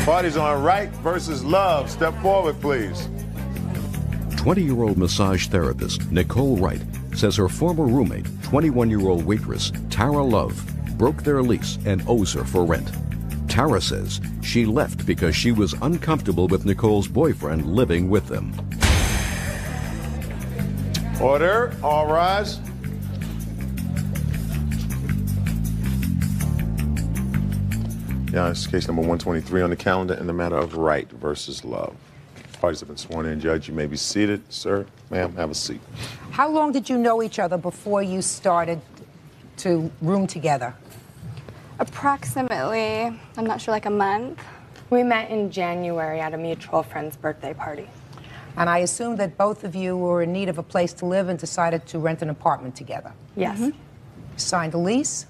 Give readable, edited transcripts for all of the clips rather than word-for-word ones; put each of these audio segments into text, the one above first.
Party's on right versus love. Step forward, please. 20-year-old massage therapist Nicole Wright says her former roommate, 21-year-old waitress Tara Love, broke their lease and owes her for rent. Tara says she left because she was uncomfortable with Nicole's boyfriend living with them. Order. All rise. Yeah, it's case number 123 on the calendar in the matter of right versus love. Parties have been sworn in. Judge, you may be seated. Sir, ma'am, have a seat. How long did you know each other before you started to room together? Approximately, I'm not sure, like a month. We met in January at a mutual friend's birthday party. And I assume that both of you were in need of a place to live and decided to rent an apartment together. Yes. You signed a lease?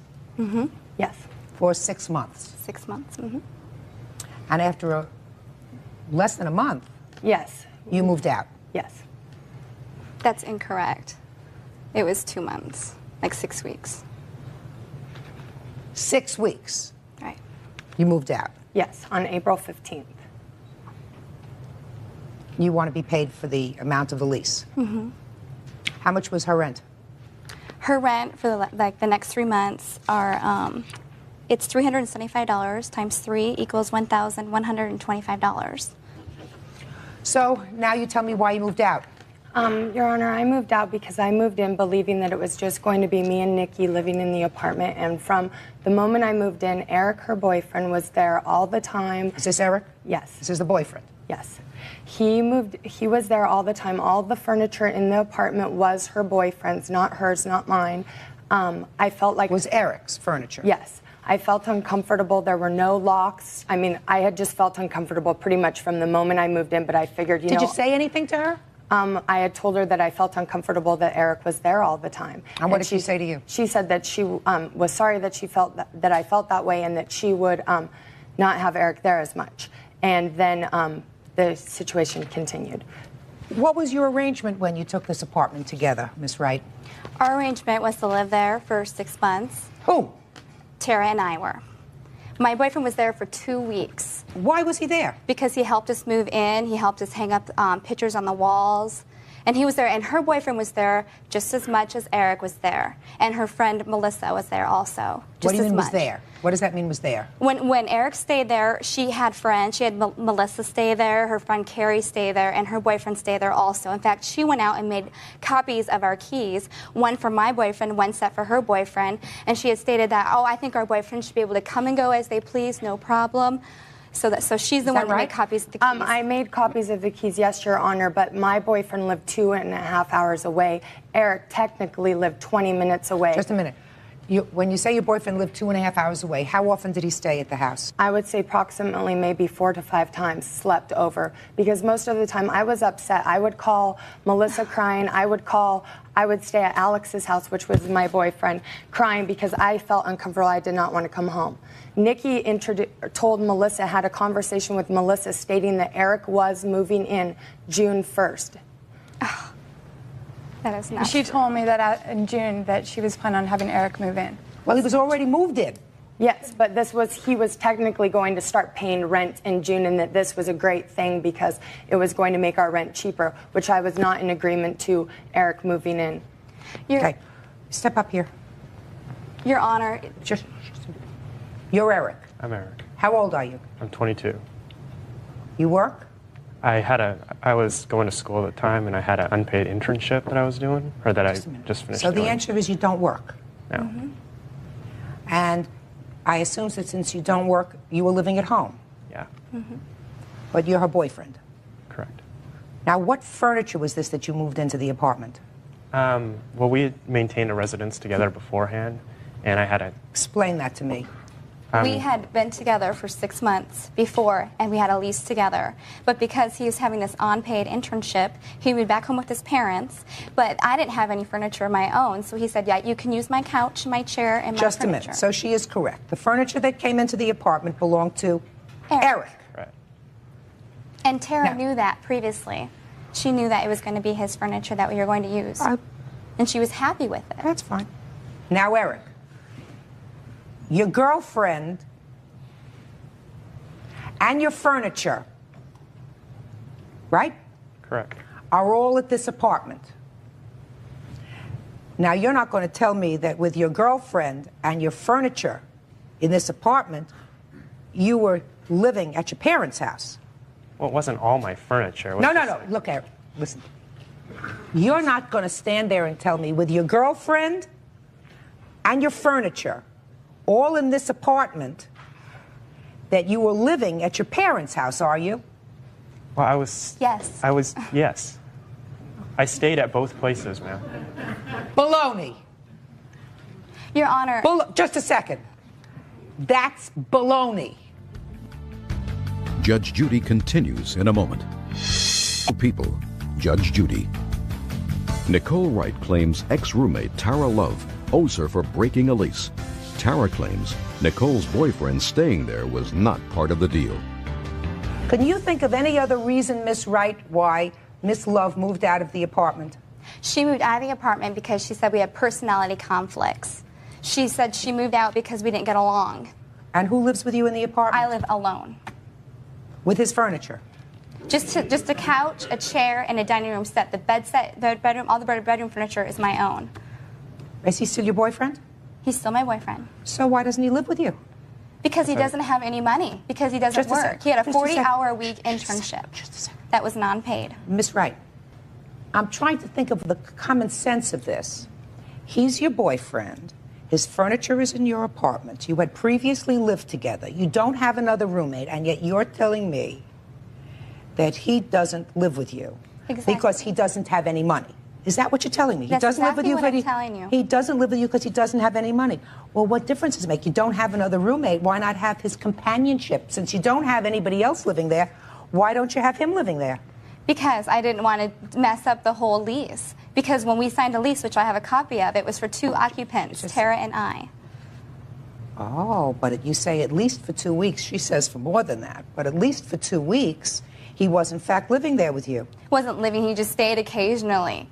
Yes. For 6 months. 6 months. And after less than a month, Yes. you moved out. Yes. That's incorrect. It was 2 months, like 6 weeks. 6 weeks. Right. You moved out. Yes, on April 15th. You want to be paid for the amount of the lease. How much was her rent? Her rent for the next 3 months are it's $375 times 3 equals $1,125. So now you tell me why you moved out. Your Honor, I moved out because I moved in believing that it was just going to be me and Nikki living in the apartment. And from the moment I moved in, Eric, her boyfriend, was there all the time. Is this Eric? Yes. This is the boyfriend? Yes. He was there all the time. All the furniture in the apartment was her boyfriend's, not hers, not mine. I felt like... Was Eric's furniture? Yes. I felt uncomfortable. There were no locks. I mean, I had just felt uncomfortable pretty much from the moment I moved in, but I figured, Did you say anything to her? I had told her that I felt uncomfortable that Eric was there all the time. And what did she say to you? She said that she was sorry that she felt that I felt that way and that she would not have Eric there as much. And then the situation continued. What was your arrangement when you took this apartment together, Miss Wright? Our arrangement was to live there for 6 months. Who? Tara and I were. My boyfriend was there for 2 weeks. Why was he there? Because he helped us move in. He helped us hang up pictures on the walls. And he was there, and her boyfriend was there just as much as Eric was there. And her friend Melissa was there also, just What do you as mean much. was there? What does that mean was there? When Eric stayed there, she had friends. She had Melissa stay there, her friend Carrie stay there, and her boyfriend stay there also. In fact, she went out and made copies of our keys, one for my boyfriend, one set for her boyfriend. And she had stated that, oh, I think our boyfriend should be able to come and go as they please, no problem. So she's the one who made copies of the keys. I made copies of the keys, yes, Your Honor, but my boyfriend lived 2.5 hours away. Eric technically lived 20 minutes away. Just a minute. When you say your boyfriend lived 2.5 hours away, how often did he stay at the house? I would say approximately maybe 4 to 5 times slept over, because most of the time I was upset. I would call Melissa crying. I would stay at Alex's house, which was my boyfriend, crying because I felt uncomfortable. I did not want to come home. Nikki told Melissa, had a conversation with Melissa stating that Eric was moving in June 1st. Oh, that is not She true. told me that in June that she was planning on having Eric move in. Well, he was already moved in. Yes, but he was technically going to start paying rent in June, and that this was a great thing because it was going to make our rent cheaper, which I was not in agreement to Eric moving in. Okay, step up here. Your Honor. You're Eric. I'm Eric. How old are you? I'm 22. You work? I was going to school at the time, and I had an unpaid internship that I was doing, or that I just finished So the doing. answer is you don't work? No. And I assume that since you don't work, you were living at home? Yeah. But you're her boyfriend? Correct. Now, what furniture was this that you moved into the apartment? Well, we had maintained a residence together beforehand, and I had a... Explain that to me. We had been together for 6 months before, and we had a lease together. But because he was having this unpaid internship, he moved back home with his parents. But I didn't have any furniture of my own, so he said, yeah, you can use my couch, my chair, and my Just furniture. a minute. So she is correct. The furniture that came into the apartment belonged to Eric. Right. And Tara knew that previously. She knew that it was going to be his furniture that we were going to use. And she was happy with it. That's fine. Now, Eric, your girlfriend and your furniture, right, Correct. are all at this apartment. Now, you're not going to tell me that with your girlfriend and your furniture in this apartment, you were living at your parents' house. Well, it wasn't all my furniture. It was No. just like- Look, Eric, listen. You're not going to stand there and tell me with your girlfriend and your furniture all in this apartment that you were living at your parents' house, are you? Well, I was. Yes. Yes. I stayed at both places, ma'am. Baloney. Your Honor. Just a second. That's baloney. Judge Judy continues in a moment. People, Judge Judy. Nicole Wright claims ex-roommate Tara Love owes her for breaking a lease. Tara claims Nicole's boyfriend staying there was not part of the deal. Can you think of any other reason, Miss Wright, why Miss Love moved out of the apartment? She moved out of the apartment because she said we had personality conflicts. She said she moved out because we didn't get along. And who lives with you in the apartment? I live alone. With his furniture? Just a couch, a chair, and a dining room set. The bed set, the bedroom, all the bedroom furniture is my own. Is he still your boyfriend? He's still my boyfriend. So why doesn't he live with you? Because he doesn't have any money. Because he doesn't Just a work. sec. He had a Just a sec. 40-hour-a-week internship Just a second. that was non-paid. Miss Wright, I'm trying to think of the common sense of this. He's your boyfriend. His furniture is in your apartment. You had previously lived together. You don't have another roommate, and yet you're telling me that he doesn't live with you Exactly. because he doesn't have any money. Is that what you're telling me? That's he doesn't live with exactly you what because I'm telling you. He doesn't live with you because he doesn't have any money. Well, what difference does it make? You don't have another roommate. Why not have his companionship? Since you don't have anybody else living there, why don't you have him living there? Because I didn't want to mess up the whole lease. Because when we signed a lease, which I have a copy of, it was for 2 occupants, Tara and I. Oh, but you say at least for 2 weeks. She says for more than that. But at least for 2 weeks, he was in fact living there with you. He wasn't living, he just stayed occasionally.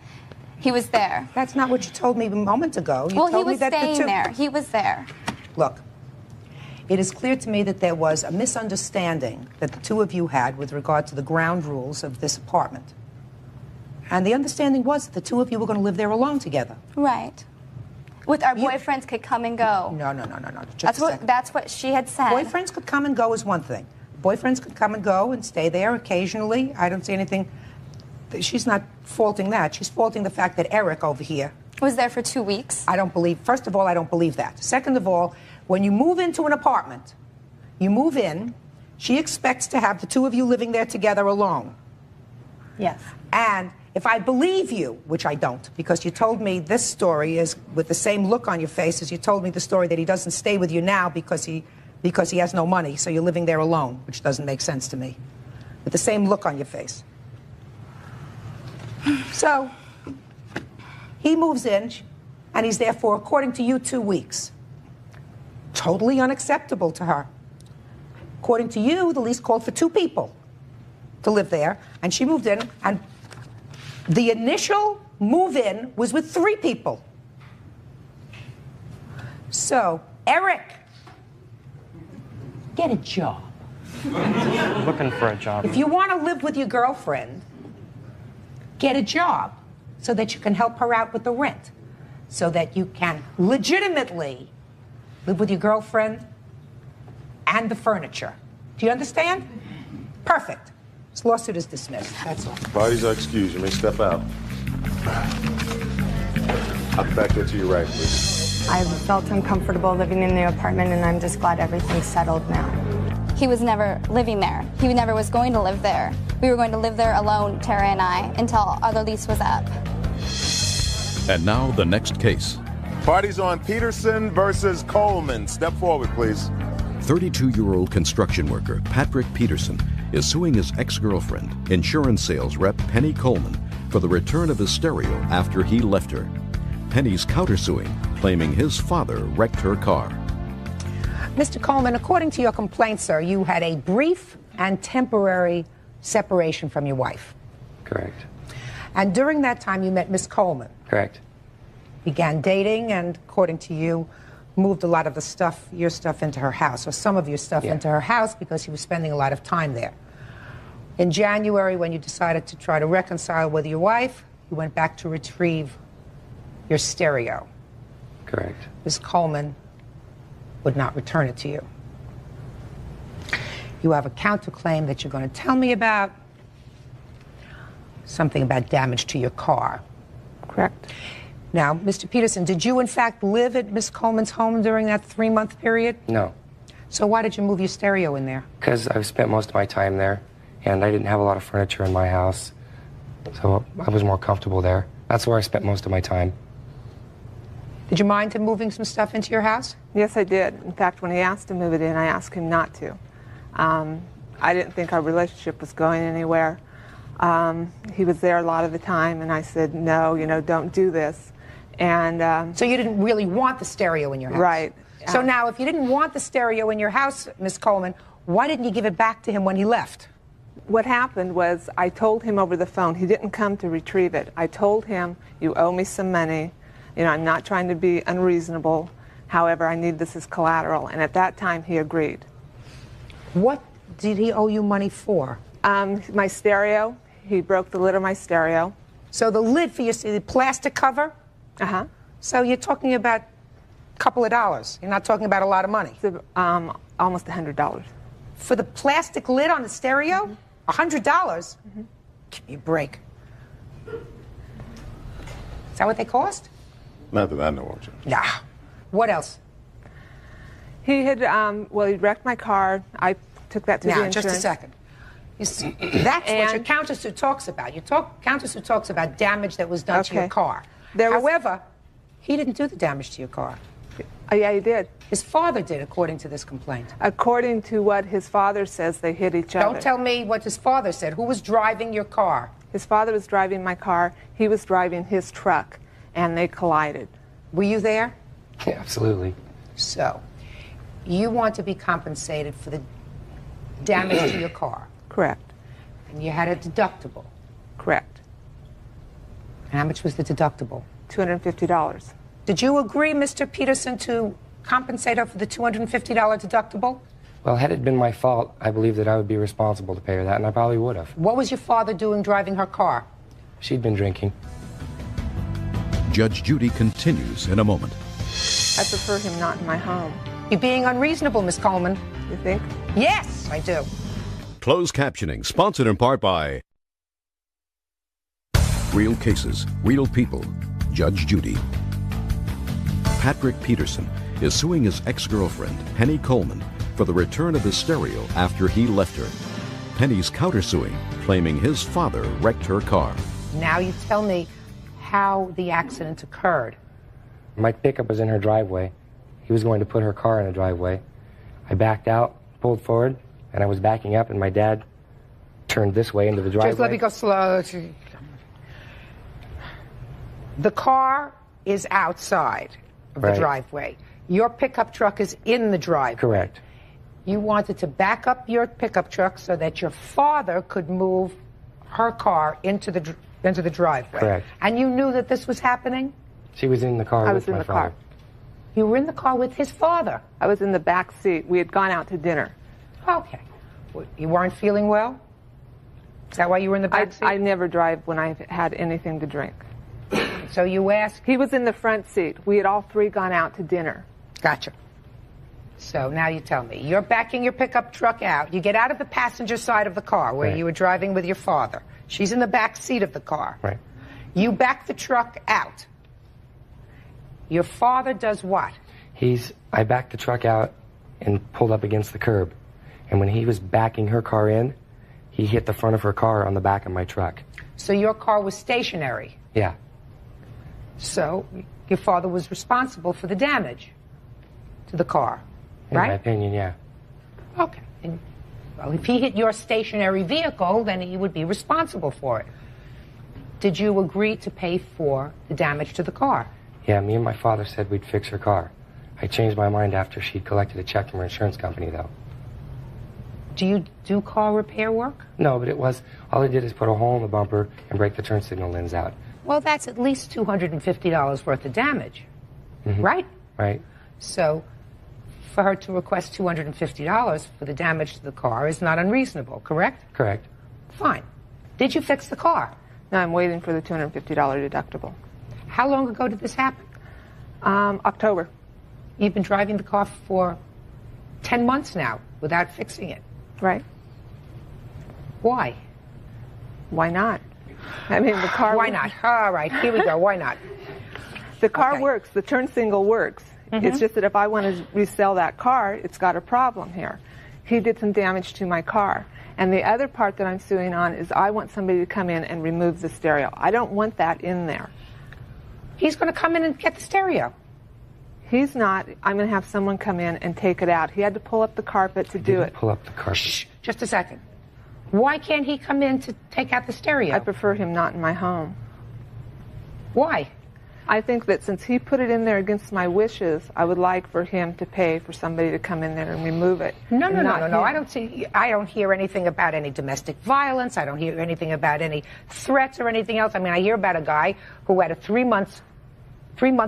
He was there. That's not what you told me a moment ago. You Well, he told me was that staying there. He was there. Look, it is clear to me that there was a misunderstanding that the two of you had with regard to the ground rules of this apartment. And the understanding was that the two of you were going to live there alone together. Right. With our boyfriends could come and go. No. Just a second. That's what she had said. Boyfriends could come and go is one thing. Boyfriends could come and go and stay there occasionally. I don't see anything. She's not faulting that. She's faulting the fact that Eric over here Was there for 2 weeks. I don't believe, first of all, I don't believe that. Second of all, when you move into an apartment, you move in, she expects to have the two of you living there together alone. Yes. And if I believe you, which I don't, because you told me this story is with the same look on your face as you told me the story that he doesn't stay with you now because he has no money, so you're living there alone, which doesn't make sense to me. With the same look on your face. So, he moves in, and he's there for, according to you, 2 weeks. Totally unacceptable to her. According to you, the lease called for 2 people to live there, and she moved in, and the initial move-in was with 3 people. So, Eric, get a job. Looking for a job. If you want to live with your girlfriend, get a job so that you can help her out with the rent, so that you can legitimately live with your girlfriend and the furniture. Do you understand? Perfect. This lawsuit is dismissed. That's all. Parties are excused. You may step out. I'll be back there to your right, please. I felt uncomfortable living in the apartment, and I'm just glad everything's settled now. He was never living there. He never was going to live there. We were going to live there alone, Tara and I, until our lease was up. And now the next case. Parties on Peterson versus Coleman. Step forward, please. 32-year-old construction worker Patrick Peterson is suing his ex-girlfriend, insurance sales rep Penny Coleman, for the return of his stereo after he left her. Penny's countersuing, claiming his father wrecked her car. Mr. Coleman, according to your complaint, sir, you had a brief and temporary separation from your wife. Correct. And during that time, you met Miss Coleman. Correct. Began dating and, according to you, moved a lot of the stuff, your stuff, into her house, or some of your stuff Yeah. into her house because he was spending a lot of time there. In January, when you decided to try to reconcile with your wife, you went back to retrieve your stereo. Correct. Ms. Coleman would not return it to you. You have a counterclaim that you're going to tell me about, something about damage to your car. Correct. Now, Mr. Peterson, did you in fact live at Ms. Coleman's home during that 3-month period? No, So why did you move your stereo in there? because I've spent most of my time there, and I didn't have a lot of furniture in my house, so I was more comfortable there. That's where I spent most of my time. Did you mind him moving some stuff into your house? Yes, I did. In fact, when he asked to move it in, I asked him not to. I didn't think our relationship was going anywhere. He was there a lot of the time, and I said, no, you know, don't do this. And So you didn't really want the stereo in your house? Right. So now, if you didn't want the stereo in your house, Ms. Coleman, why didn't you give it back to him when he left? what happened was I told him over the phone. He didn't come to retrieve it. I told him, you owe me some money. You know, I'm not trying to be unreasonable. However, I need this as collateral. And at that time, he agreed. What did he owe you money for? My stereo. He broke the lid of my stereo. So the lid for your the plastic cover? Uh-huh. So you're talking about a couple of dollars. You're not talking about a lot of money. It's, almost $100. For the plastic lid on the stereo? $100? Mm-hmm. Give me a break. Is that what they cost? Not that I know of, Judge. Nah. What else? He had, well, he wrecked my car. I took that to the Now, insurance. just a second. You see, that's what your countersuit talks about. Your countersuit talks about damage that was done to your Okay. car. However, he didn't do the damage to your car. Oh, yeah, he did. His father did, according to this complaint. According to what his father says, they hit each other. Don't tell me what his father said. Who was driving your car? His father was driving my car. He was driving his truck, and they collided. Were you there? Yeah, absolutely. So, you want to be compensated for the damage to your car. Correct. And you had a deductible. Correct. And how much was the deductible? $250. Did you agree, Mr. Peterson, to compensate her for the $250 deductible? Well, had it been my fault, I believe that I would be responsible to pay her that, and I probably would have. What was your father doing driving her car? She'd been drinking. Judge Judy continues in a moment. I prefer him not in my home. You're being unreasonable, Miss Coleman. You think? Yes, I do. Closed captioning, sponsored in part by Real Cases, Real People, Judge Judy. Patrick Peterson is suing his ex-girlfriend, Penny Coleman, for the return of his stereo after he left her. Penny's countersuing, claiming his father wrecked her car. Now you tell me how the accident occurred. My pickup was in her driveway. He was going to put her car in the driveway. I backed out, pulled forward, and I was backing up, and my dad turned this way into the driveway. Just let me go slow. The car is outside of the Right. driveway. Your pickup truck is in the driveway. Correct. You wanted to back up your pickup truck so that your father could move her car into the driveway. Correct. And you knew that this was happening? She was in the car I with was in my the father. car. You were in the car with his father. I was in the back seat. We had gone out to dinner. Okay. You weren't feeling well? Is that why you were in the back seat? I never drive when I've had anything to drink. So you asked? He was in the front seat. We had all three gone out to dinner. Gotcha. So now you tell me. You're backing your pickup truck out. You get out of the passenger side of the car where Right. you were driving with your father. She's in the back seat of the car. Right. You back the truck out. Your father does what? I backed the truck out and pulled up against the curb. And when he was backing her car in, he hit the front of her car on the back of my truck. So your car was stationary. Yeah. So your father was responsible for the damage to the car, In my right? opinion, yeah. Okay. And, well, if he hit your stationary vehicle, then he would be responsible for it. Did you agree to pay for the damage to the car? Yeah, me and my father said we'd fix her car. I changed my mind after she'd collected a check from her insurance company, though. Do you do car repair work? No, but all I did is put a hole in the bumper and break the turn signal lens out. Well, that's at least $250 worth of damage, right? Right? So for her to request $250 for the damage to the car is not unreasonable, correct? Correct. Fine. Did you fix the car? Now I'm waiting for the $250 deductible. How long ago did this happen? October. You've been driving the car for 10 months now without fixing it. Right. Why? Why not? I mean, the car... Why not? All right, here we go. Why not? The car Okay. works. The turn signal works. It's just that if I want to resell that car, it's got a problem here. He did some damage to my car. And the other part that I'm suing on is I want somebody to come in and remove the stereo. I don't want that in there. He's going to come in and get the stereo. He's not. I'm going to have someone come in and take it out. He had to pull up the carpet to do it. Pull up the carpet. Shh, just a second. Why can't he come in to take out the stereo? I prefer him not in my home. Why? I think that since he put it in there against my wishes, I would like for him to pay for somebody to come in there and remove it. No. Not I don't hear anything about any domestic violence. I don't hear anything about any threats or anything else. I mean, I hear about a guy who had a 3-month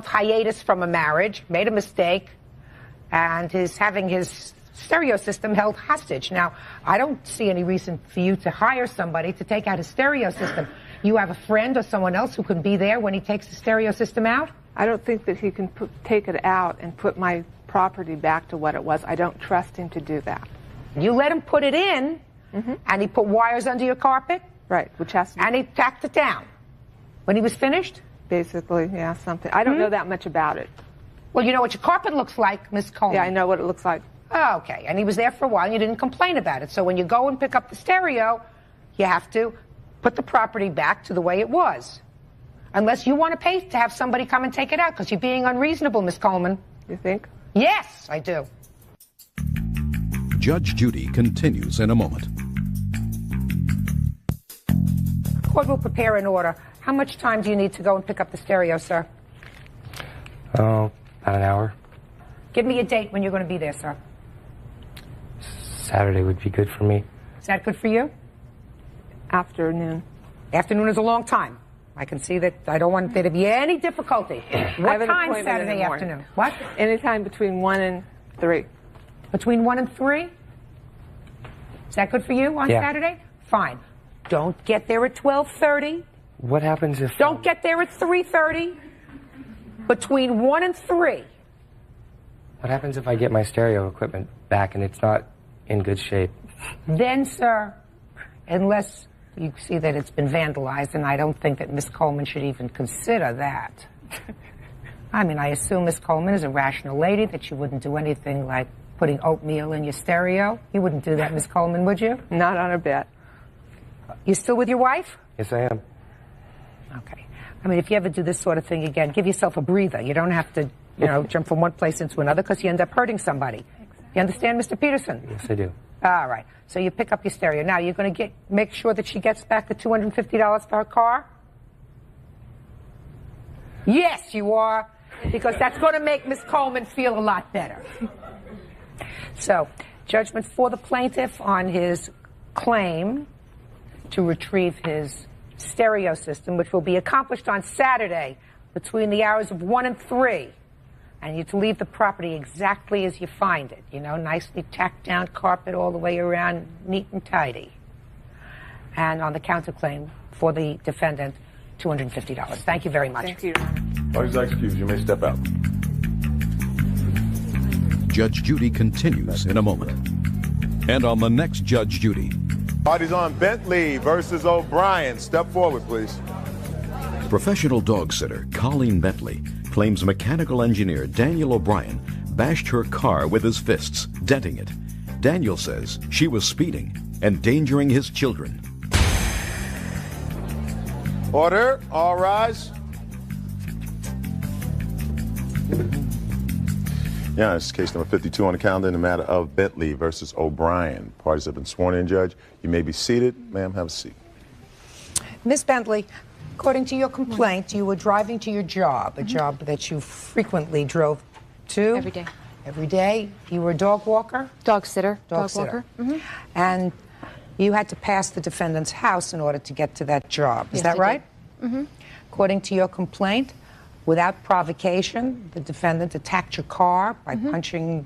hiatus from a marriage, made a mistake, and is having his stereo system held hostage. Now, I don't see any reason for you to hire somebody to take out his stereo system. You have a friend or someone else who can be there when he takes the stereo system out? I don't think that he can take it out and put my property back to what it was. I don't trust him to do that. You let him put it in, and he put wires under your carpet? Right, which has to be... And he tacked it down. When he was finished? Basically, yeah, something. I don't know that much about it. Well, you know what your carpet looks like, Miss Coleman. Yeah, I know what it looks like. Oh, okay. And he was there for a while, and you didn't complain about it. So when you go and pick up the stereo, you have to put the property back to the way it was. Unless you want to pay to have somebody come and take it out, because you're being unreasonable, Miss Coleman. You think? Yes, I do. Judge Judy continues in a moment. Court will prepare an order. How much time do you need to go and pick up the stereo, sir? Oh, about an hour. Give me a date when you're going to be there, sir. Saturday would be good for me. Is that good for you? Afternoon. Afternoon is a long time. I can see that. I don't want there to be any difficulty. What time Saturday afternoon? What? Anytime between 1 and 3. Between 1 and 3? Is that good for you on Saturday? Fine. Don't get there at 12:30. What happens if... Don't get there at 3:30. Between 1 and 3. What happens if I get my stereo equipment back and it's not in good shape? Then, sir, unless you see that it's been vandalized, and I don't think that Miss Coleman should even consider that. I mean, I assume Miss Coleman is a rational lady, that you wouldn't do anything like putting oatmeal in your stereo. You wouldn't do that, Miss Coleman, would you? Not on a bet. You still with your wife? Yes, I am. Okay. I mean, if you ever do this sort of thing again, give yourself a breather. You don't have to, you know, jump from one place into another, because you end up hurting somebody. You understand, Mr. Peterson? Yes, I do. All right. So you pick up your stereo. Now, you're going to make sure that she gets back the $250 for her car? Yes, you are, because that's going to make Miss Coleman feel a lot better. So, judgment for the plaintiff on his claim to retrieve his stereo system, which will be accomplished on Saturday between the hours of 1 and 3. And you're to leave the property exactly as you find it. You know, nicely tacked down carpet all the way around, neat and tidy. And on the counterclaim for the defendant, $250. Thank you very much. Thank you. Parties are excused. You may step out. Judge Judy continues in a moment. And on the next Judge Judy, Parties on Bentley versus O'Brien. Step forward, please. professional dog sitter Colleen Bentley claims mechanical engineer Daniel O'Brien bashed her car with his fists, denting it. Daniel says she was speeding, endangering his children. Order. All rise. Yeah, this is case number 52 on the calendar in the matter of Bentley versus O'Brien. Parties have been sworn in, Judge. You may be seated. Ma'am, have a seat. Miss Bentley, according to your complaint, you were driving to your job, a job that you frequently drove to. Every day. Every day. You were a dog walker? Dog sitter. Dog sitter. And you had to pass the defendant's house in order to get to that job. Is Yes, that I right? did. According to your complaint, Without provocation, the defendant attacked your car by punching,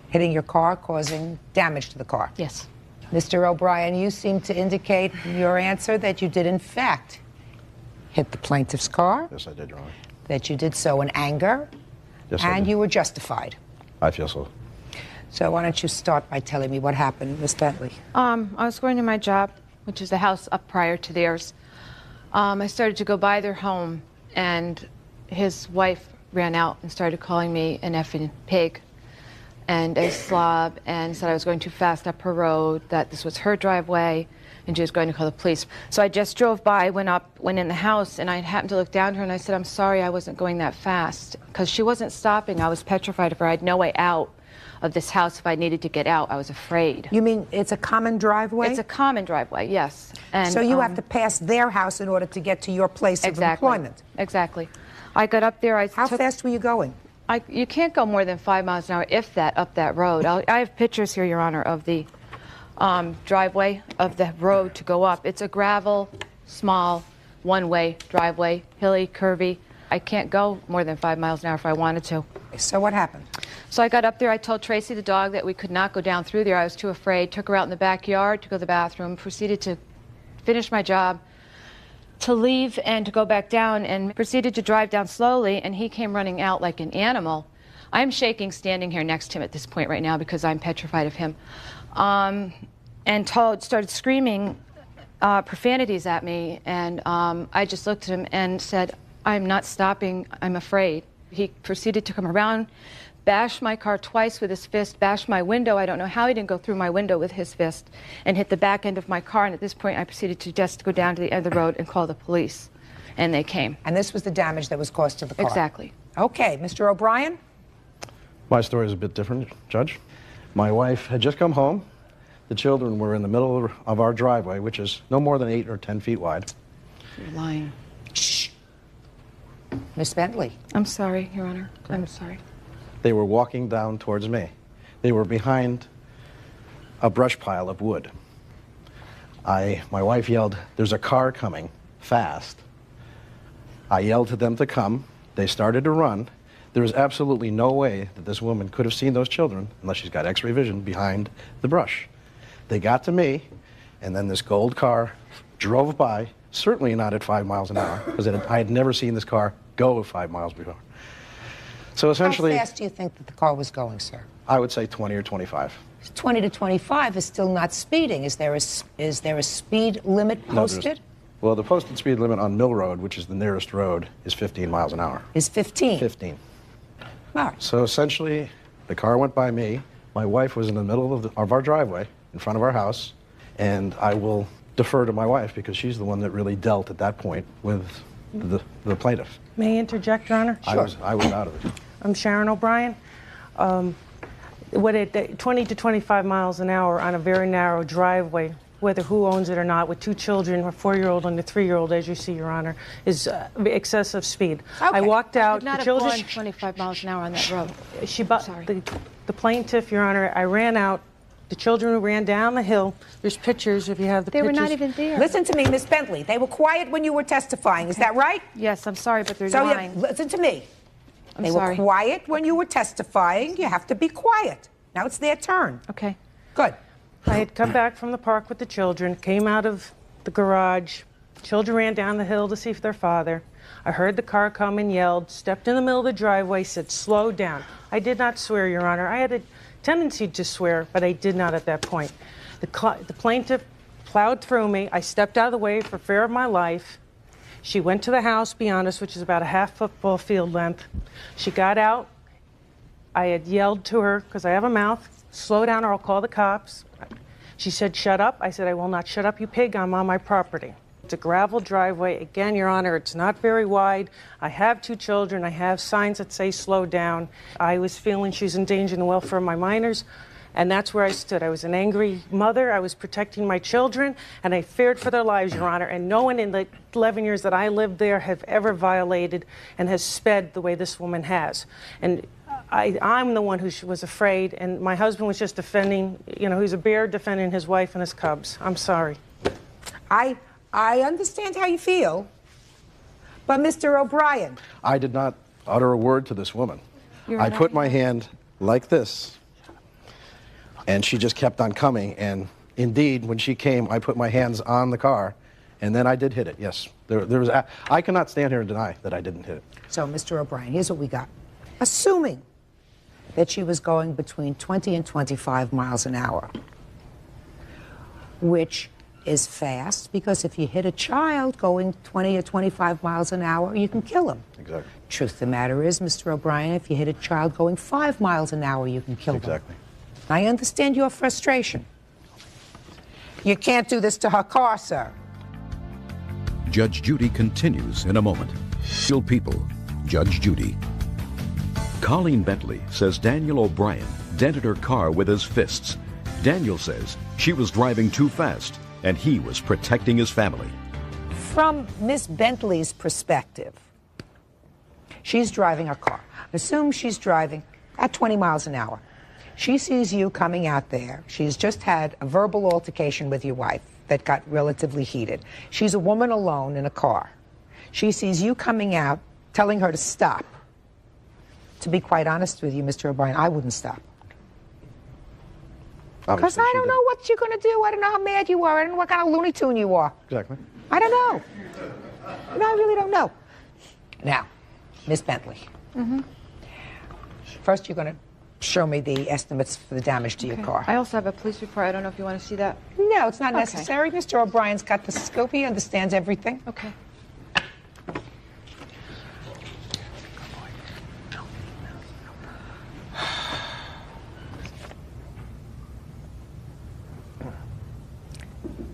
hitting your car, causing damage to the car. Yes. Mr. O'Brien, you seem to indicate in your answer that you did, in fact, hit the plaintiff's car. Yes, I did, Your Honor. That you did so in anger. Yes, I and did. you were justified. I feel so. So why don't you start by telling me what happened, Miss Bentley? I was going to my job, which is the house up prior to theirs. I started to go by their home, and his wife ran out and started calling me an effing pig and a slob, and said I was going too fast up her road, that this was her driveway, and she was going to call the police. So I just drove by, went in the house, and I happened to look down at her, and I said, I'm sorry I wasn't going that fast, because she wasn't stopping. I was petrified of her. I had no way out of this house. If I needed to get out, I was afraid. You mean it's a common driveway? It's a common driveway, yes. And, so you have to pass their house in order to get to your place of employment? Exactly. I got up there. How fast were you going? You can't go more than 5 miles an hour, if that, up that road. I have pictures here, Your Honor, of the driveway, of the road to go up. It's a gravel, small, one-way driveway, hilly, curvy. I can't go more than 5 miles an hour if I wanted to. So what happened? So I got up there. I told Tracy, the dog, that we could not go down through there. I was too afraid. Took her out in the backyard to go to the bathroom. Proceeded to finish my job, to leave and to go back down, and proceeded to drive down slowly, and he came running out like an animal. I'm shaking standing here next to him at this point right now because I'm petrified of him. And started screaming profanities at me, and I just looked at him and said, I'm not stopping, I'm afraid. He proceeded to come around, bash my car twice with his fist, bash my window. I don't know how he didn't go through my window with his fist, and hit the back end of my car. And at this point, I proceeded to just go down to the end of the road and call the police. And they came. And this was the damage that was caused to the car? Exactly. Okay, Mr. O'Brien? My story is a bit different, Judge. My wife had just come home. The children were in the middle of our driveway, which is no more than 8 or 10 feet wide. You're lying. Shh. Miss Bentley. I'm sorry, Your Honor. I'm sorry. They were walking down towards me. They were behind a brush pile of wood. My wife yelled, "There's a car coming, fast." I yelled to them to come. They started to run. There was absolutely no way that this woman could have seen those children, unless she's got x-ray vision, behind the brush. They got to me, and then this gold car drove by, certainly not at 5 miles an hour, because I had never seen this car go 5 miles before. So essentially, how fast do you think that the car was going, sir? I would say 20 or 25. 20 to 25 is still not speeding. Is there a speed limit posted? Well, the posted speed limit on Mill Road, which is the nearest road, is 15 miles an hour. Is 15? 15. All right. So essentially, the car went by me. My wife was in the middle of our driveway, in front of our house, and I will defer to my wife because she's the one that really dealt at that point with the plaintiff. May I interject, Your Honor? Sure. I was out of it. I'm Sharon O'Brien. 20 to 25 miles an hour on a very narrow driveway, whether who owns it or not, with 2 children, a 4-year-old and a 3-year-old, as you see, Your Honor, is excessive speed. Okay. I walked out. I could not have gone 25 miles an hour on that road. Sorry. The plaintiff, Your Honor, I ran out. The children ran down the hill. There's pictures, if you have the They pictures. were not even there. Listen to me, Miss Bentley. They were quiet when you were testifying. Okay. Is that right? Yes, I'm sorry, but they're so lying. Listen to me. They sorry. were quiet when you were testifying. You have to be quiet. Now it's their turn. Okay. Good. I had come back from the park with the children, came out of the garage. Children ran down the hill to see their father. I heard the car come and yelled, stepped in the middle of the driveway, said, "Slow down." I did not swear, Your Honor. I had a tendency to swear, but I did not at that point. The plaintiff plowed through me. I stepped out of the way for fear of my life. She went to the house, be honest, which is about a half football field length. She got out. I had yelled to her, because I have a mouth, "Slow down or I'll call the cops." She said, "Shut up." I said, "I will not shut up, you pig. I'm on my property." It's a gravel driveway. Again, Your Honor, it's not very wide. I have 2 children. I have signs that say slow down. I was feeling she's endangering the welfare of my minors, and that's where I stood. I was an angry mother. I was protecting my children, and I feared for their lives, Your Honor. And no one in the 11 years that I lived there have ever violated and has sped the way this woman has. And I'm the one who was afraid, and my husband was just defending, he's a bear defending his wife and his cubs. I'm sorry. I understand how you feel, But Mr. O'Brien. I did not utter a word to this woman. I put my hand like this, and she just kept on coming. And indeed, when she came, I put my hands on the car, and then I did hit it, yes. I cannot stand here and deny that I didn't hit it. So, Mr. O'Brien, here's what we got. Assuming that she was going between 20 and 25 miles an hour, which is fast, because if you hit a child going 20 or 25 miles an hour, you can kill him. Exactly. Truth of the matter is, Mr. O'Brien, if you hit a child going 5 miles an hour, you can kill them. Exactly. I understand your frustration. You can't do this to her car, sir. Judge Judy continues in a moment. Real people, Judge Judy. Colleen Bentley says Daniel O'Brien dented her car with his fists. Daniel says she was driving too fast and he was protecting his family. From Miss Bentley's perspective, she's driving her car. Assume she's driving at 20 miles an hour. She sees you coming out there. She's just had a verbal altercation with your wife that got relatively heated. She's a woman alone in a car. She sees you coming out, telling her to stop. To be quite honest with you, Mr. O'Brien, I wouldn't stop. Because I don't know what you're going to do. I don't know how mad you are. I don't know what kind of Looney Tune you are. Exactly. I don't know. No, I really don't know. Now, Miss Bentley. First, you're going to show me the estimates for the damage to your car. I also have a police report. I don't know if you want to see that. No, it's not necessary. Mr. O'Brien's got the scope. He understands everything. Okay.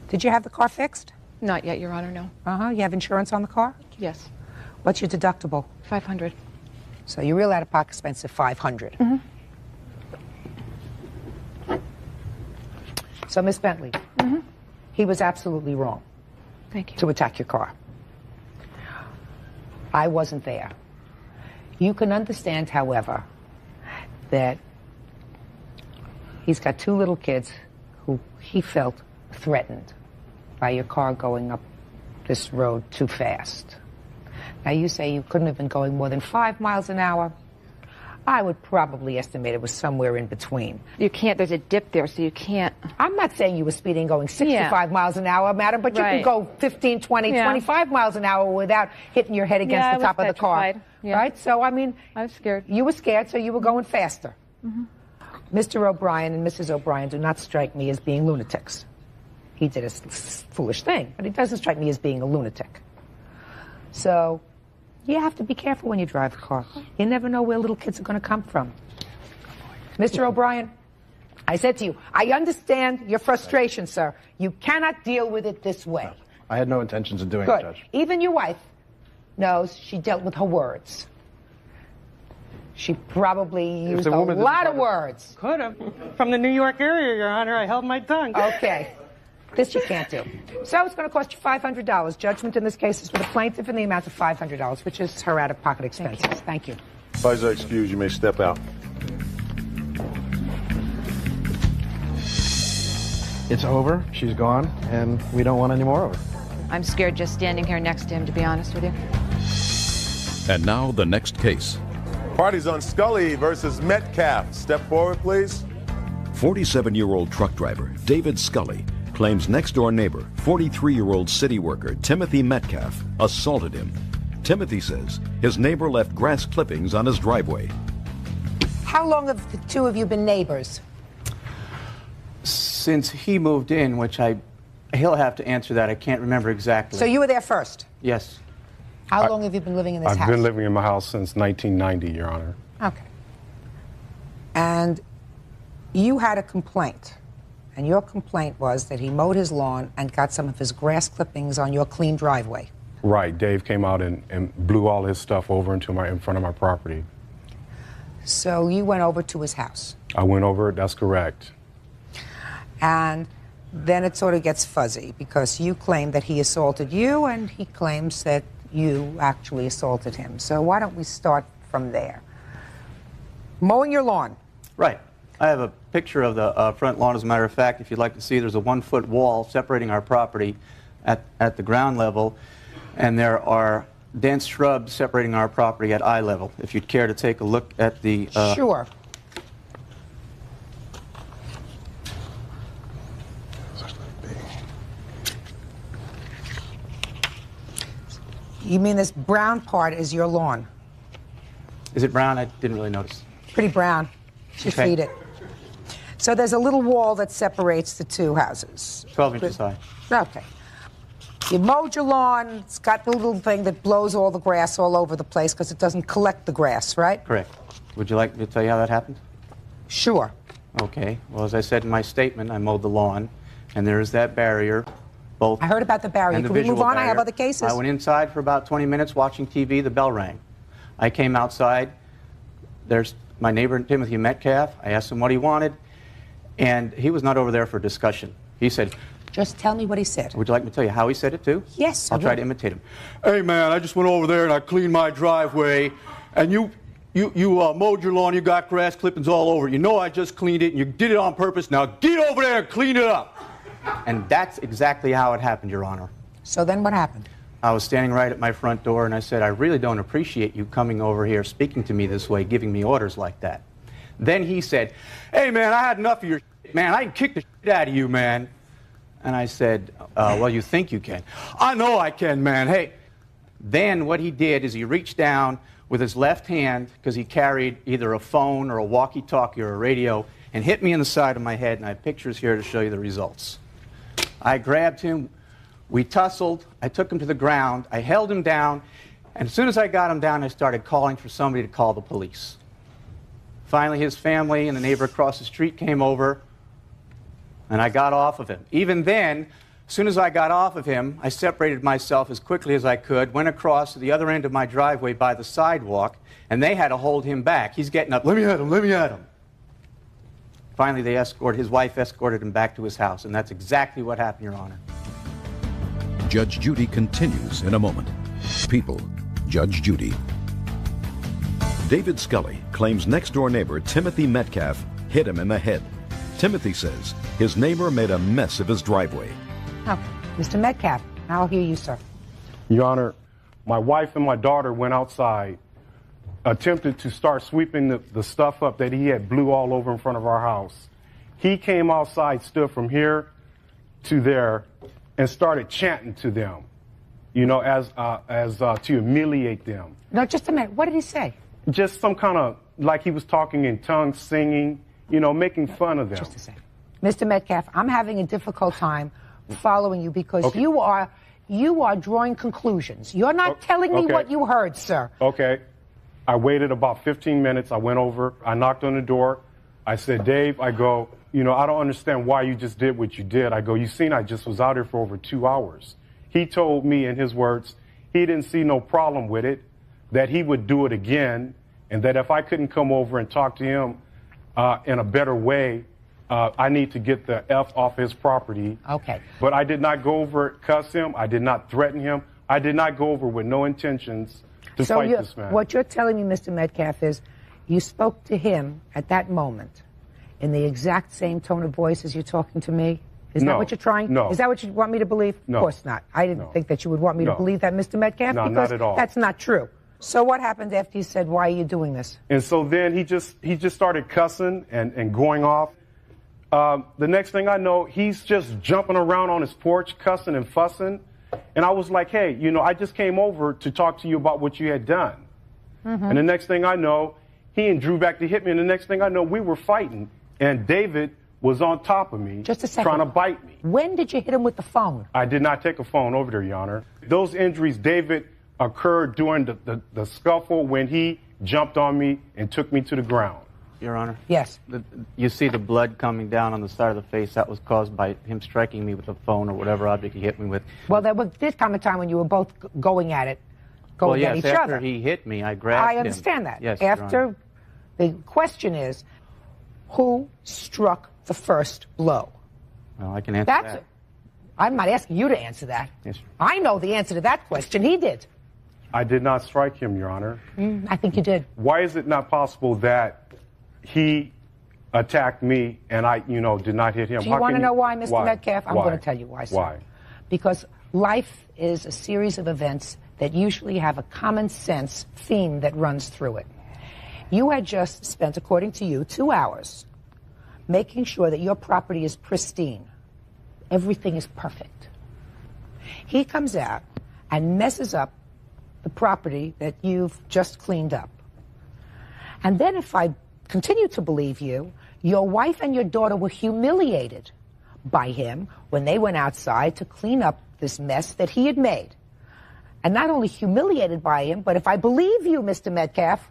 Did you have the car fixed? Not yet, Your Honor, no. You have insurance on the car? Yes. What's your deductible? $500. So your real out-of-pocket expense of $500. So, Miss Bentley, he was absolutely wrong. Thank you. To attack your car. I wasn't there. You can understand, however, that he's got 2 little kids who he felt threatened by your car going up this road too fast. Now, you say you couldn't have been going more than 5 miles an hour. I would probably estimate it was somewhere in between. You can't, there's a dip there, so you can't. I'm not saying you were speeding going 65 miles an hour, madam, but you can go 15, 20, 25 miles an hour without hitting your head against the top of the car. Right? So, I mean, I was scared. You were scared, so you were going faster. Mr. O'Brien and Mrs. O'Brien do not strike me as being lunatics. He did a foolish thing, but he doesn't strike me as being a lunatic. So, you have to be careful when you drive a car. You never know where little kids are going to come from. Mr. O'Brien, I said to you, I understand your frustration, sir. You cannot deal with it this way. I had no intentions of doing it, Good. Judge. Even your wife knows she dealt with her words. She probably used a lot of words. Could have. From the New York area, Your Honor, I held my tongue. Okay. This you can't do. So it's going to cost you $500. Judgment in this case is for the plaintiff in the amount of $500, which is her out-of-pocket expenses. Thank you. If you're excused, you may step out. It's over. She's gone, and we don't want any more of her. I'm scared just standing here next to him, to be honest with you. And now the next case. Parties on Scully versus Metcalf. Step forward, please. 47-year-old truck driver David Scully claims next-door neighbor, 43-year-old city worker Timothy Metcalf, assaulted him. Timothy says his neighbor left grass clippings on his driveway. How long have the two of you been neighbors? Since he moved in, which he'll have to answer that. I can't remember exactly. So you were there first? Yes. How long have you been living in this house? I've been living in my house since 1990, Your Honor. Okay. And you had a complaint. And your complaint was that he mowed his lawn and got some of his grass clippings on your clean driveway. Right. Dave came out and blew all his stuff over in front of my property. So you went over to his house. I went over, that's correct. And then it sort of gets fuzzy because you claim that he assaulted you and he claims that you actually assaulted him. So why don't we start from there? Mowing your lawn. Right. I have a picture of the front lawn. As a matter of fact, if you'd like to see, there's a 1-foot wall separating our property at the ground level, and there are dense shrubs separating our property at eye level. If you'd care to take a look at the... Sure. You mean this brown part is your lawn? Is it brown? I didn't really notice. Pretty brown. Should Okay. feed it. So there's a little wall that separates the two houses. 12 inches high. Okay. You mowed your lawn. It's got the little thing that blows all the grass all over the place because it doesn't collect the grass, right? Correct. Would you like me to tell you how that happened? Sure. Okay. Well, as I said in my statement, I mowed the lawn, and there is that barrier, both... I heard about the barrier. and the Can we move visual on? I have barrier. other cases. I went inside for about 20 minutes watching TV. The bell rang. I came outside. There's my neighbor, Timothy Metcalf. I asked him what he wanted, and he was not over there for discussion. He said... Just tell me what he said. Would you like me to tell you how he said it, too? Yes, I I'll try would. to imitate him. Hey, man, I just went over there and I cleaned my driveway, and you mowed your lawn, you got grass clippings all over it. You know I just cleaned it, and you did it on purpose. Now get over there and clean it up. And that's exactly how it happened, Your Honor. So then what happened? I was standing right at my front door, and I said, I really don't appreciate you coming over here, speaking to me this way, giving me orders like that. Then he said, hey, man, I had enough of your shit, man. I can kick the shit out of you, man. And I said, well, you think you can. I know I can, man. Hey. Then what he did is he reached down with his left hand, because he carried either a phone or a walkie-talkie or a radio, and hit me in the side of my head, and I have pictures here to show you the results. I grabbed him. We tussled. I took him to the ground. I held him down. And as soon as I got him down, I started calling for somebody to call the police. Finally, his family and the neighbor across the street came over, and I got off of him. Even then, as soon as I got off of him, I separated myself as quickly as I could, went across to the other end of my driveway by the sidewalk, and they had to hold him back. He's getting up, let me at him, let me at him. Finally, his wife escorted him back to his house, and that's exactly what happened, Your Honor. Judge Judy continues in a moment. People, Judge Judy. David Scully claims next-door neighbor Timothy Metcalf hit him in the head. Timothy says his neighbor made a mess of his driveway. Oh, Mr. Metcalf, I'll hear you, sir. Your Honor, my wife and my daughter went outside, attempted to start sweeping the stuff up that he had blew all over in front of our house. He came outside, stood from here to there, and started chanting to them, you know, as to humiliate them. No, just a minute. What did he say? Just some kind of, like he was talking in tongues, singing, you know, making fun of them. Just a second. Mr. Metcalf, I'm having a difficult time following you because Okay. you are drawing conclusions. You're not telling me okay. what you heard, sir. Okay. I waited about 15 minutes. I went over. I knocked on the door. I said, Dave, I go, you know, I don't understand why you just did what you did. I go, you seen I just was out here for over 2 hours. He told me in his words he didn't see no problem with it, that he would do it again, and that if I couldn't come over and talk to him in a better way, I need to get the F off his property. Okay. But I did not go over, cuss him. I did not threaten him. I did not go over with no intentions to fight this man. What you're telling me, Mr. Metcalf, is you spoke to him at that moment in the exact same tone of voice as you're talking to me? Is that No. what you're trying? No. Is that what you want me to believe? No. Of course not. I didn't think that you would want me to No. believe that, Mr. Metcalf, No, because not at all. that's not true. So what happened after you said, why are you doing this? And so then he just started cussing and going off. The next thing I know, he's just jumping around on his porch, cussing and fussing. And I was like, hey, you know, I just came over to talk to you about what you had done. Mm-hmm. And the next thing I know, he and drew back to hit me. And the next thing I know, we were fighting. And David was on top of me, Just a second. trying to bite me. When did you hit him with the phone? I did not take a phone over there, Your Honor. Those injuries, David, occurred during the scuffle when he jumped on me and took me to the ground. Your Honor? Yes. You see the blood coming down on the side of the face. That was caused by him striking me with a phone or whatever object he hit me with. Well, there did come a time when you were both going at it, going well, at yes, each after other. he hit me, I grabbed him. I understand that. Yes, Your After, Honor. the question is, who struck the first blow? Well, I can answer That's that. I'm not asking you to answer that. Yes, sir. I know the answer to that question. He did. I did not strike him, Your Honor. I think you did. Why is it not possible that he attacked me and I, you know, did not hit him? Do you want to know why, Mr. Metcalf? I'm Why? going to tell you why, sir. Why? Because life is a series of events that usually have a common sense theme that runs through it. You had just spent, according to you, 2 hours making sure that your property is pristine. Everything is perfect. He comes out and messes up the property that you've just cleaned up. And then if I continue to believe you, your wife and your daughter were humiliated by him when they went outside to clean up this mess that he had made. And not only humiliated by him, but if I believe you, Mr. Metcalf,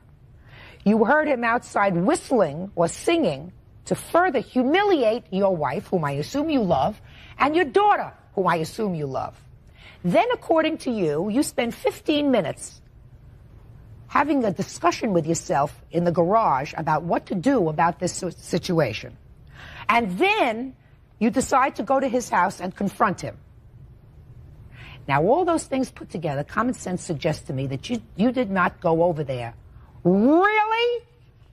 you heard him outside whistling or singing to further humiliate your wife, whom I assume you love, and your daughter, whom I assume you love. Then, according to you, you spend 15 minutes having a discussion with yourself in the garage about what to do about this situation. And then you decide to go to his house and confront him. Now, all those things put together, common sense suggests to me that you did not go over there really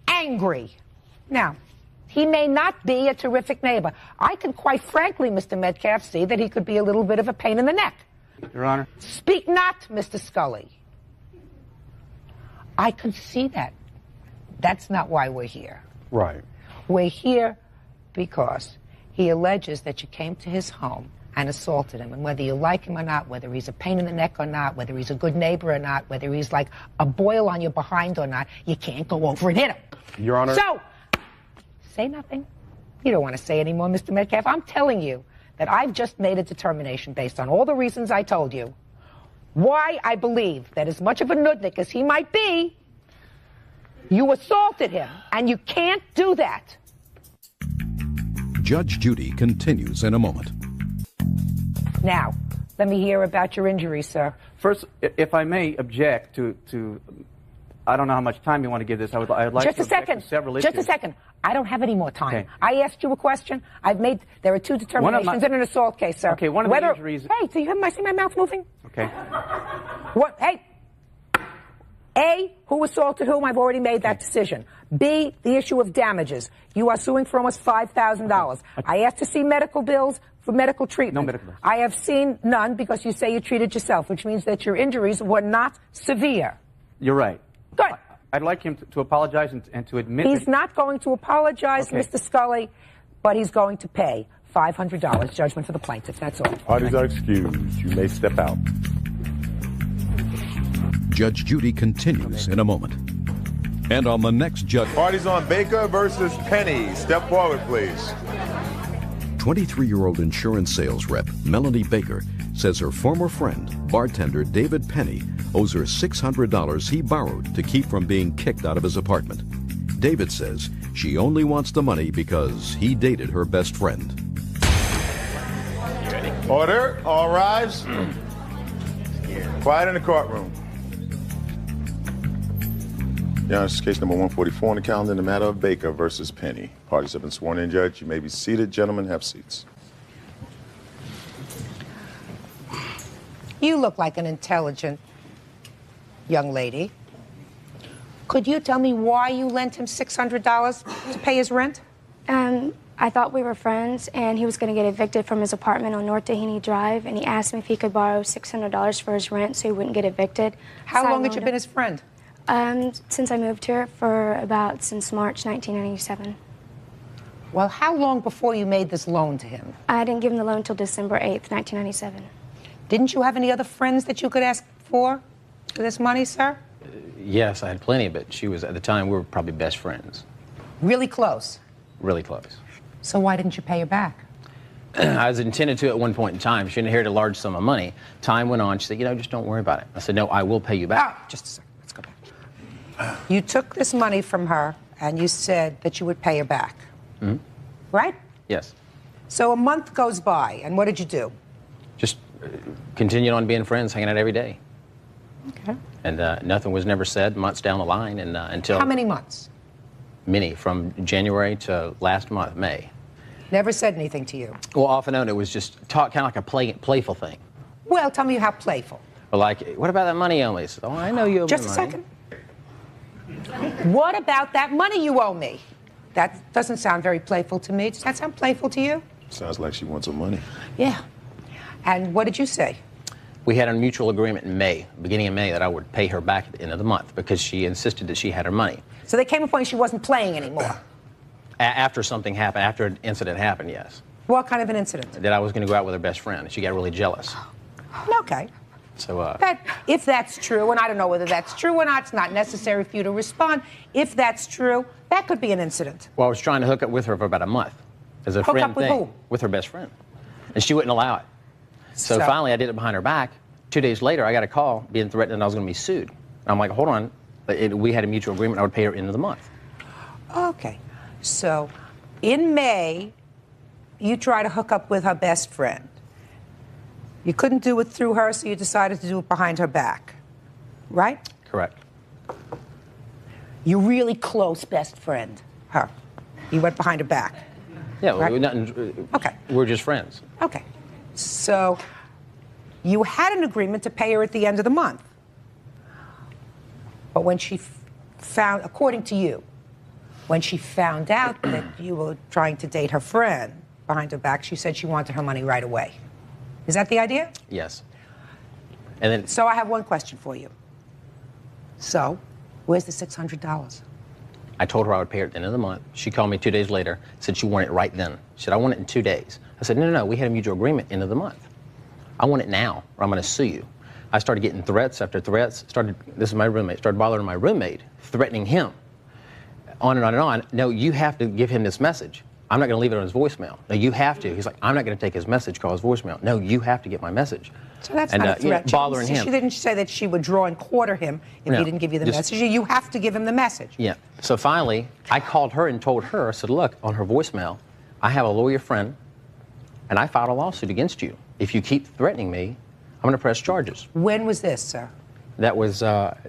angry. Now, he may not be a terrific neighbor. I can quite frankly, Mr. Metcalf, see that he could be a little bit of a pain in the neck. Your Honor. Speak not, Mr. Scully. I can see that. That's not why we're here. Right. We're here because he alleges that you came to his home and assaulted him. And whether you like him or not, whether he's a pain in the neck or not, whether he's a good neighbor or not, whether he's like a boil on your behind or not, you can't go over and hit him. Your Honor. So, say nothing. You don't want to say anymore, Mr. Metcalf. I'm telling you that I've just made a determination based on all the reasons I told you why I believe that as much of a nudnik as he might be, you assaulted him, and you can't do that. Judge Judy continues in a moment. Now, let me hear about your injury, sir. First, if I may object to I don't know how much time you want to give this. I'd like Just to a second. to several issues. Just a second. I don't have any more time. Okay. I asked you a question. There are two determinations in an assault case, sir. Okay, one of the injuries... Hey, do you have see my mouth moving? Okay. What? Hey. A, who assaulted whom? I've already made that decision. B, the issue of damages. You are suing for almost $5,000. I asked to see medical bills for medical treatment. No medical bills. I have seen none because you say you treated yourself, which means that your injuries were not severe. You're right. Good. I'd like him to apologize and to admit... He's not going to apologize, Okay. Mr. Scully, but he's going to pay $500 judgment for the plaintiff. That's all. Parties are excused. You may step out. Judge Judy continues in a moment. And on the next judge... Parties on Baker versus Penny. Step forward, please. 23-year-old insurance sales rep Melanie Baker says her former friend, bartender David Penny, owes her $600 he borrowed to keep from being kicked out of his apartment. David says she only wants the money because he dated her best friend. Order. All rise. Quiet in the courtroom. Yeah, this is case number 144 on the calendar in the matter of Baker versus Penny. Parties have been sworn in, Judge. You may be seated. Gentlemen, have seats. You look like an intelligent young lady. Could you tell me why you lent him $600 to pay his rent? I thought we were friends, and he was going to get evicted from his apartment on North Tahini Drive, and he asked me if he could borrow $600 for his rent so he wouldn't get evicted. How So I long had you loaned been him. his friend? Since I moved here since March 1997. Well, how long before you made this loan to him? I didn't give him the loan until December 8th, 1997. Didn't you have any other friends that you could ask for this money, sir? Yes, I had plenty, but she was, at the time, we were probably best friends. Really close. Really close. So why didn't you pay her back? I was intended to at one point in time. She inherited a large sum of money. Time went on. She said, just don't worry about it. I said, no, I will pay you back. Ah, just a second. Let's go back. You took this money from her, and you said that you would pay her back. Mm-hmm. Right? Yes. So a month goes by, and what did you do? Just continued on being friends, hanging out every day. Okay. And nothing was never said months down the line and until... How many months? Many, from January to last month, May. Never said anything to you? Well, off and on, it was just talk, kind of like a playful thing. Well, tell me how playful. But like, what about that money you owe me? I said, I know you owe me Just a money. second. What about that money you owe me? That doesn't sound very playful to me. Does that sound playful to you? Sounds like she wants some money. Yeah. And what did you say? We had a mutual agreement in May, beginning of May, that I would pay her back at the end of the month because she insisted that she had her money. So there came a point she wasn't playing anymore. After something happened, after an incident happened, yes. What kind of an incident? That I was going to go out with her best friend. She got really jealous. Okay. So, if that's true, and I don't know whether that's true or not, it's not necessary for you to respond. If that's true, that could be an incident. well, I was trying to hook up with her for about a month as a Hook friend up with thing. who? With her best friend. And she wouldn't allow it. So finally, I did it behind her back. 2 days later, I got a call being threatened that I was going to be sued. And I'm like, hold on. We had a mutual agreement. I would pay her end of the month. Okay. So in May, you try to hook up with her best friend. You couldn't do it through her, so you decided to do it behind her back. Right? Correct. Your really close best friend, her. You went behind her back. Yeah, Right. okay. We're just friends. Okay. So you had an agreement to pay her at the end of the month. But when she found, according to you, when she found out that you were trying to date her friend behind her back, she said she wanted her money right away. Is that the idea? Yes. And then. So I have one question for you. So, where's the $600? I told her I would pay her at the end of the month. She called me 2 days later, said she wanted it right then. She said, I want it in 2 days. I said, no, we had a mutual agreement end of the month. I want it now, or I'm going to sue you. I started getting threats after threats. This is my roommate, started bothering my roommate, threatening him. On and on and on. No, you have to give him this message. I'm not going to leave it on his voicemail. No, you have to. He's like, I'm not going to take his message, call his voicemail. No, you have to get my message. So that's not a threat. Bothering him. She didn't say that she would draw and quarter him if he didn't give you the message. You have to give him the message. Yeah. So finally, I called her and told her, I said, look, on her voicemail, I have a lawyer friend, and I filed a lawsuit against you. If you keep threatening me, I'm going to press charges. When was this, sir? That was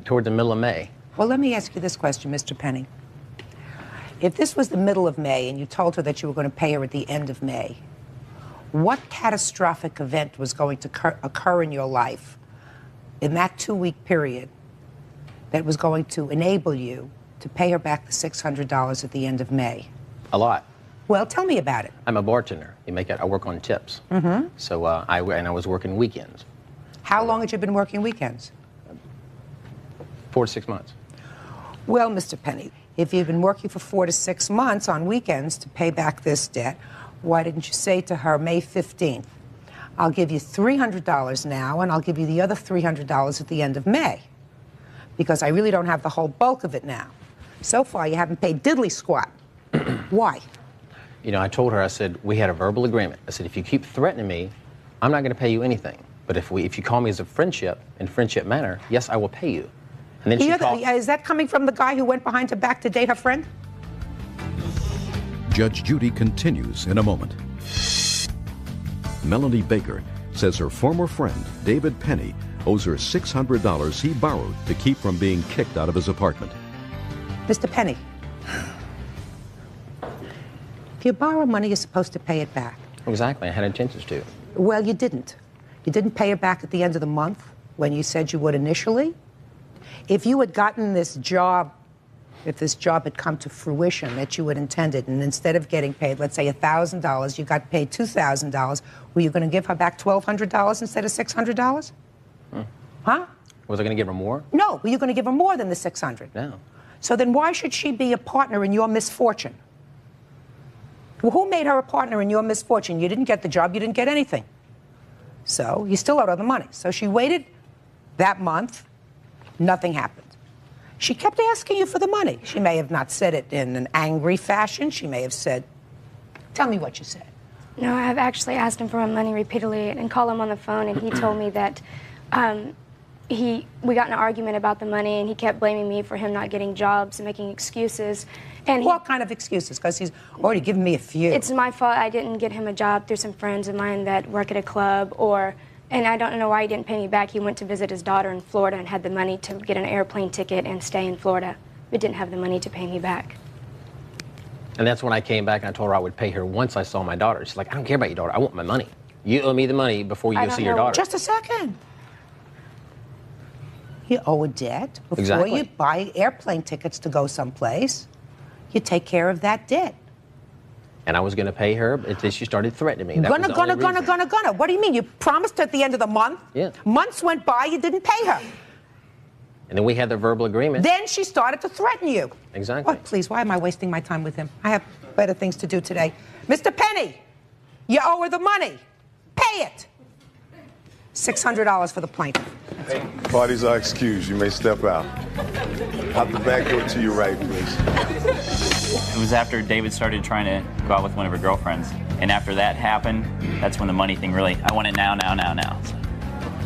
toward the middle of May. Well, let me ask you this question, Mr. Penny. If this was the middle of May and you told her that you were going to pay her at the end of May, what catastrophic event was going to occur in your life in that 2-week period that was going to enable you to pay her back the $600 at the end of May? A lot. Well, tell me about it. I'm a bartender. I work on tips. Mm-hmm. So I was working weekends. How long had you been working weekends? 4 to 6 months. Well, Mr. Penny, if you've been working for 4 to 6 months on weekends to pay back this debt, why didn't you say to her, May 15th, I'll give you $300 now, and I'll give you the other $300 at the end of May, because I really don't have the whole bulk of it now. So far, you haven't paid diddly squat. Why? I told her, I said, we had a verbal agreement. I said, if you keep threatening me, I'm not going to pay you anything. But if you call me as a friendship, in friendship manner, yes, I will pay you. And then she called. Is that coming from the guy who went behind her back to date her friend? Judge Judy continues in a moment. Melanie Baker says her former friend, David Penny, owes her $600 he borrowed to keep from being kicked out of his apartment. Mr. Penny, if you borrow money, you're supposed to pay it back. Exactly. I had intentions to. Well, you didn't. You didn't pay her back at the end of the month when you said you would initially. If you had gotten this job, if this job had come to fruition that you had intended, and instead of getting paid, let's say $1,000, you got paid $2,000, were you going to give her back $1,200 instead of $600? Huh? Was I going to give her more? No. Were you going to give her more than the $600? No. So then why should she be a partner in your misfortune? Well, who made her a partner in your misfortune? You didn't get the job, you didn't get anything. So you still owed her the money. So she waited that month, nothing happened. She kept asking you for the money. She may have not said it in an angry fashion. She may have said, tell me what you said. No, I've actually asked him for my money repeatedly and called him on the phone, and he told me that we got in an argument about the money, and he kept blaming me for him not getting jobs and making excuses. And what kind of excuses? Because he's already given me a few. It's my fault I didn't get him a job through some friends of mine that work at a club, and I don't know why he didn't pay me back. He went to visit his daughter in Florida and had the money to get an airplane ticket and stay in Florida, but didn't have the money to pay me back. And that's when I came back and I told her I would pay her once I saw my daughter. She's like, I don't care about your daughter. I want my money. You owe me the money before you go see your daughter. Just a second. You owe a debt before Exactly. you buy airplane tickets to go someplace. You take care of that debt. And I was going to pay her, but then she started threatening me. Gonna. What do you mean? You promised at the end of the month. Yeah. Months went by, you didn't pay her. And then we had the verbal agreement. Then she started to threaten you. Exactly. Oh, please, why am I wasting my time with him? I have better things to do today. Mr. Penny, you owe her the money. Pay it. $600 for the plaintiff. Parties are excused. You may step out. Out the back door to your right, please. It was after David started trying to go out with one of her girlfriends. And after that happened, that's when the money thing really, I want it now. So.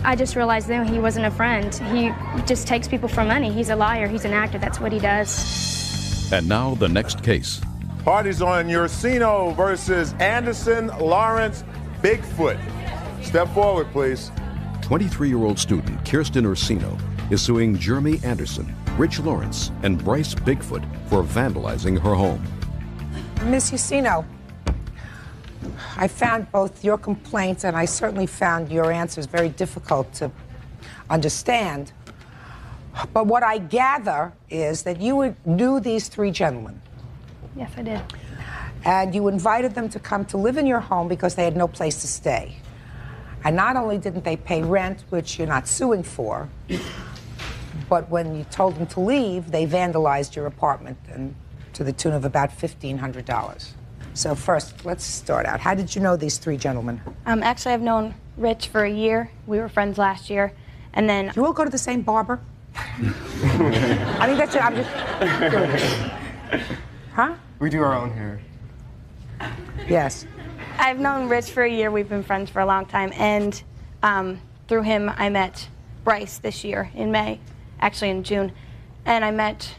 I just realized then he wasn't a friend. He just takes people for money. He's a liar. He's an actor. That's what he does. And now the next case. Parties on Ursino versus Anderson Lawrence Bigfoot. Step forward, please. 23-year-old student Kirsten Ursino is suing Jeremy Anderson, Rich Lawrence, and Bryce Bigfoot for vandalizing her home. Miss Ursino, I found both your complaints and I certainly found your answers very difficult to understand. But what I gather is that you knew these three gentlemen. Yes, I did. And you invited them to come to live in your home because they had no place to stay. And not only didn't they pay rent, which you're not suing for, but when you told them to leave, they vandalized your apartment and to the tune of about $1,500. So first, let's start out. How did you know these three gentlemen? Actually, I've known Rich for a year. We were friends last year. And then... You all go to the same barber? I mean, that's it. I'm just curious. Huh? We do our own hair. Yes. I've known Rich for a year. We've been friends for a long time. And through him, I met Bryce this year in May, actually in June. And I met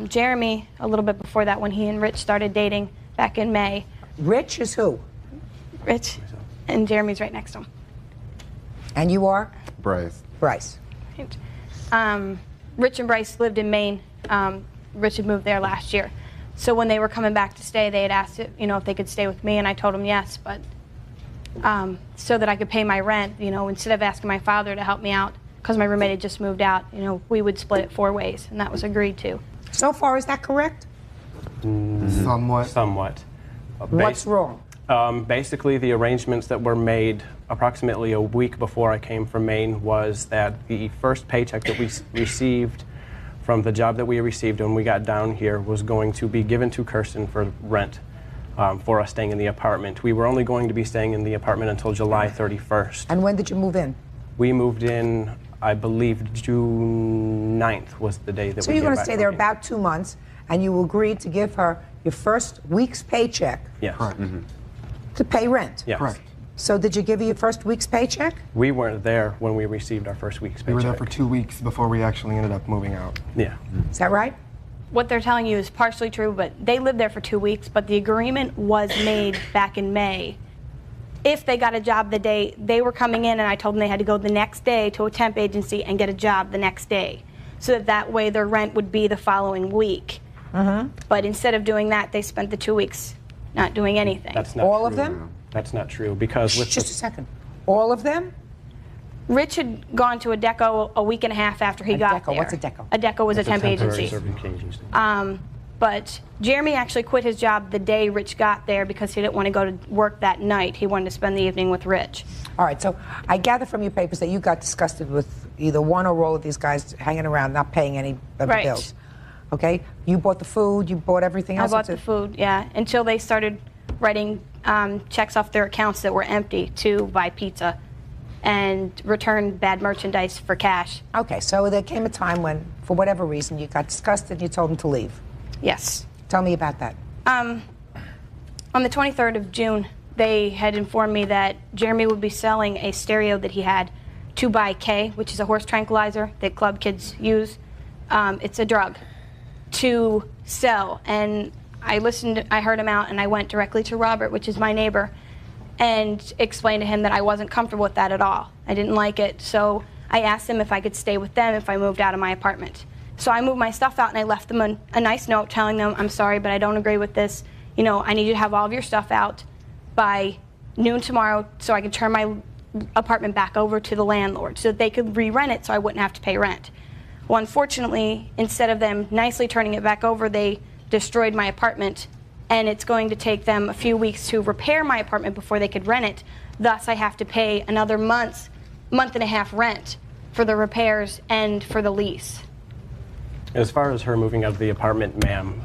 Jeremy a little bit before that when he and Rich started dating back in May. Rich is who? Rich. And Jeremy's right next to him. And you are? Bryce. Bryce. Rich and Bryce lived in Maine. Rich had moved there last year. So when they were coming back to stay, they had asked if they could stay with me, and I told them yes, but so that I could pay my rent, instead of asking my father to help me out, because my roommate had just moved out, we would split it 4 ways, and that was agreed to. So far, is that correct? Somewhat. What's wrong? Basically, the arrangements that were made approximately a week before I came from Maine was that the first paycheck that we received from the job that we received when we got down here was going to be given to Kirsten for rent for us staying in the apartment. We were only going to be staying in the apartment until July 31st. And when did you move in? We moved in, I believe, June 9th was the day that we came back. So you're going to stay there about 2 months, and you agreed to give her your first week's paycheck. Yes. To pay rent. Yes. Correct. So did you give her your first week's paycheck? We weren't there when we received our first week's paycheck. We were there for 2 weeks before we actually ended up moving out. Yeah. Is that right? What they're telling you is partially true, but they lived there for 2 weeks, but the agreement was made back in May. If they got a job the day they were coming in, and I told them they had to go the next day to a temp agency and get a job the next day, so that way their rent would be the following week. But instead of doing that, they spent the 2 weeks not doing anything. That's not All true. of them? That's not true, because with Just a second. All of them? Rich had gone to a deco a week and a half after he got there. What's a deco? A deco was a temp agency. But Jeremy actually quit his job the day Rich got there because he didn't want to go to work that night. He wanted to spend the evening with Rich. All right, so I gather from your papers that you got disgusted with either one or all of these guys hanging around, not paying any of the bills. Okay? You bought the food, you bought everything else? I bought the food, yeah, until they started writing checks off their accounts that were empty to buy pizza and return bad merchandise for cash. Okay, so there came a time when, for whatever reason, you got disgusted and you told them to leave. Yes. Tell me about that. On the 23rd of June, they had informed me that Jeremy would be selling a stereo that he had, 2x-K, which is a horse tranquilizer that club kids use. It's a drug to sell. And I heard him out, and I went directly to Robert, which is my neighbor, and explained to him that I wasn't comfortable with that at all. I didn't like it, so I asked him if I could stay with them if I moved out of my apartment. So I moved my stuff out, and I left them a nice note telling them, I'm sorry, but I don't agree with this. I need you to have all of your stuff out by noon tomorrow so I can turn my apartment back over to the landlord so that they could re-rent it so I wouldn't have to pay rent. Well, unfortunately, instead of them nicely turning it back over, they destroyed my apartment and it's going to take them a few weeks to repair my apartment before they could rent it. Thus, I have to pay another month and a half rent for the repairs and for the lease. As far as her moving out of the apartment, ma'am,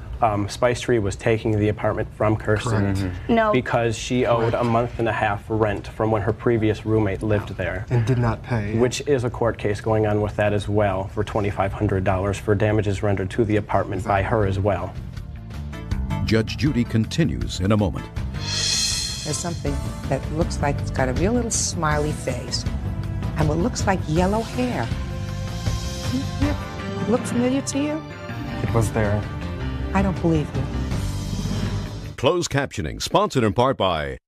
Spice Tree was taking the apartment from Kirsten No. because she owed a month and a half rent from when her previous roommate lived there. And did not pay. Which is a court case going on with that as well for $2,500 for damages rendered to the apartment by her as well. Judge Judy continues in a moment. There's something that looks like it's got a real little smiley face and what looks like yellow hair. Look familiar to you? It was there. I don't believe you. Closed captioning, sponsored in part by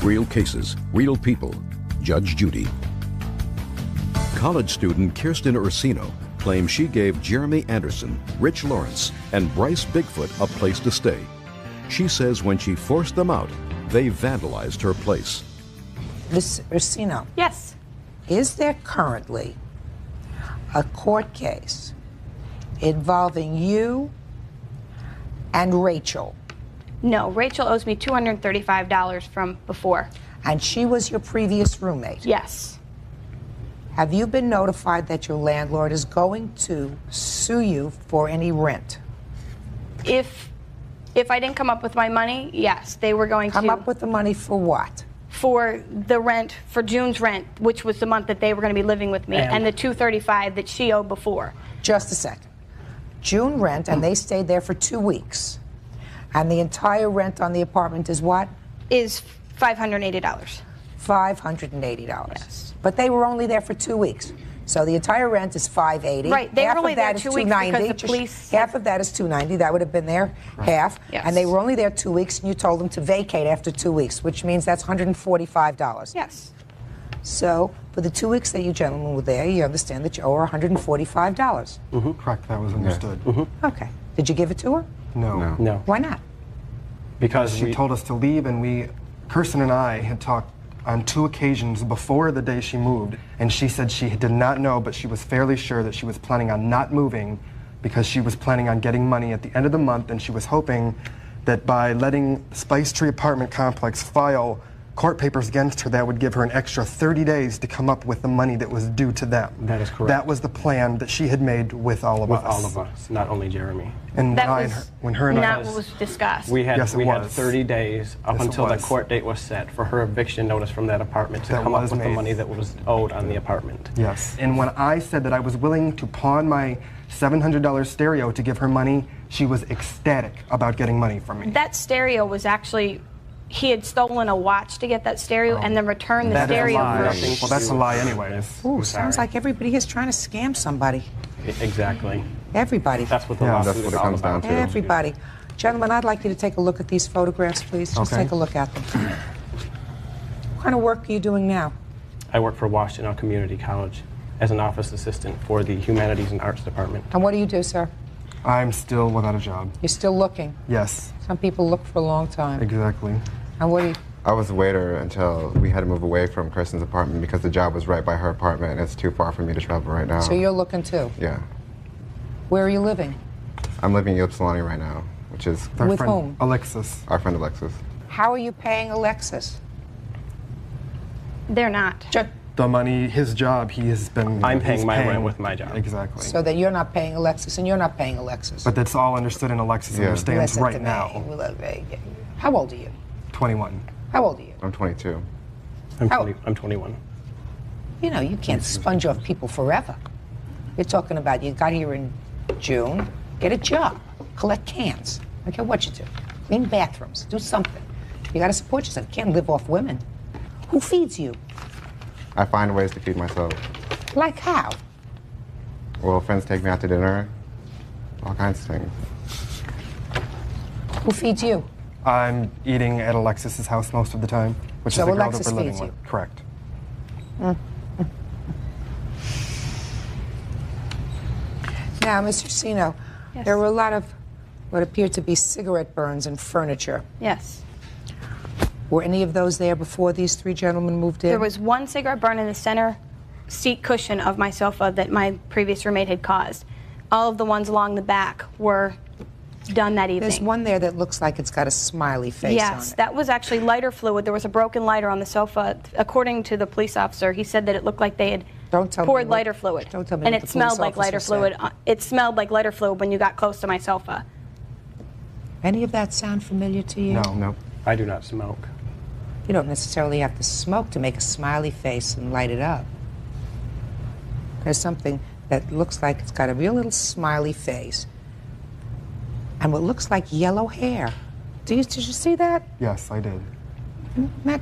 Real Cases, Real People, Judge Judy. College student Kirsten Ursino claims she gave Jeremy Anderson, Rich Lawrence, and Bryce Bigfoot a place to stay. She says when she forced them out, they vandalized her place. Miss Ursino. Yes. Is there currently a court case involving you and Rachel? No, Rachel owes me $235 from before. And she was your previous roommate? Yes. Have you been notified that your landlord is going to sue you for any rent? If I didn't come up with my money, yes, they were going to come up with the money for what? For the rent, for June's rent, which was the month that they were going to be living with me, and the $235 that she owed before. Just a second. June rent, and they stayed there for 2 weeks. And the entire rent on the apartment is what? Is $580. $580. Yes. But they were only there for 2 weeks. So the entire rent is $580. Right, they half were only of that there is 2 weeks because the police... Half of that is $290. That would have been their half. Yes. And they were only there 2 weeks, and you told them to vacate after 2 weeks, which means that's $145. Yes. So for the 2 weeks that you gentlemen were there, you understand that you owe her $145. Correct, that was understood. Okay. Did you give it to her? No. No. Why not? Because she told us to leave, and Kirsten and I had talked on 2 occasions before the day she moved, and she said she did not know, but she was fairly sure that she was planning on not moving because she was planning on getting money at the end of the month, and she was hoping that by letting Spice Tree Apartment Complex file court papers against her, that would give her an extra 30 days to come up with the money that was due to them. That is correct. That was the plan that she had made with all of us. With all of us, not only Jeremy. And That when her and I... was discussed. We had, Yes, it we had was. 30 days up Yes, it until the was. court date was set for her eviction notice from that apartment to That come up was with the made. money that was owed on the apartment. Yes. And when I said that I was willing to pawn my $700 stereo to give her money, she was ecstatic about getting money from me. That stereo was actually... He had stolen a watch to get that stereo and then returned the That is a stereo. lie. for Well, that's a lie anyways. Ooh, sounds like everybody here is trying to scam somebody. Exactly. Everybody. That's what the Yeah, lawsuit that's is what it all comes about. down to. Everybody. Gentlemen, I'd like you to take a look at these photographs, please. Just Okay. take a look at them. What kind of work are you doing now? I work for Washington Community College as an office assistant for the Humanities and Arts Department. And what do you do, sir? I'm still without a job. You're still looking. Yes, Some people look for a long time. exactly. And what do you... I was a waiter until we had to move away from Kirsten's apartment because the job was right by her apartment and it's too far for me to travel right now. So you're looking too? Yeah. Where are you living? I'm living in Ypsilanti right now, which is... Our With friend whom? Alexis. Our friend Alexis. How are you paying Alexis? They're not. The money, his job, he has been... I'm he's paying my rent with my job. Exactly. So that you're not paying Alexis and you're not paying Alexis. But that's all understood, and Alexis Yeah. understands Listen right to me. now. How old are you? 21. How old are you? I'm 22. I'm 21. You know, you can't sponge off people forever. You're talking about you got here in June, get a job, collect cans. I don't care what you do. Clean bathrooms, do something. You got to support yourself. You can't live off women. Who feeds you? I find ways to feed myself. Like how? Well, friends take me out to dinner, all kinds of things. Who feeds you? I'm eating at Alexis's house most of the time, which So is the girl Alexis that we're living feeds you? with. Correct. Now, Mr. Sino, Yes. there were a lot of what appeared to be cigarette burns and furniture. Yes. Were any of those there before these 3 gentlemen moved in? There was one cigarette burn in the center seat cushion of my sofa that my previous roommate had caused. All of the ones along the back were done that evening. There's one there that looks like it's got a smiley face on Yes, it. that was actually lighter fluid. There was a broken lighter on the sofa. According to the police officer, he said that it looked like they had poured lighter fluid. Don't tell me and what it the smelled police like lighter officer fluid. It smelled like lighter fluid when you got close to my sofa. Any of that sound familiar to you? No. I do not smoke. You don't necessarily have to smoke to make a smiley face and light it up. There's something that looks like it's got a real little smiley face and what looks like yellow hair. Did you see that? Yes, I did. That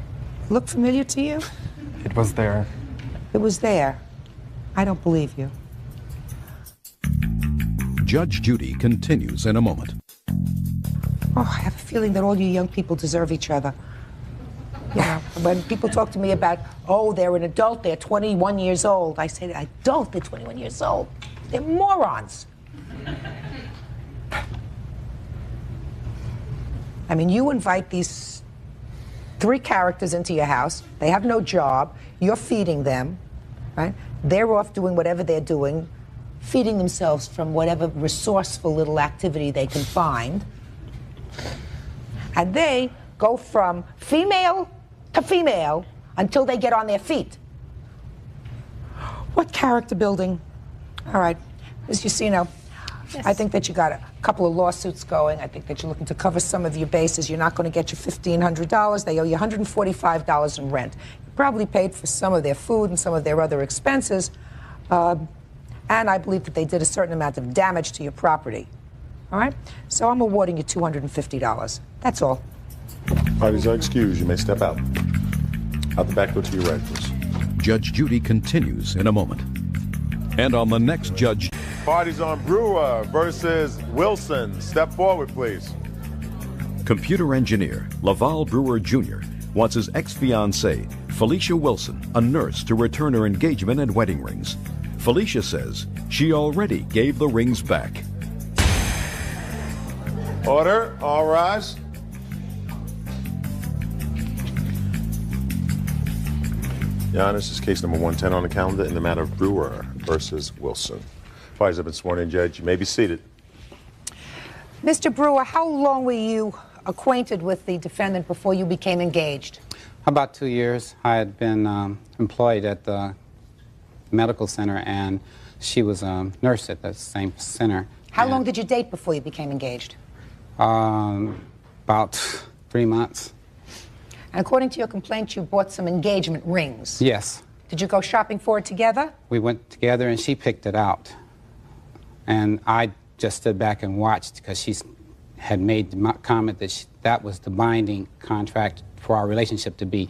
look familiar to you? It was there. It was there. I don't believe you. Judge Judy continues in a moment. Oh, I have a feeling that all you young people deserve each other. You know, when people talk to me about, oh, they're an adult, they're 21 years old, I say, adult, they're 21 years old. They're morons. I mean, you invite these 3 characters into your house, they have no job, you're feeding them, right? They're off doing whatever they're doing, feeding themselves from whatever resourceful little activity they can find. And they go from female to female until they get on their feet. What character building? All right, as you see now, Yes. I think that you got a couple of lawsuits going. I think that you're looking to cover some of your bases. You're not going to get your $1,500. They owe you $145 in rent. You probably paid for some of their food and some of their other expenses. And I believe that they did a certain amount of damage to your property. All right? So I'm awarding you $250. That's all. Parties are excused. You may step out. Out the back, go to your right, please. Judge Judy continues in a moment. And on the next Judge... Parties on Brewer versus Wilson. Step forward, please. Computer engineer Laval Brewer Jr. wants his ex-fiancée, Felicia Wilson, a nurse, to return her engagement and wedding rings. Felicia says she already gave the rings back. Order. All rise. Your Honor, this is case number 110 on the calendar in the matter of Brewer versus Wilson. Parties have been sworn in, Judge. You may be seated. Mr. Brewer, how long were you acquainted with the defendant before you became engaged? About 2 years. I had been employed at the medical center, and she was a nurse at the same center. How long did you date before you became engaged? About 3 months. And according to your complaint, you bought some engagement rings. Yes. Did you go shopping for it together? We went together, and she picked it out. And I just stood back and watched because she had made the comment that that was the binding contract for our relationship to be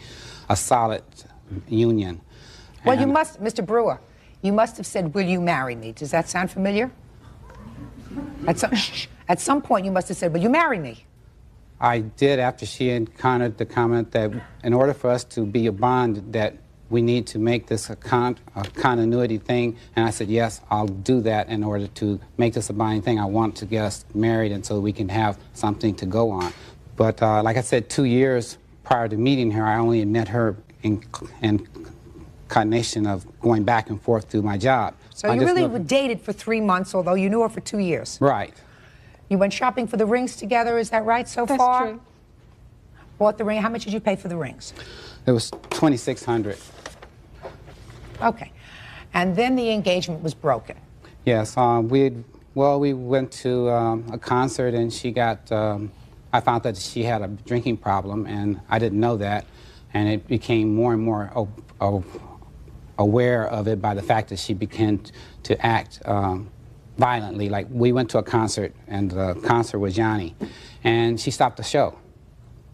a solid union. Well, you must, Mr. Brewer, you must have said, will you marry me? Does that sound familiar? At some point, you must have said, will you marry me? I did after she encountered the comment that in order for us to be a bond, that we need to make this a continuity thing. And I said, yes, I'll do that in order to make this a binding thing. I want to get us married and so we can have something to go on. But like I said, 2 years prior to meeting her, I only had met her in coordination of going back and forth through my job. So you really were dated for 3 months, although you knew her for 2 years. Right. You went shopping for the rings together, is that right so far? That's true. Bought the ring. How much did you pay for the rings? It was $2,600. Okay. And then the engagement was broken. Yes. We went to a concert, and she got, I found that she had a drinking problem, and I didn't know that. And it became more and more aware of it by the fact that she began to act violently. Like, we went to a concert, and the concert was Yanni, and she stopped the show.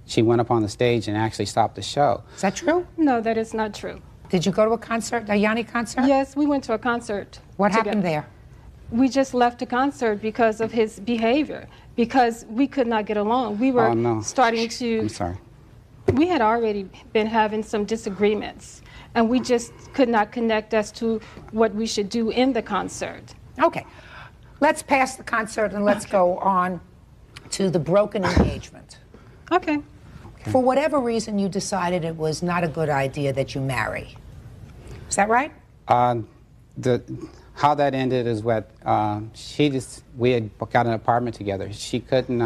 She went up on the stage and actually stopped the show. Is that true? No, that is not true. Did you go to a concert, a Yanni concert? Yes, we went to a concert. What happened there? We just left the concert because of his behavior, because we could not get along. We were starting to... I'm sorry. We had already been having some disagreements, and we just could not connect as to what we should do in the concert. Okay. Let's pass the concert and let's go on to the broken engagement. Okay. For whatever reason, you decided it was not a good idea that you marry. Is that right? how that ended is what we had got an apartment together. She couldn't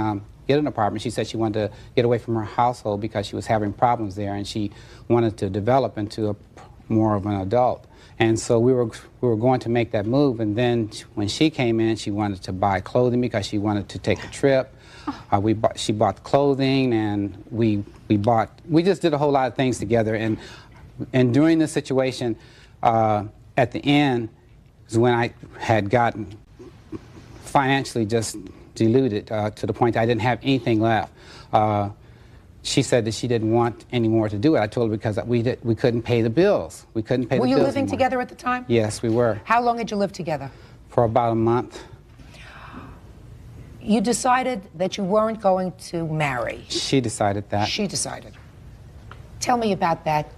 get an apartment. She said she wanted to get away from her household because she was having problems there, and she wanted to develop into more of an adult. And so we were going to make that move, and then when she came in, she wanted to buy clothing because she wanted to take a trip. She bought clothing, and we just did a whole lot of things together. And during this situation, at the end is when I had gotten financially just diluted to the point I didn't have anything left. She said that she didn't want any more to do it. I told her because we couldn't pay the bills. We couldn't pay the bills. Were you living anymore. together at the time? Yes, we were. How long had you lived together? For about a month. You decided that you weren't going to marry. She decided that. She decided. Tell me about that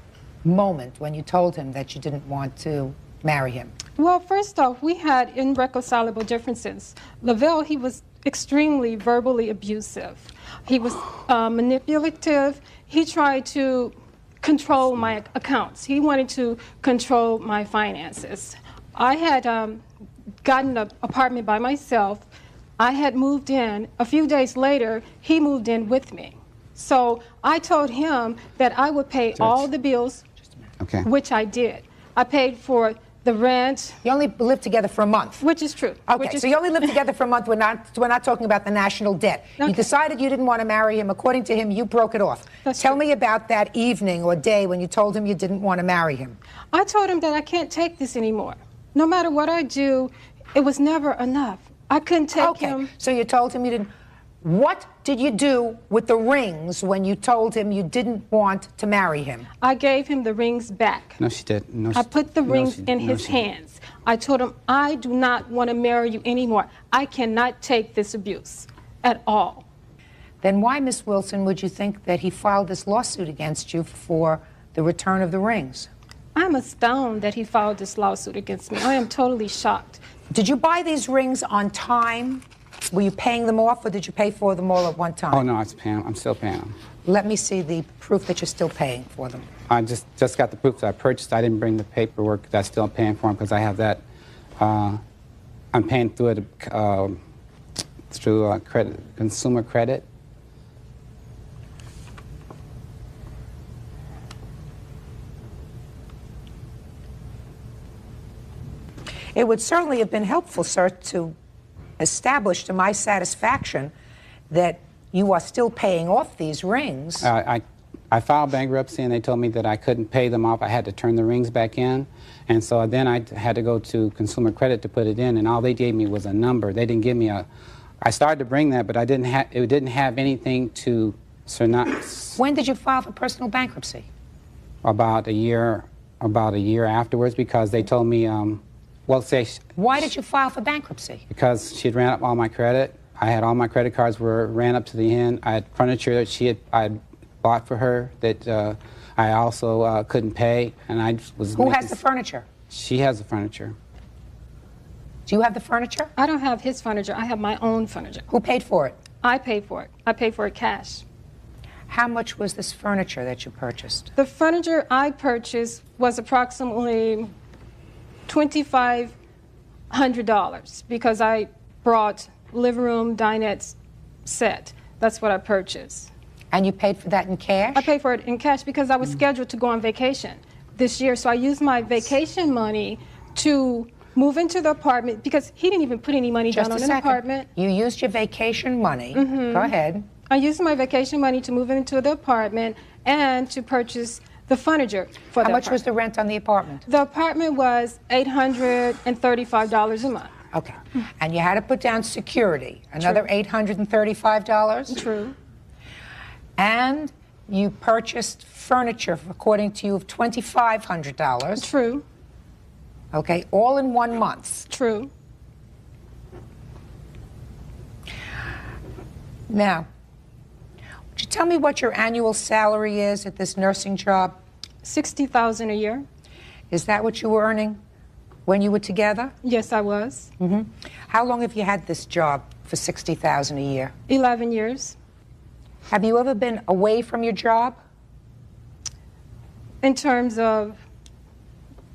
moment when you told him that you didn't want to marry him. Well, first off, we had irreconcilable differences. Lavelle, he was extremely verbally abusive. He was manipulative. He tried to control my accounts. He wanted to control my finances. I had gotten an apartment by myself. I had moved in. A few days later, he moved in with me. So I told him that I would pay all the bills, which I did. I paid for the rent. You only lived together for a month. Which is true. Okay, so you only lived together for a month. We're not talking about the national debt. Okay. You decided you didn't want to marry him. According to him, you broke it off. Tell me about that evening or day when you told him you didn't want to marry him. I told him that I can't take this anymore. No matter what I do, it was never enough. I couldn't take him. So you told him you didn't. What did you do with the rings when you told him you didn't want to marry him? I gave him the rings back. No, she didn't. No, I put the rings in his hands. I told him, I do not want to marry you anymore. I cannot take this abuse at all. Then why, Miss Wilson, would you think that he filed this lawsuit against you for the return of the rings? I'm astounded that he filed this lawsuit against me. I am totally shocked. Did you buy these rings on time? Were you paying them off, or did you pay for them all at one time? Oh, no, I'm still paying them. Let me see the proof that you're still paying for them. I just got the proof that I purchased. I didn't bring the paperwork that I'm still paying for them because I have that. I'm paying through it through consumer credit. It would certainly have been helpful, sir, to establish to my satisfaction that you are still paying off these rings. I filed bankruptcy, and they told me that I couldn't pay them off. I had to turn the rings back in. And so then I had to go to consumer credit to put it in, and all they gave me was a number. They didn't give me a... I started to bring that, but it didn't have anything to... When did you file for personal bankruptcy? About a year afterwards, because they told me... Why did you file for bankruptcy? Because she'd ran up all my credit. I had all my credit cards ran up to the end. I had furniture that I had bought for her that I also couldn't pay, and I was. Who has the furniture? She has the furniture. Do you have the furniture? I don't have his furniture. I have my own furniture. Who paid for it? I paid for it. I paid for it cash. How much was this furniture that you purchased? The furniture I purchased was approximately $2,500 because I brought living room, dinette set. That's what I purchased. And you paid for that in cash? I paid for it in cash because I was scheduled to go on vacation this year. So I used my vacation money to move into the apartment because he didn't even put any money down on an apartment. You used your vacation money. Go ahead. I used my vacation money to move into the apartment and to purchase the furniture for How much was the rent on the apartment? The apartment was $835 a month. Okay. And you had to put down security, another $835? True. And you purchased furniture, according to you, of $2,500. True. Okay, all in 1 month. True. Now, would you tell me what your annual salary is at this nursing job? $60,000 a year. Is that what you were earning when you were together? Yes, I was. How long have you had this job for $60,000 a year? 11 years. Have you ever been away from your job? In terms of?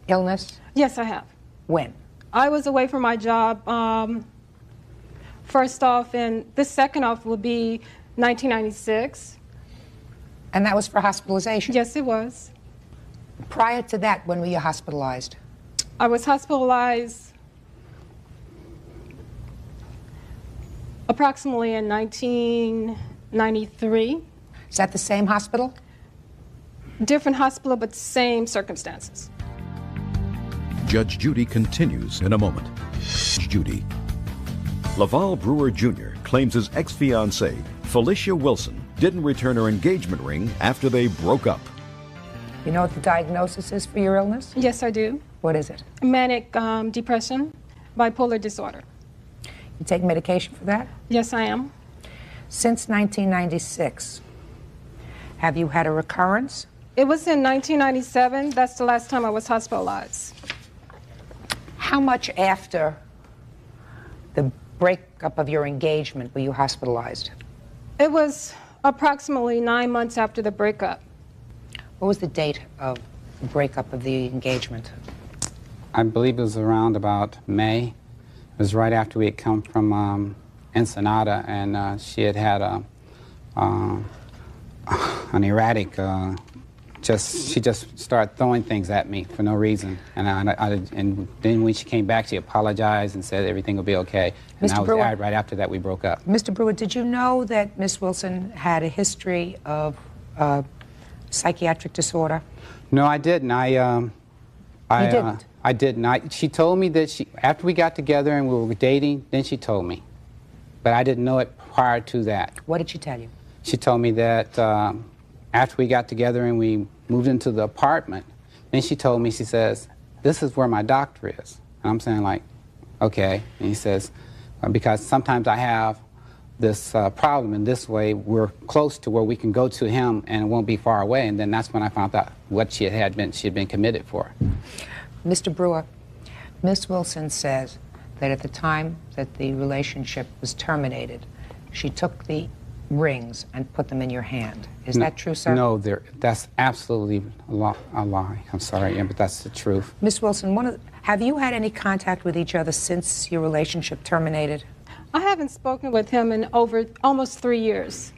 Illness? Yes, I have. When? I was away from my job first off, and the second off will be 1996. And that was for hospitalization? Yes, it was. Prior to that, when were you hospitalized? I was hospitalized approximately in 1993. Is that the same hospital? Different hospital, but same circumstances. Judge Judy continues in a moment. Judy. Laval Brewer Jr. claims his ex-fiancée, Felicia Wilson, didn't return her engagement ring after they broke up. You know what the diagnosis is for your illness? Yes, I do. What is it? Manic depression, bipolar disorder. You take medication for that? Yes, I am. Since 1996, have you had a recurrence? It was in 1997. That's the last time I was hospitalized. How much after the breakup of your engagement were you hospitalized? It was approximately 9 months after the breakup. What was the date of the breakup of the engagement? I believe it was around about May. It was right after we had come from Ensenada, and she had had an erratic, she just started throwing things at me for no reason. And and then when she came back, she apologized and said everything will be okay. And Mr. Brewer, right after that, we broke up. Mr. Brewer, did you know that Miss Wilson had a history of psychiatric disorder? No, I didn't. You didn't? I didn't. She told me that after we got together and we were dating, then she told me. But I didn't know it prior to that. What did she tell you? She told me that after we got together and we moved into the apartment, then she told me, she says, this is where my doctor is. And I'm saying, like, okay. And he says, because sometimes I have this problem, and this way we're close to where we can go to him and it won't be far away. And then that's when I found out what she had been committed for. Mr. Brewer, Miss Wilson says that at the time that the relationship was terminated, she took the rings and put them in your hand. Is that true, sir? No, that's absolutely a lie. I'm sorry, but that's the truth. Miss Wilson, have you had any contact with each other since your relationship terminated? I haven't spoken with him in over almost 3 years.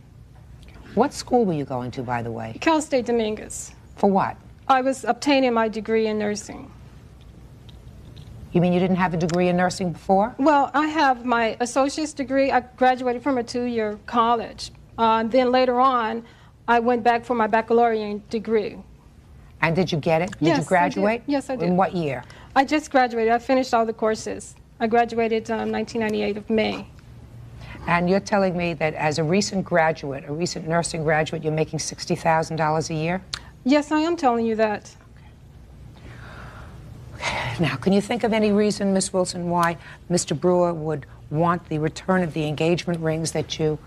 What school were you going to, by the way? Cal State Dominguez. For what? I was obtaining my degree in nursing. You mean you didn't have a degree in nursing before? Well, I have my associate's degree. I graduated from a 2-year college. Then later on, I went back for my baccalaureate degree. And did you get it? Did Yes, you graduate? I did. Yes, I did. In what year? I just graduated. I finished all the courses. I graduated 1998 of May. And you're telling me that as a recent graduate, a recent nursing graduate, you're making $60,000 a year? Yes, I am telling you that. Now, can you think of any reason, Miss Wilson, why Mr. Brewer would want the return of the engagement rings that he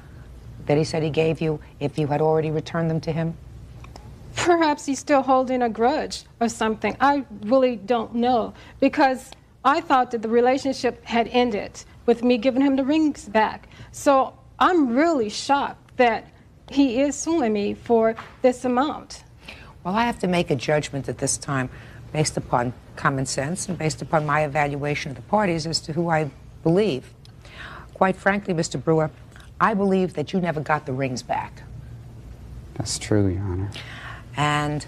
said he gave you if you had already returned them to him? Perhaps he's still holding a grudge or something. I really don't know, because I thought that the relationship had ended with me giving him the rings back. So I'm really shocked that he is suing me for this amount. Well, I have to make a judgment at this time based upon common sense and based upon my evaluation of the parties as to who I believe. Quite frankly, Mr. Brewer, I believe that you never got the rings back. That's true, Your Honor. And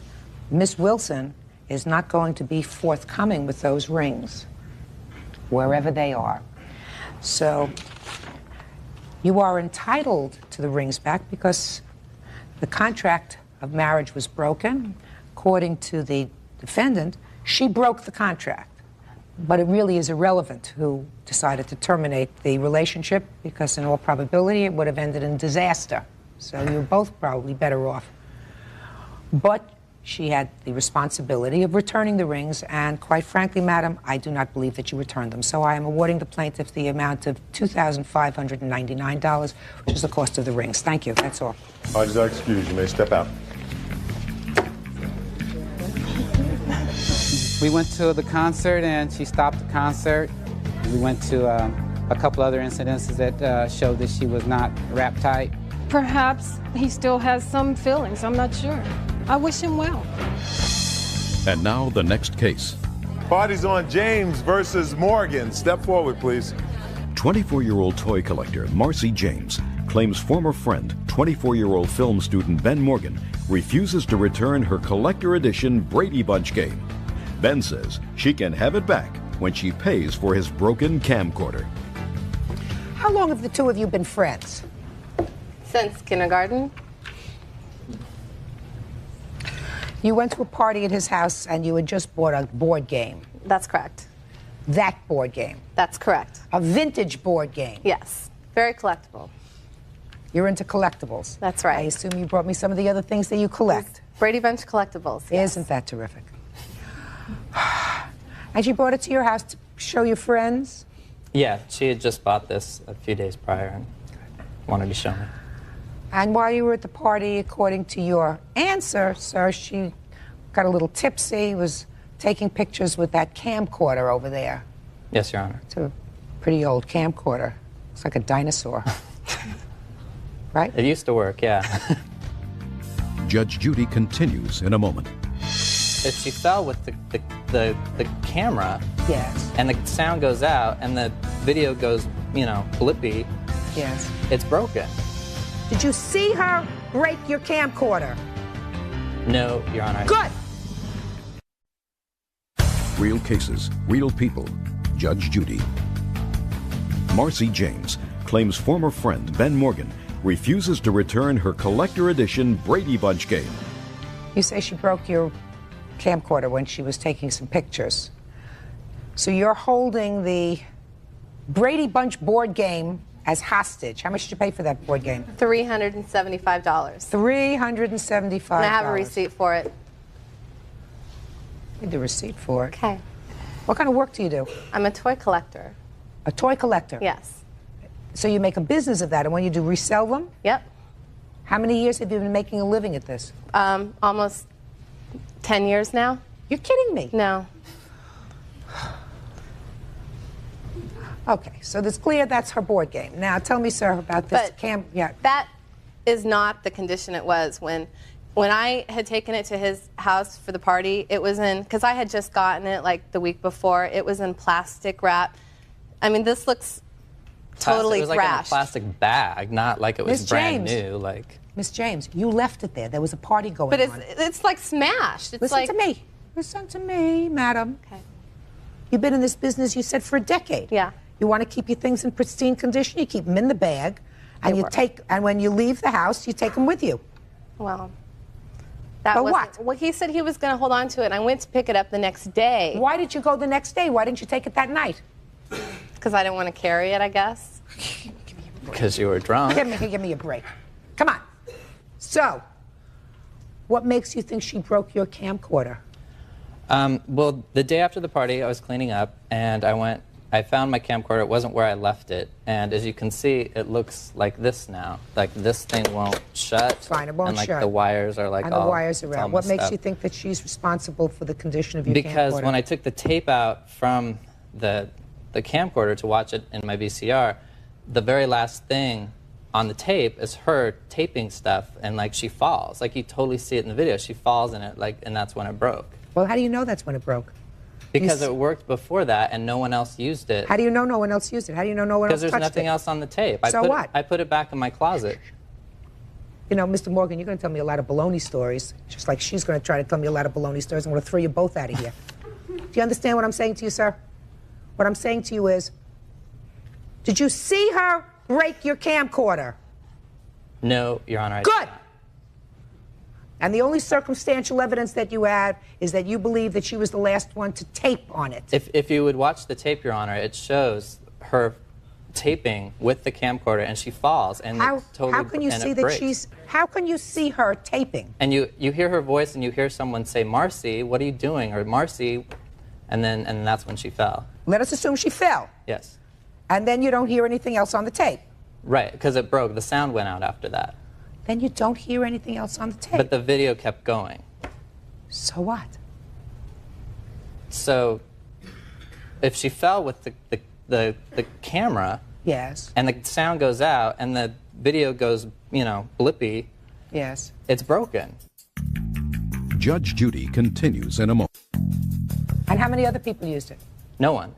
Miss Wilson is not going to be forthcoming with those rings, wherever they are. So you are entitled to the rings back because the contract of marriage was broken. According to the defendant, she broke the contract. But it really is irrelevant who decided to terminate the relationship, because in all probability it would have ended in disaster. So you're both probably better off. But she had the responsibility of returning the rings, and quite frankly, madam, I do not believe that you returned them. So I am awarding the plaintiff the amount of $2,599, which is the cost of the rings. Thank you. That's all. All right, excuse you. May step out. We went to the concert, and she stopped the concert. We went to a couple other incidences that showed that she was not wrapped tight. Perhaps he still has some feelings. I'm not sure. I wish him well. And now the next case. Party's on. James versus Morgan. Step forward, please. 24-year-old toy collector Marcy James claims former friend, 24-year-old film student Ben Morgan, refuses to return her collector edition Brady Bunch game. Ben says she can have it back when she pays for his broken camcorder. How long have the two of you been friends? Since kindergarten. You went to a party at his house and you had just bought a board game. That's correct. That board game? That's correct. A vintage board game? Yes. Very collectible. You're into collectibles? That's right. I assume you brought me some of the other things that you collect. Brady Bunch collectibles. Yes. Isn't that terrific? And you brought it to your house to show your friends? Yeah, she had just bought this a few days prior and wanted to show me. And while you were at the party, according to your answer, sir, she got a little tipsy, was taking pictures with that camcorder over there. Yes, Your Honor. It's a pretty old camcorder. Looks like a dinosaur. Right? It used to work, yeah. Judge Judy continues in a moment. If she fell with the camera, yes, and the sound goes out and the video goes, blippy, yes, it's broken. Did you see her break your camcorder? No, Your Honor. Good. Real cases, real people. Judge Judy. Marcy James claims former friend Ben Morgan refuses to return her collector edition Brady Bunch game. You say she broke your camcorder when she was taking some pictures. So you're holding the Brady Bunch board game as hostage. How much did you pay for that board game? $375. $375. And I have a receipt for it. Need the receipt for it. Okay. What kind of work do you do? I'm a toy collector. A toy collector? Yes. So you make a business of that, and when you do, resell them? Yep. How many years have you been making a living at this? Almost 10 years now. You're kidding me? No. Okay, so it's clear that's her board game. Now, tell me, sir, about this Yeah. That is not the condition it was when I had taken it to his house for the party. It was in, because I had just gotten it like the week before. It was in plastic wrap. I mean, this looks totally It was like in a thrashed. plastic bag, not like it was Miss brand James. new. Like. Miss James, you left it there. There was a party going But on. it's like smashed. It's Listen like, to me. Listen to me, madam. Okay. You've been in this business, you said, for a decade. Yeah. You want to keep your things in pristine condition, you keep them in the bag, and and when you leave the house, you take them with you. Well, that But was what? Well, he said he was going to hold on to it, and I went to pick it up the next day. Why did you go the next day? Why didn't you take it that night? Because I didn't want to carry it, I guess. Because you were drunk. Give me a break. Come on. So, what makes you think she broke your camcorder? Well, the day after the party, I was cleaning up, and I found my camcorder. It wasn't where I left it, and as you can see, it looks like this now. Like this thing won't shut. Fine, it won't and, like, shut. the wires are like and all. the wires are it's all out. What messed makes up. you think that she's responsible for the condition of your Because camcorder? when I took the tape out from the camcorder to watch it in my VCR, the very last thing on the tape is her taping stuff, and like she falls. Like you totally see it in the video. She falls in it, like, and that's when it broke. Well, how do you know that's when it broke? Because it worked before that, and no one else used it. How do you know no one else used it? How do you know no one else Because touched there's nothing it? else on the tape. So what? I put it back in my closet. You know, Mr. Morgan, you're going to tell me a lot of baloney stories, just like she's going to try to tell me a lot of baloney stories. I'm going to throw you both out of here. Do you understand what I'm saying to you, sir? What I'm saying to you is, did you see her break your camcorder? No, Your Honor. Good! And the only circumstantial evidence that you have is that you believe that she was the last one to tape on it. If you would watch the tape, Your Honor, it shows her taping with the camcorder, and she falls, and How, it totally, how can you and see it that breaks. she's? How can you see her taping? And you hear her voice, and you hear someone say, "Marcy, what are you doing?" or "Marcy," and that's when she fell. Let us assume she fell. Yes. And then you don't hear anything else on the tape. Right, because it broke. The sound went out after that. Then you don't hear anything else on the tape. But the video kept going. So what? So, if she fell with the camera, yes, and the sound goes out, and the video goes, blippy, yes, it's broken. Judge Judy continues in a moment. And How many other people used it? No one.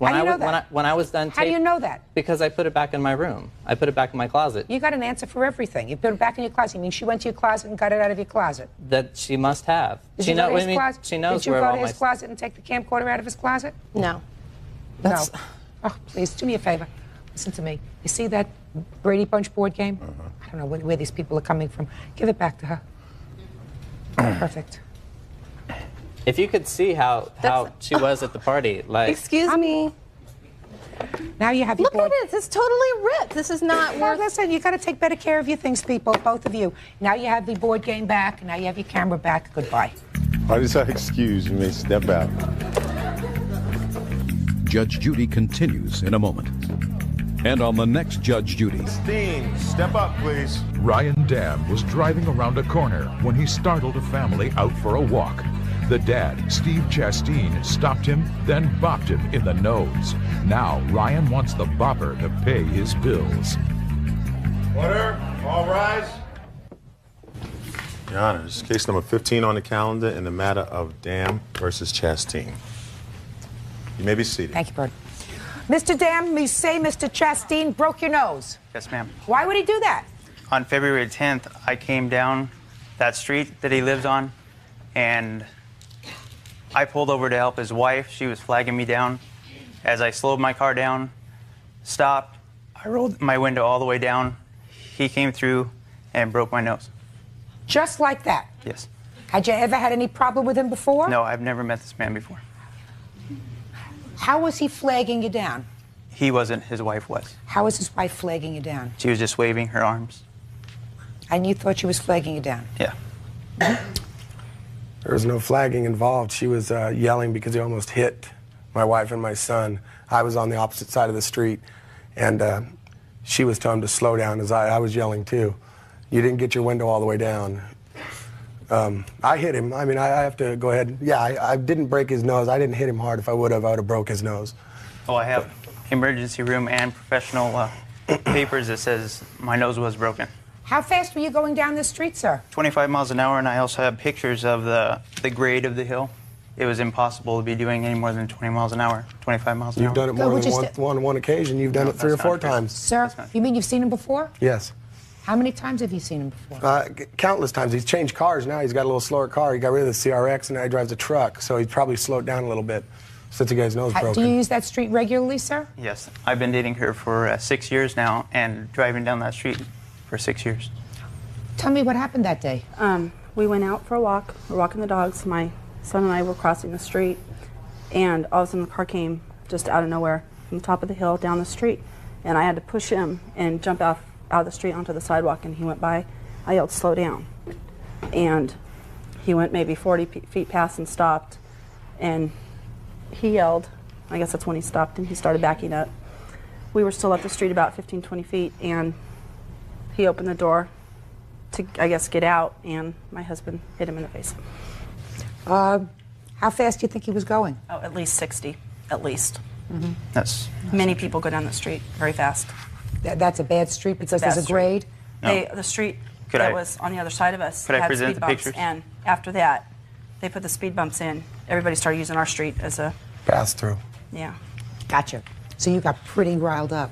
How do you know that? When I was done How do you know that? Because I put it back in my room. I put it back in my closet. You got an answer for everything. You put it back in your closet. You mean she went to your closet and got it out of your closet? That she must have. Did She you go to know- his I mean, closet? she knows Did you where go all to his my- closet and take the camcorder out of his closet? No. No. Oh, please, do me a favor. Listen to me. You see that Brady Bunch board game? I don't know where these people are coming from. Give it back to her. Perfect. If you could see how she was at the party, like. Excuse me. Now you have your Look at it. It's totally ripped. This is not Well, worth. listen, you got to take better care of your things, people, both of you. Now you have the board game back. Now you have your camera back. Goodbye. I just had excuse. You may step out. Judge Judy continues in a moment. And on the next Judge Judy. Dean, step up, please. Ryan Dam was driving around a corner when he startled a family out for a walk. The dad, Steve Chastain, stopped him, then bopped him in the nose. Now Ryan wants the bopper to pay his bills. Order. All rise. Your Honor, this is case number 15 on the calendar in the matter of Dam versus Chastain. You may be seated. Thank you, Bert. Mr. Dam, you say Mr. Chastain broke your nose. Yes, ma'am. Why would he do that? On February 10th, I came down that street that he lives on, and I pulled over to help his wife. She was flagging me down. As I slowed my car down, stopped, I rolled my window all the way down. He came through and broke my nose. Just like that? Yes. Had you ever had any problem with him before? No, I've never met this man before. How was he flagging you down? He wasn't, his wife was. How was his wife flagging you down? She was just waving her arms. And you thought she was flagging you down? Yeah. There was no flagging involved. She was yelling because he almost hit my wife and my son. I was on the opposite side of the street, and she was telling him to slow down as I was yelling too. You didn't get your window all the way down. I hit him. I mean, I have to go ahead. Yeah, I didn't break his nose. I didn't hit him hard. If I would have broke his nose. Oh, I have emergency room and professional papers that says my nose was broken. How fast were you going down this street, sir? 25 miles an hour, and I also have pictures of the grade of the hill. It was impossible to be doing any more than 20 miles an hour, 25 miles an hour. You've done it more than on one occasion. You've done it 3 or 4 times. Sir, you mean you've seen him before? Yes. How many times have you seen him before? Countless times. He's changed cars now. He's got a little slower car. He got rid of the CRX, and now he drives a truck. So he's probably slowed down a little bit since he got his nose broken. Do you use that street regularly, sir? Yes. I've been dating her for 6 years now and driving down that street for 6 years. Tell me what happened that day. We went out for a walk. We're walking the dogs. My son and I were crossing the street, and all of a sudden the car came just out of nowhere from the top of the hill down the street, and I had to push him and jump out of the street onto the sidewalk, and he went by. I yelled, "Slow down," and he went maybe 40 feet past and stopped, and he yelled. I guess that's when he stopped, and he started backing up. We were still up the street about 15, 20 feet, and he opened the door to, I guess, get out, and my husband hit him in the face. How fast do you think he was going? Oh, at least 60, at least. Mm-hmm. That's Many people go down the street very fast. That's a bad street because there's a grade? The street Could that I- was on the other side of us could I had present speed the bumps, pictures? and after that, they put the speed bumps in. Everybody started using our street as a Pass through. yeah. Gotcha. So you got pretty riled up.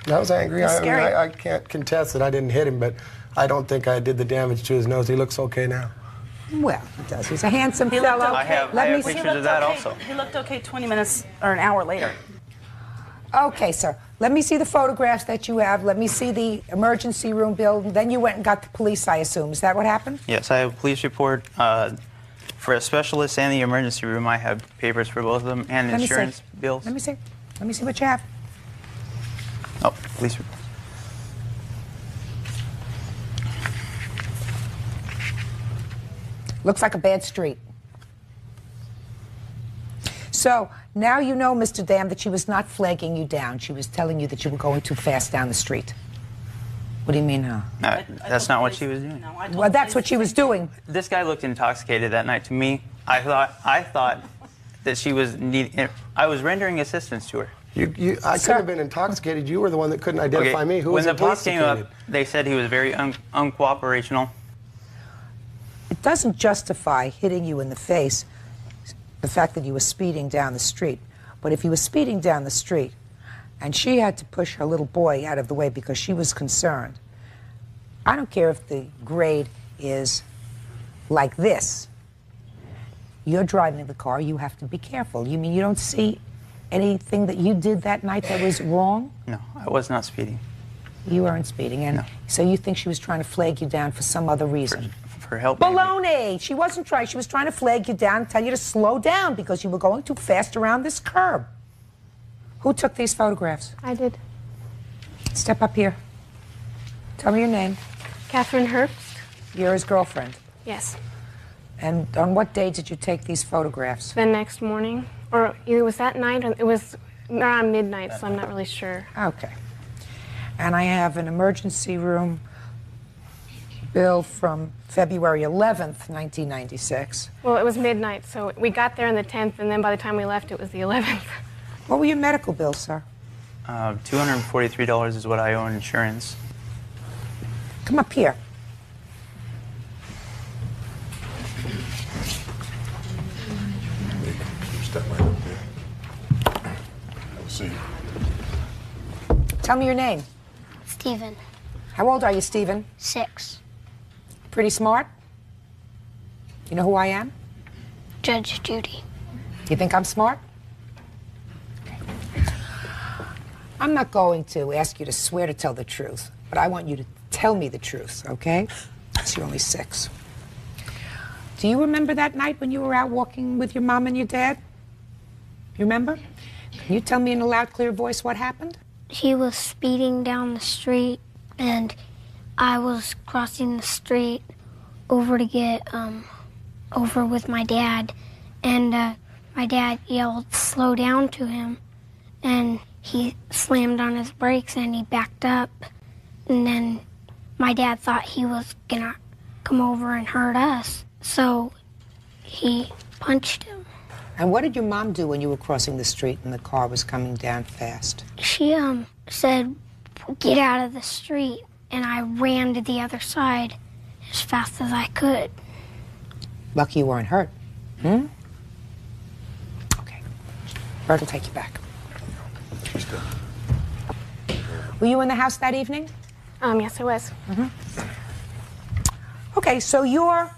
I was angry. It's I mean, scary. I can't contest that I didn't hit him, but I don't think I did the damage to his nose. He looks okay now. Well, he does. He's a handsome He looked fellow. okay. I have He pictures looked of that okay. also. He looked okay 20 minutes or an hour later. Okay, sir. Let me see the photographs that you have. Let me see the emergency room bill. Then you went and got the police, I assume. Is that what happened? Yes, I have a police report for a specialist and the emergency room. I have papers for both of them and Let me see. insurance bills. Let me see. Let me see what you have. Oh, police report. Looks like a bad street. So now you know, Mr. Dam, that she was not flagging you down. She was telling you that you were going too fast down the street. What do you mean, huh? That's not what she was doing. Well, that's what she was doing. This guy looked intoxicated that night to me. I thought that she was I was rendering assistance to her. I could have been intoxicated. You were the one that couldn't identify me. Who was when the police came intoxicated? up, they said he was very uncooperational. It doesn't justify hitting you in the face. the fact that he was speeding down the street. But if he was speeding down the street and she had to push her little boy out of the way because she was concerned, I don't care if the grade is like this. You're driving the car, you have to be careful. You mean you don't see anything that you did that night that was wrong? No, I was not speeding. You weren't speeding, and so you think she was trying to flag you down for some other reason? For help. Baloney! She wasn't trying. She was trying to flag you down and tell you to slow down because you were going too fast around this curb. Who took these photographs? I did. Step up here. Tell me your name. Catherine Herbst. You're his girlfriend. Yes. And on what day did you take these photographs? The next morning, or either was that night, or it was around midnight, so I'm not really sure. Okay. And I have an emergency room bill from February 11th, 1996. Well, it was midnight, so we got there on the 10th, and then by the time we left, it was the 11th. What were your medical bills, sir? $243 is what I owe in insurance. Come up here. Step right up there. Have a seat. Tell me your name. Steven. How old are you, Steven? 6. Pretty smart? You know who I am? Judge Judy. You think I'm smart? I'm not going to ask you to swear to tell the truth, but I want you to tell me the truth, okay? You're only 6. Do you remember that night when you were out walking with your mom and your dad? You remember? Can you tell me in a loud, clear voice what happened? He was speeding down the street, and I was crossing the street over to get over with my dad, and my dad yelled, "Slow down," to him, and he slammed on his brakes and he backed up, and then my dad thought he was gonna come over and hurt us, so he punched him. And what did your mom do when you were crossing the street and the car was coming down fast? She said, "Get out of the street," and I ran to the other side as fast as I could. Lucky you weren't hurt. Okay. Bert will take you back. Were you in the house that evening? Yes, I was. Okay, so your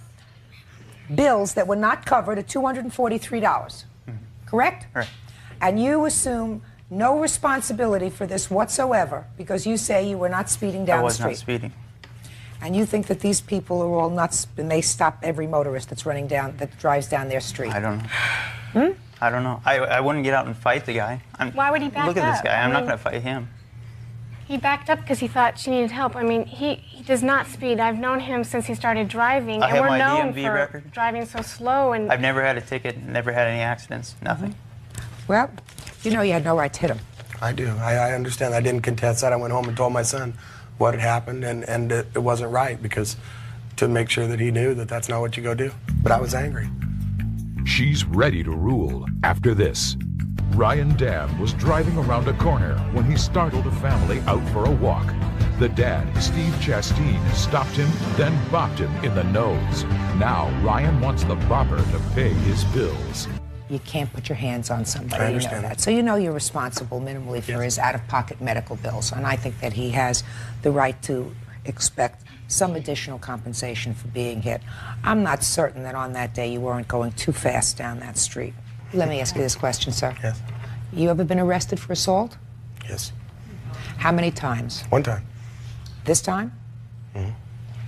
bills that were not covered are $243, correct? Right. And you assume no responsibility for this whatsoever because you say you were not speeding down the street. I was not speeding. And you think that these people are all nuts and they stop every motorist that's that drives down their street? I don't know. I don't know. I wouldn't get out and fight the guy. Why would he back up? Look at this guy. I'm not mean, going to fight him. He backed up because he thought she needed help. I mean, he does not speed. I've known him since he started driving, I and have we're my known DMV for record. driving so slow. And I've never had a ticket, never had any accidents, nothing. Well, you know you had no right to hit him. I do. I understand. I didn't contest that. I went home and told my son what had happened, and it wasn't right because to make sure that he knew that that's not what you go do. But I was angry. She's ready to rule after this. Ryan Dabb was driving around a corner when he startled a family out for a walk. The dad, Steve Chastain, stopped him, then bopped him in the nose. Now Ryan wants the bopper to pay his bills. You can't put your hands on somebody, I you know understand that. So you know you're responsible minimally for his out-of-pocket medical bills, and I think that he has the right to expect some additional compensation for being hit. I'm not certain that on that day you weren't going too fast down that street. Let me ask you this question, sir. Yes. You ever been arrested for assault? Yes. How many times? One time. This time?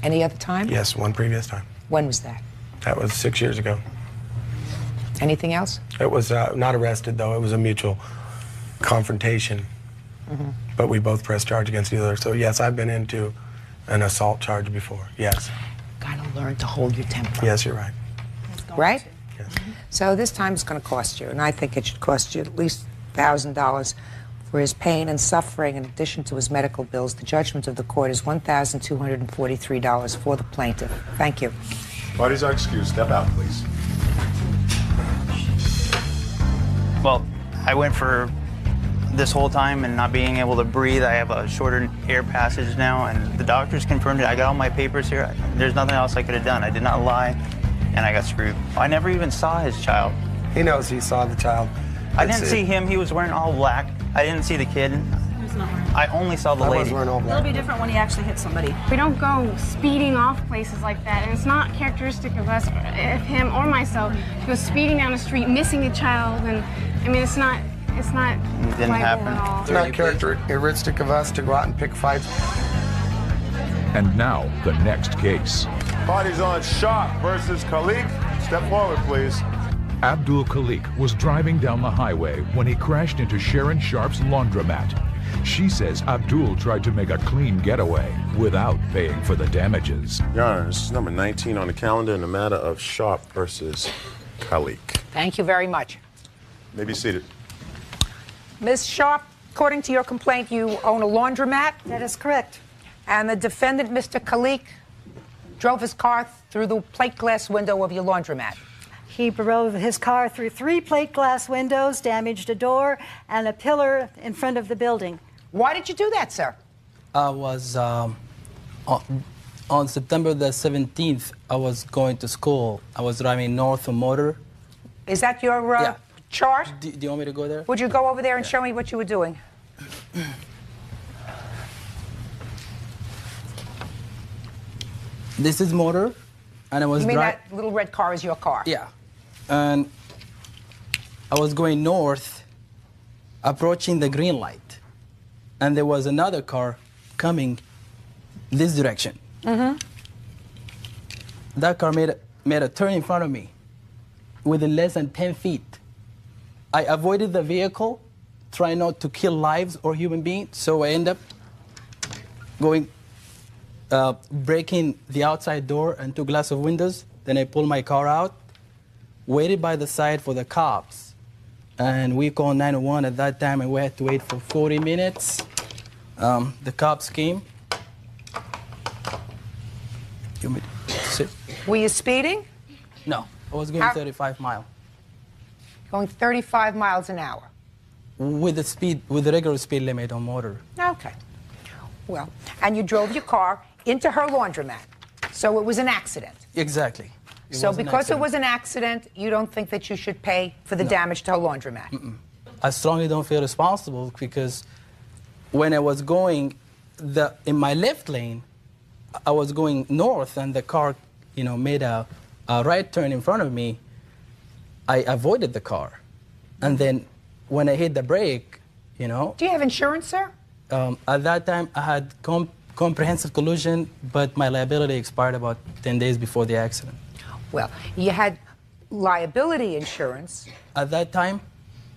Any other time? Yes, one previous time. When was that? That was 6 years ago. Anything else? It was not arrested, though. It was a mutual confrontation. But we both pressed charge against each other. So, yes, I've been into an assault charge before. Yes. Gotta learn to hold your temper. Yes, you're right. Right? Yes. So this time it's going to cost you, and I think it should cost you at least $1,000 for his pain and suffering in addition to his medical bills. The judgment of the court is $1,243 for the plaintiff. Thank you. Parties are excused. Step out, please. Well, I went for this whole time and not being able to breathe. I have a shorter air passage now, and the doctors confirmed it. I got all my papers here. There's nothing else I could have done. I did not lie, and I got screwed. I never even saw his child. He knows he saw the child. I didn't see him. He was wearing all black. I didn't see the kid. I only saw the lady. It'll be different when he actually hits somebody. We don't go speeding off places like that, and it's not characteristic of us, of him or myself, to go speeding down the street, missing a child, and I mean, it's not Didn't liable happen. at all. It's not characteristic of us to go out and pick fights. And now, the next case. Party's on Sharp versus Khalik. Step forward, please. Abdul Khalik was driving down the highway when he crashed into Sharon Sharp's laundromat. She says Abdul tried to make a clean getaway without paying for the damages. Your Honor, this is number 19 on the calendar in the matter of Sharp versus Khalik. Thank you very much. May be seated. Ms. Sharp, according to your complaint, you own a laundromat? That is correct. And the defendant, Mr. Khalik, drove his car through the plate glass window of your laundromat. He drove his car through 3 plate glass windows, damaged a door, and a pillar in front of the building. Why did you do that, sir? I was, on September the 17th, I was going to school. I was driving north on Motor. Is that your chart? Do you want me to go there? Would you go over there and show me what you were doing? This is Motor, and I was You mean that little red car is your car? Yeah. And I was going north, approaching the green light, and there was another car coming this direction. Mm-hmm. That car made a turn in front of me within less than 10 feet. I avoided the vehicle, trying not to kill lives or human beings, so I end up breaking the outside door and 2 glass of windows. Then I pulled my car out, waited by the side for the cops, and we called 911 at that time, and we had to wait for 40 minutes. The cops came. You want me to sit? Were you speeding? No, I was going 35 miles. Going 35 miles an hour? With the regular speed limit on Motor. Okay. Well, and you drove your car into her laundromat, so it was an accident. Exactly. So because it was an accident, you don't think that you should pay for the damage to her laundromat? Mm-mm. I strongly don't feel responsible because when I was going in my left lane, I was going north, and the car, made a right turn in front of me. I avoided the car, and then when I hit the brake, Do you have insurance, sir? At that time, I had comprehensive collision, but my liability expired about 10 days before the accident. Well, you had liability insurance. At that time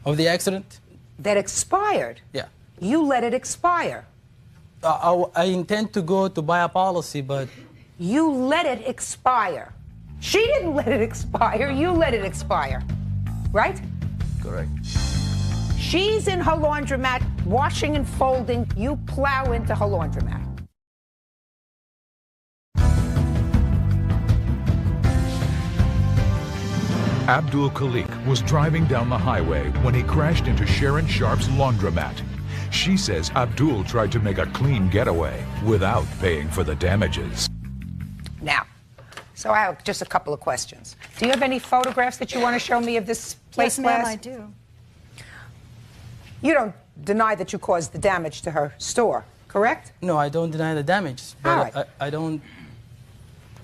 of the accident? That expired? Yeah. You let it expire? I intend to go to buy a policy, but... You let it expire. She didn't let it expire. You let it expire. Right? Correct. She's in her laundromat, washing and folding. You plow into her laundromat. Abdul Khalik was driving down the highway when he crashed into Sharon Sharp's laundromat. She says Abdul tried to make a clean getaway without paying for the damages. Now, so I have just a couple of questions. Do you have any photographs that you want to show me of this place? Yes, ma'am, I do. You don't deny that you caused the damage to her store, correct? No, I don't deny the damage, but right. I don't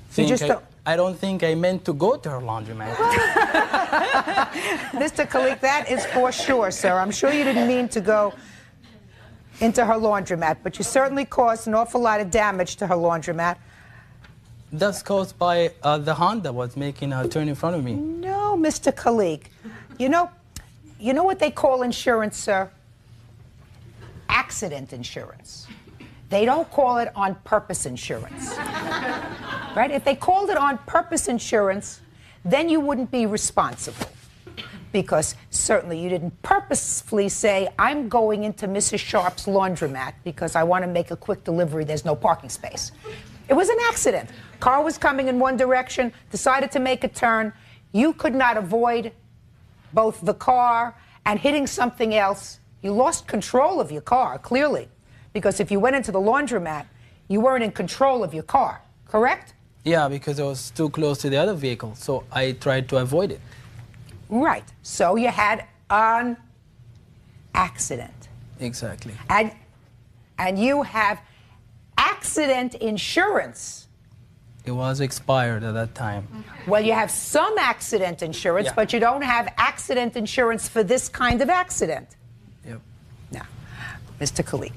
think I don't think I meant to go to her laundromat. Mr. Khalik, that is for sure, sir. I'm sure you didn't mean to go into her laundromat, but you certainly caused an awful lot of damage to her laundromat. That's caused by the Honda was making a turn in front of me. No, Mr. Khalik. You know what they call insurance, sir? Accident insurance. They don't call it on-purpose insurance. Right? If they called it on-purpose insurance, then you wouldn't be responsible. Because certainly you didn't purposefully say, I'm going into Mrs. Sharp's laundromat because I want to make a quick delivery, there's no parking space. It was an accident. Car was coming in one direction, decided to make a turn. You could not avoid both the car and hitting something else. You lost control of your car, clearly. Because if you went into the laundromat, you weren't in control of your car, correct? Yeah, because I was too close to the other vehicle, so I tried to avoid it. Right. So you had an accident. Exactly. And you have accident insurance. It was expired at that time. Well, you have some accident insurance, Yeah. but you don't have accident insurance for this kind of accident. Yep. Now, Mr. Khalik,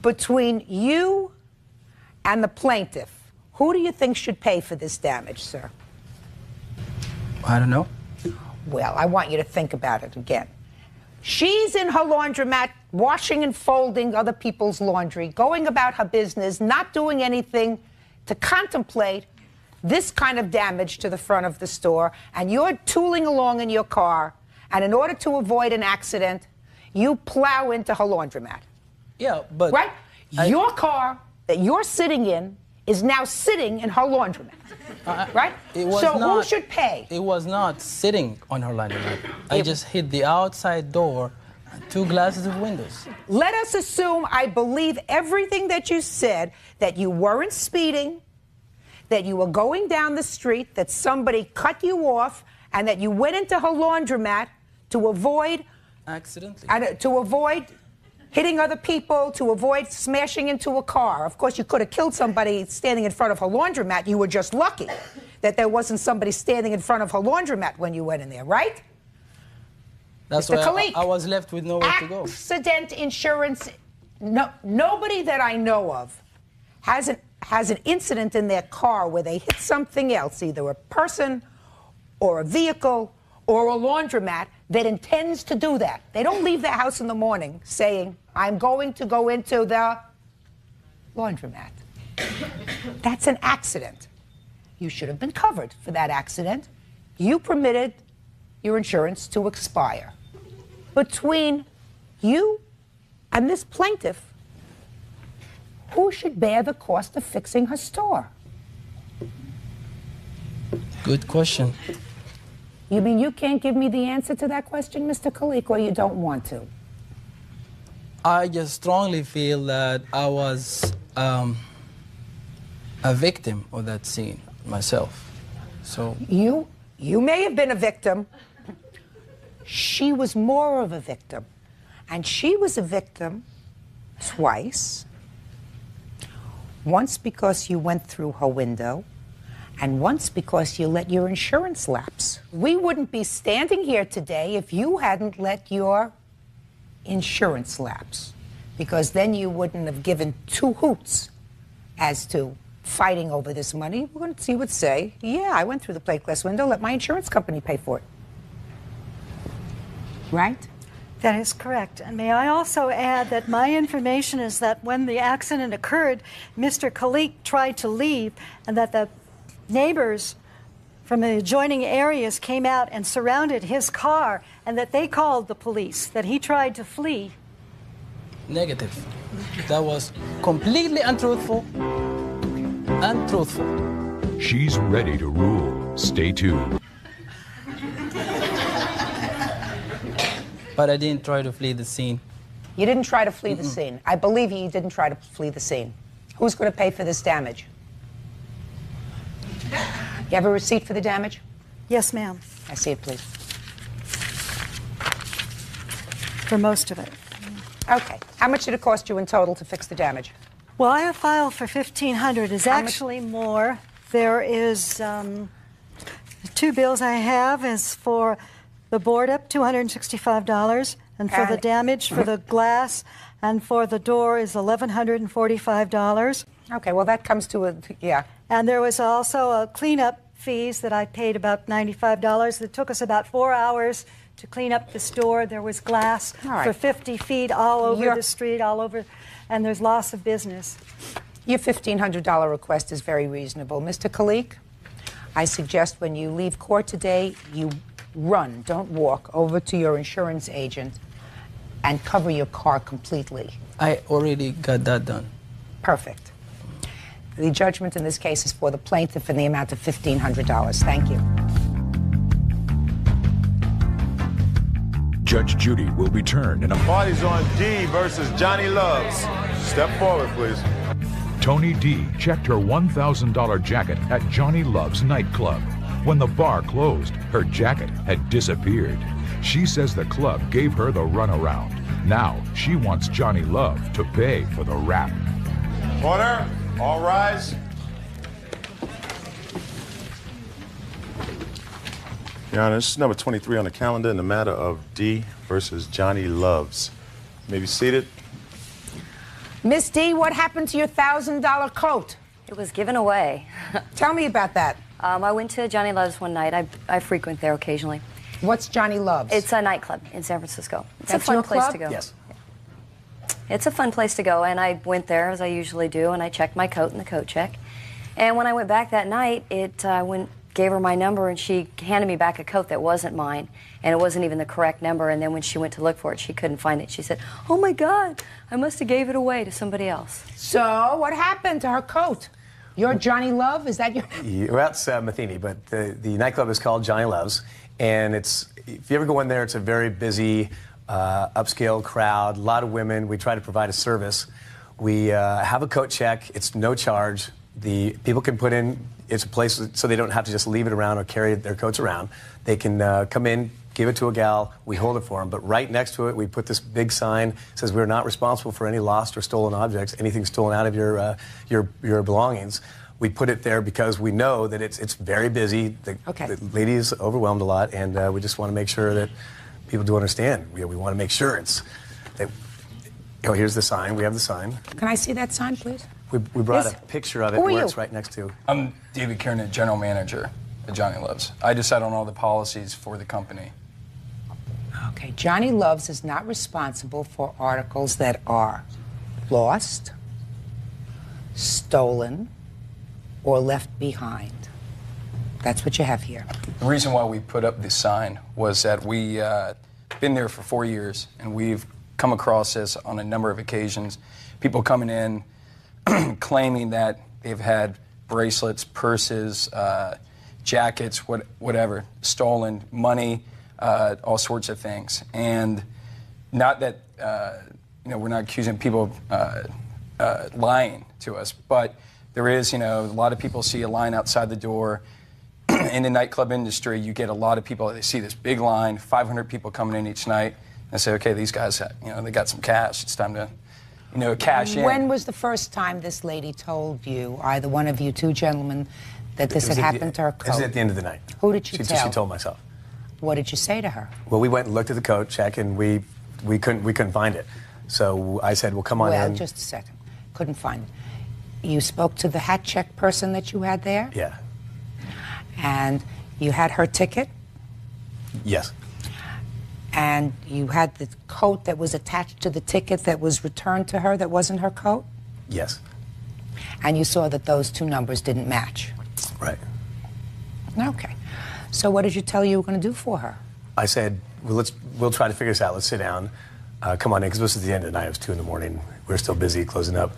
between you and the plaintiff, who do you think should pay for this damage, sir? I don't know. Well, I want you to think about it again. She's in her laundromat, washing and folding other people's laundry, going about her business, not doing anything to contemplate this kind of damage to the front of the store, and you're tooling along in your car, and in order to avoid an accident, you plow into her laundromat. Yeah, but... Right? Your car that you're sitting in is now sitting in her laundromat. Right? Who should pay? It was not sitting on her laundromat. I just hit the outside door and 2 glasses of windows. Let us assume I believe everything that you said, that you weren't speeding, that you were going down the street, that somebody cut you off, and that you went into her laundromat to avoid... Accidentally. To avoid hitting other people, to avoid smashing into a car. Of course, you could have killed somebody standing in front of her laundromat. You were just lucky that there wasn't somebody standing in front of her laundromat when you went in there, right? That's Mr. why Khalik, I was left with nowhere to go. Accident insurance, nobody that I know of has an incident in their car where they hit something else, either a person or a vehicle or a laundromat, that intends to do that. They don't leave their house in the morning saying, I'm going to go into the laundromat. That's an accident. You should have been covered for that accident. You permitted your insurance to expire. Between you and this plaintiff, who should bear the cost of fixing her store? Good question. You mean you can't give me the answer to that question, Mr. Khalik, or you don't want to? I just strongly feel that I was a victim of that scene myself. So you may have been a victim. She was more of a victim. And she was a victim twice. Once because you went through her window, and once because you let your insurance lapse. We wouldn't be standing here today if you hadn't let your insurance lapse, because then you wouldn't have given 2 hoots as to fighting over this money. We're going to see what say, yeah, I went through the plate glass window, let my insurance company pay for it. Right? That is correct. And may I also add that my information is that when the accident occurred, Mr. Khalik tried to leave, and that the neighbors from the adjoining areas came out and surrounded his car, and that they called the police, that he tried to flee. Negative. That was completely untruthful. Untruthful. She's ready to rule. Stay tuned. But I didn't try to flee the scene. You didn't try to flee the scene. I believe you didn't try to flee the scene. Who's going to pay for this damage? You have a receipt for the damage? Yes, ma'am. I see it, please. For most of it. Okay. How much did it cost you in total to fix the damage? Well, I have filed for $1,500. It's actually more. There is the 2 bills I have is for the board up, $265, and for the damage for the glass and for the door is $1,145. Okay, well that comes to yeah. And there was also a cleanup fees that I paid about $95. It took us about 4 hours to clean up the store. There was glass for 50 feet all over the street, all over, and there's loss of business. Your $1,500 request is very reasonable. Mr. Khalik, I suggest when you leave court today, you run, don't walk, over to your insurance agent and cover your car completely. I already got that done. Perfect. The judgment in this case is for the plaintiff in the amount of $1,500. Thank you. Judge Judy will return in a... Party's on D versus Johnny Loves. Step forward, please. Tony D checked her $1,000 jacket at Johnny Love's nightclub. When the bar closed, her jacket had disappeared. She says the club gave her the runaround. Now she wants Johnny Love to pay for the rap. Order, all rise. Your Honor, this is number 23 on the calendar in the matter of D versus Johnny Loves. You may be seated. Miss D, what happened to your $1,000 coat? It was given away. Tell me about that. I went to Johnny Love's one night. I frequent there occasionally. What's Johnny Love's? It's a nightclub in San Francisco. It's That's a fun your place club? to go. Yes. It's a fun place to go, and I went there as I usually do, and I checked my coat in the coat check. And when I went back that night, gave her my number, and she handed me back a coat that wasn't mine, and it wasn't even the correct number. And then when she went to look for it, she couldn't find it. She said, "Oh my God, I must have gave it away to somebody else." So what happened to her coat? You're Johnny Love? Is that your name? Well, that's Matheny, but the nightclub is called Johnny Love's, and if you ever go in there, it's a very busy, upscale crowd, a lot of women. We try to provide a service. We have a coat check. It's no charge. The people can put in, it's a place so they don't have to just leave it around or carry their coats around. They can come in, give it to a gal, we hold it for them, but right next to it we put this big sign that says we're not responsible for any lost or stolen objects, anything stolen out of your belongings. We put it there because we know that it's very busy. The lady is overwhelmed a lot, and we just want to make sure that people do understand. We want to make sure here's the sign. We have the sign. Can I see that sign, please? We brought a picture of it where it's right next to. I'm David Kiernan, General Manager at Johnny Love's. I decide on all the policies for the company. Okay, Johnny Loves is not responsible for articles that are lost, stolen, or left behind. That's what you have here. The reason why we put up this sign was that we been there for 4 years, and we've come across this on a number of occasions. People coming in claiming that they've had bracelets, purses, jackets, whatever, stolen, money, all sorts of things. And not that, we're not accusing people of lying to us, but there is, a lot of people see a line outside the door. In the nightclub industry, you get a lot of people, they see this big line, 500 people coming in each night, and say, okay, these guys, they got some cash. It's time to, cash in. When was the first time this lady told you, either one of you two gentlemen, that this had happened to her coat? It was at the end of the night. Who did you tell? She told myself. What did you say to her? Well, we went and looked at the coat check, and we couldn't find it. So I said, well, come on in. Well, just a second. Couldn't find it. You spoke to the hat check person that you had there? Yeah. And you had her ticket? Yes. And you had the coat that was attached to the ticket that was returned to her that wasn't her coat? Yes. And you saw that those two numbers didn't match? Right. Okay. So what did you tell you were going to do for her? I said, well, we'll try to figure this out. Let's sit down. Come on in, because this is the end of the night. It was 2 in the morning. We're still busy closing up.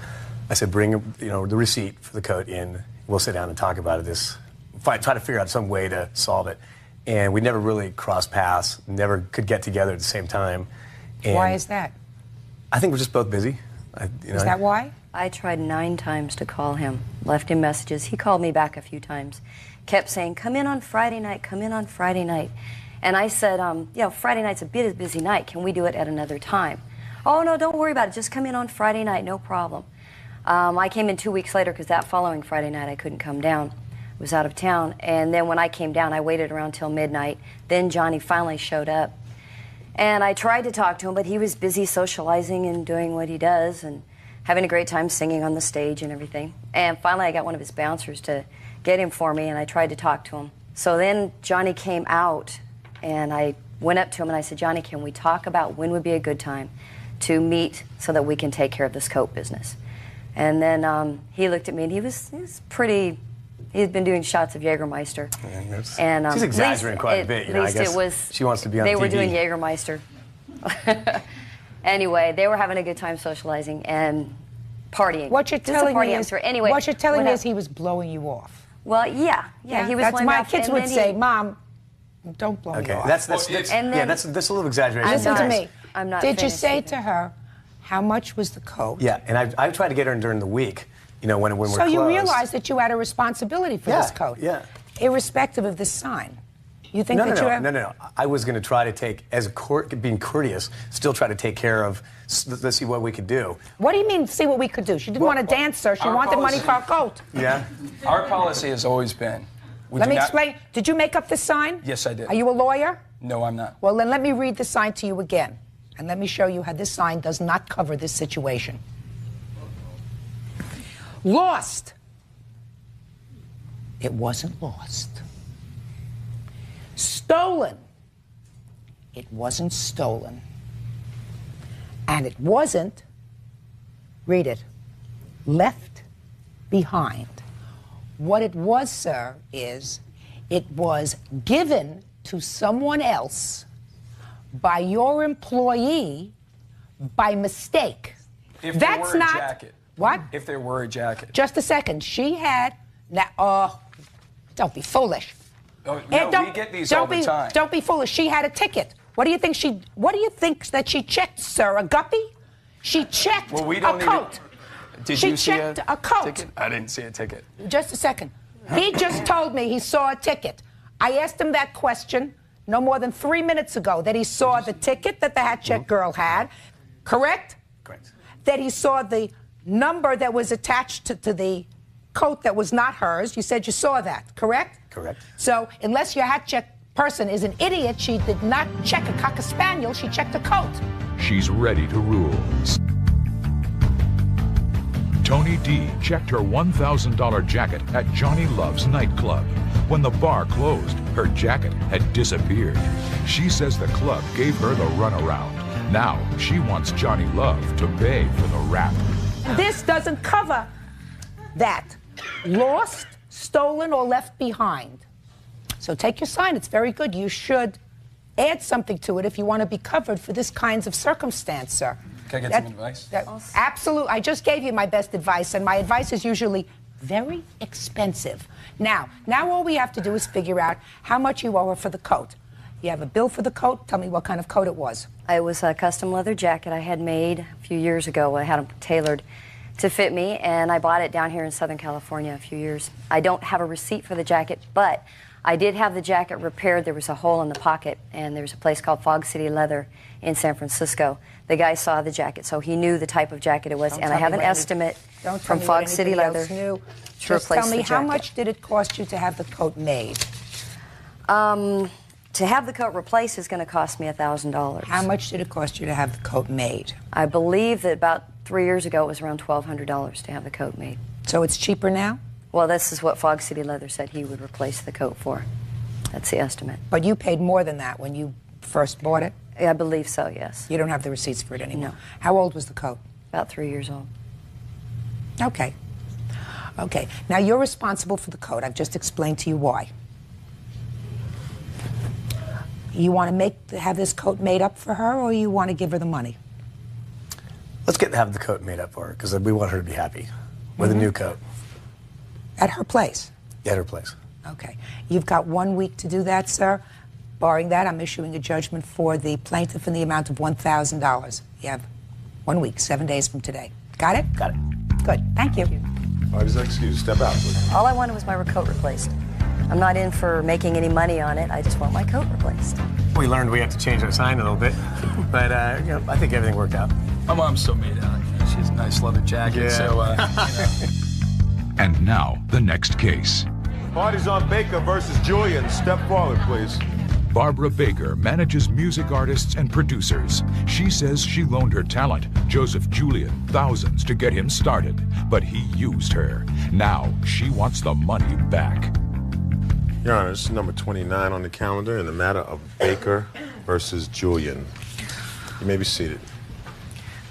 I said, bring the receipt for the coat in. We'll sit down and talk about it. Try to figure out some way to solve it. And we never really crossed paths, never could get together at the same time. And why is that? I think we're just both busy. Is that why? I tried 9 times to call him, left him messages. He called me back a few times, kept saying, come in on Friday night, come in on Friday night. And I said, Friday night's a busy night. Can we do it at another time? Oh, no, don't worry about it. Just come in on Friday night, no problem. I came in 2 weeks later because that following Friday night I couldn't come down. I was out of town. And then when I came down, I waited around till midnight. Then Johnny finally showed up. And I tried to talk to him, but he was busy socializing and doing what he does and having a great time singing on the stage and everything. And finally I got one of his bouncers to get him for me, and I tried to talk to him. So then Johnny came out, and I went up to him and I said, Johnny, can we talk about when would be a good time to meet so that we can take care of this coat business? And then he looked at me, and he was pretty, he'd been doing shots of Jägermeister. And she's exaggerating quite a bit. At least it was, she wants to be on they TV. were doing Jägermeister. Anyway, they were having a good time socializing and partying. What you're telling me is, anyway, what you're telling me is he was blowing you off. Well, yeah, he was. That's my kids would say, Mom, don't blow me off. That's a little exaggeration. Listen to me. I'm not. Did you say to her, how much was the coat? Yeah, and I've tried to get her in during the week, when we're closed. So you realized that you had a responsibility for this coat. Yeah. irrespective of this sign. You think No, that no, you no, have... no, no, no. I was going to try to take, being courteous, still try to take care of, let's see what we could do. What do you mean, see what we could do? She didn't want to dance, sir. She our wanted money policy- for her coat. Yeah? Our policy has always been. Let me explain. Did you make up this sign? Yes, I did. Are you a lawyer? No, I'm not. Well, then let me read the sign to you again. And let me show you how this sign does not cover this situation. Lost. It wasn't lost. Stolen. It wasn't stolen. And it wasn't, read it, left behind. What it was, sir, is it was given to someone else by your employee by mistake. If That's there were not a jacket. What? If there were a jacket. Just a second. She had don't be foolish. Oh, no, we get these all the time. Don't be foolish. She had a ticket. What do you think that she checked, sir? A guppy? She checked Well, we don't a coat. Did She you see checked a coat. ticket? I didn't see a ticket. Just a second. He just told me he saw a ticket. I asked him that question no more than 3 minutes ago, that he saw the ticket that the hat check girl had, correct? Correct. That he saw the number that was attached to the coat that was not hers. You said you saw that, correct? Correct. So unless your hat check person is an idiot, she did not check a cocker spaniel, she checked a coat. She's ready to rule. Tony D checked her $1,000 jacket at Johnny Love's nightclub. When the bar closed, her jacket had disappeared. She says the club gave her the runaround. Now she wants Johnny Love to pay for the rap. This doesn't cover that. Lost, stolen, or left behind. So take your sign. It's very good. You should add something to it if you want to be covered for this kinds of circumstance, sir. Can I get some advice? Absolutely. I just gave you my best advice, and my advice is usually very expensive. Now all we have to do is figure out how much you owe her for the coat. You have a bill for the coat? Tell me what kind of coat it was. It was a custom leather jacket I had made a few years ago. I had them tailored to fit me, and I bought it down here in Southern California a few years. I don't have a receipt for the jacket, but I did have the jacket repaired. There was a hole in the pocket, and there was a place called Fog City Leather in San Francisco. The guy saw the jacket, so he knew the type of jacket it was, and I have an estimate from Fog City Leather to Just replace tell me, the how jacket. much did it cost you to have the coat made? To have the coat replaced is going to cost me $1,000. How much did it cost you to have the coat made? I believe that about 3 years ago it was around $1,200 to have the coat made. So it's cheaper now? Well, this is what Fog City Leather said he would replace the coat for. That's the estimate. But you paid more than that when you first bought it? I believe so, yes. You don't have the receipts for it anymore? No. How old was the coat? About 3 years old. Okay. Okay. Now you're responsible for the coat. I've just explained to you why. You want to have this coat made up for her, or you want to give her the money? Let's have the coat made up for her, because we want her to be happy with a new coat. At her place? At her place. Okay. You've got 1 week to do that, sir. Barring that, I'm issuing a judgment for the plaintiff in the amount of $1,000. You have 1 week, 7 days from today. Got it? Got it. Good. Thank you. All right, excuse. Step out, please. All I wanted was my coat replaced. I'm not in for making any money on it. I just want my coat replaced. We learned we have to change our sign a little bit, but you know, I think everything worked out. My mom's so made out. She has a nice leather jacket, Yeah. so, you know. And now, the next case. Party's on Baker versus Julian. Step forward, please. Barbara Baker manages music artists and producers. She says she loaned her talent, Joseph Julian, thousands to get him started, but he used her. Now she wants the money back. Your Honor, this is number 29 on the calendar in the matter of Baker versus Julian. You may be seated.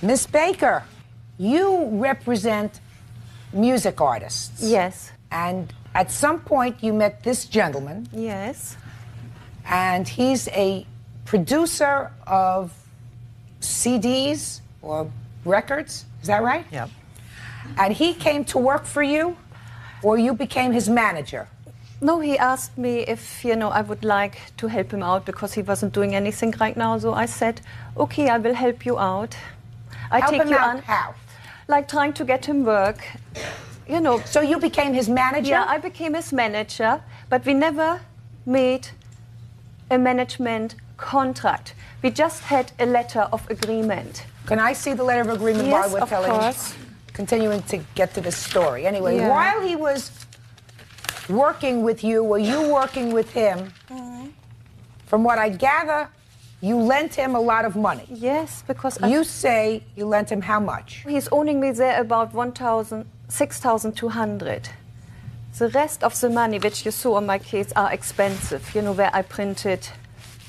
Miss Baker, you represent music artists. Yes. And at some point you met this gentleman. Yes. And he's a producer of CDs or records. Is that right? Yep. And he came to work for you, or you became his manager? No, he asked me if, you know, I would like to help him out because he wasn't doing anything right now. So I said, okay, I will help you out. I Help take him you out on. how? Like trying to get him work. You know. So you became his manager? Yeah, I became his manager. but we never made a management contract. We just had a letter of agreement. Can I see the letter of agreement Yes, while we're of telling, course. continuing to get to this story? Anyway, Yeah. while he was working with you, were you working with him? From what I gather, you lent him a lot of money. Yes, because you say you lent him how much? He's owning me there about 6,200. The rest of the money which you saw on my case are expensive. You know, where I printed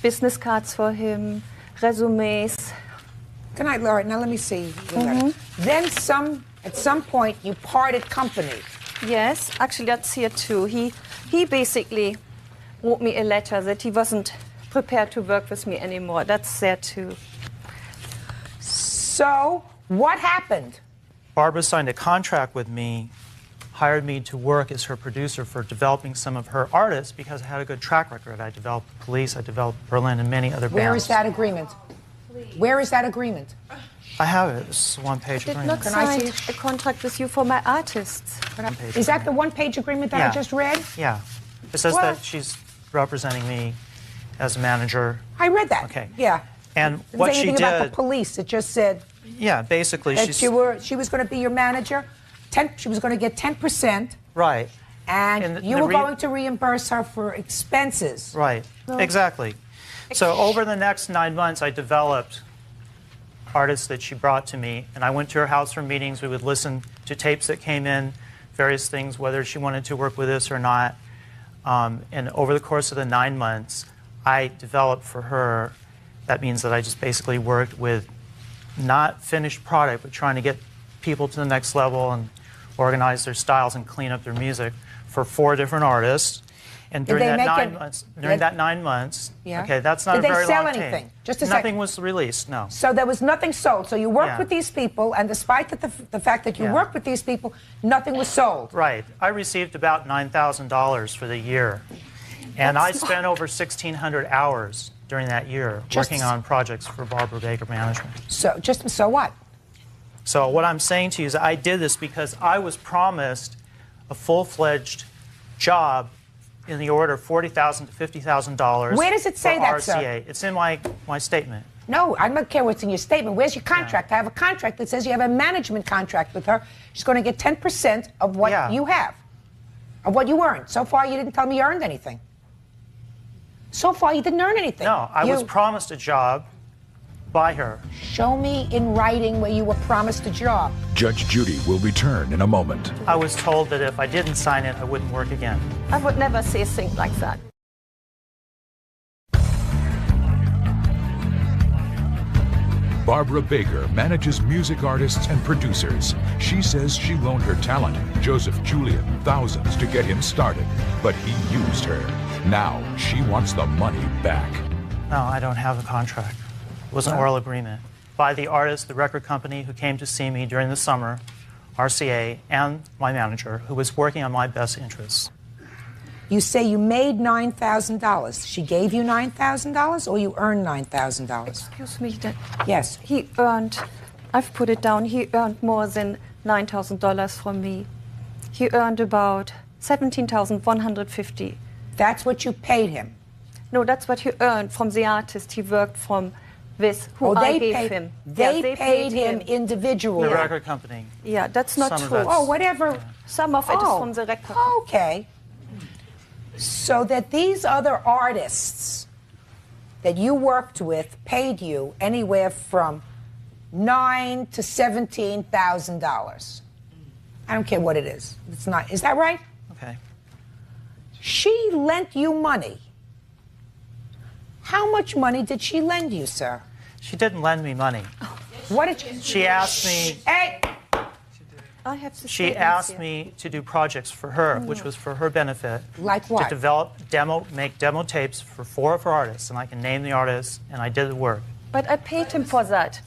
business cards for him, resumes. Good night, Laura. Now let me see your letter. Then at some point you parted company. Yes, actually that's here too. He basically wrote me a letter that he wasn't prepared to work with me anymore. That's there too. So what happened? Barbara signed a contract with me, hired me to work as her producer for developing some of her artists because I had a good track record. I developed Police, I developed Berlin, and many other bands. Where is that agreement? Where is that agreement? I have it. It's a one-page I did agreement. not sign a contract with you for my artists. Is that the one-page agreement that Yeah. I just read? Yeah. It says Well- that she's representing me as a manager. I read that. Okay. Yeah. And Didn't what say she anything about the did, police. It just said yeah, basically that she's she was going to be your manager. She was going to get 10%, right. and you were going to reimburse her for expenses. Right. No. Exactly. So over the next 9 months, I developed artists that she brought to me, and I went to her house for meetings. We would listen to tapes that came in, various things, whether she wanted to work with us or not. And over the course of the 9 months, I developed for her. That means that I just basically worked with not finished product, but trying to get people to the next level and organize their styles and clean up their music for 4 different artists. And Did during they that make 9 it- months, during that 9 months, Yeah. okay, that's not Did a they very sell long anything? tape. Just a Nothing second. was released. No. So there was nothing sold. So you worked Yeah. with these people, and despite the fact that you Yeah. worked with these people, nothing was sold. Right. I received about $9,000 for the year, and I That's spent over 1,600 hours during that year Just- working on projects for Barbara Baker Management. So what? So what I'm saying to you is I did this because I was promised a full-fledged job in the order of $40,000 to $50,000. Where does it say for that, RCA. sir? It's in my statement. No, I don't care what's in your statement. Where's your contract? I have a contract that says you have a management contract with her. She's going to get 10% of what you have, of what you earned. So far, you didn't tell me you earned anything. So far, you didn't earn anything. No, I was promised a job by her. Show me in writing where you were promised a job. Judge Judy will return in a moment. I was told that if I didn't sign it, I wouldn't work again. I would never say things like that. Barbara Baker manages music artists and producers. She says she loaned her talent, Joseph Julian, thousands to get him started, but he used her. Now she wants the money back. No, I don't have a contract. It was an oral agreement by the artist, the record company who came to see me during the summer, RCA, and my manager, who was working on my best interests. You say you made $9,000. She gave you $9,000, or you earned $9,000? Excuse me. Yes. He earned, I've put it down, he earned more than $9,000 from me. He earned about $17,150. That's what you paid him? No, that's what he earned from the artist he worked with, who I gave him. They paid him individually. The record company. Yeah, that's not Some of true. that's- Oh, whatever. Some of it is from the record. Okay. So that these other artists that you worked with paid you anywhere from $9,000 to $17,000. I don't care what it is. It's not. Is that right? Okay. She lent you money. How much money did she lend you, sir? She didn't lend me money. What did you? She asked me. Hey. I have to She asked me to do projects for her, which was for her benefit. Like what? To develop, make demo tapes for 4 of her artists, and I can name the artists, and I did the work. But I paid him for that.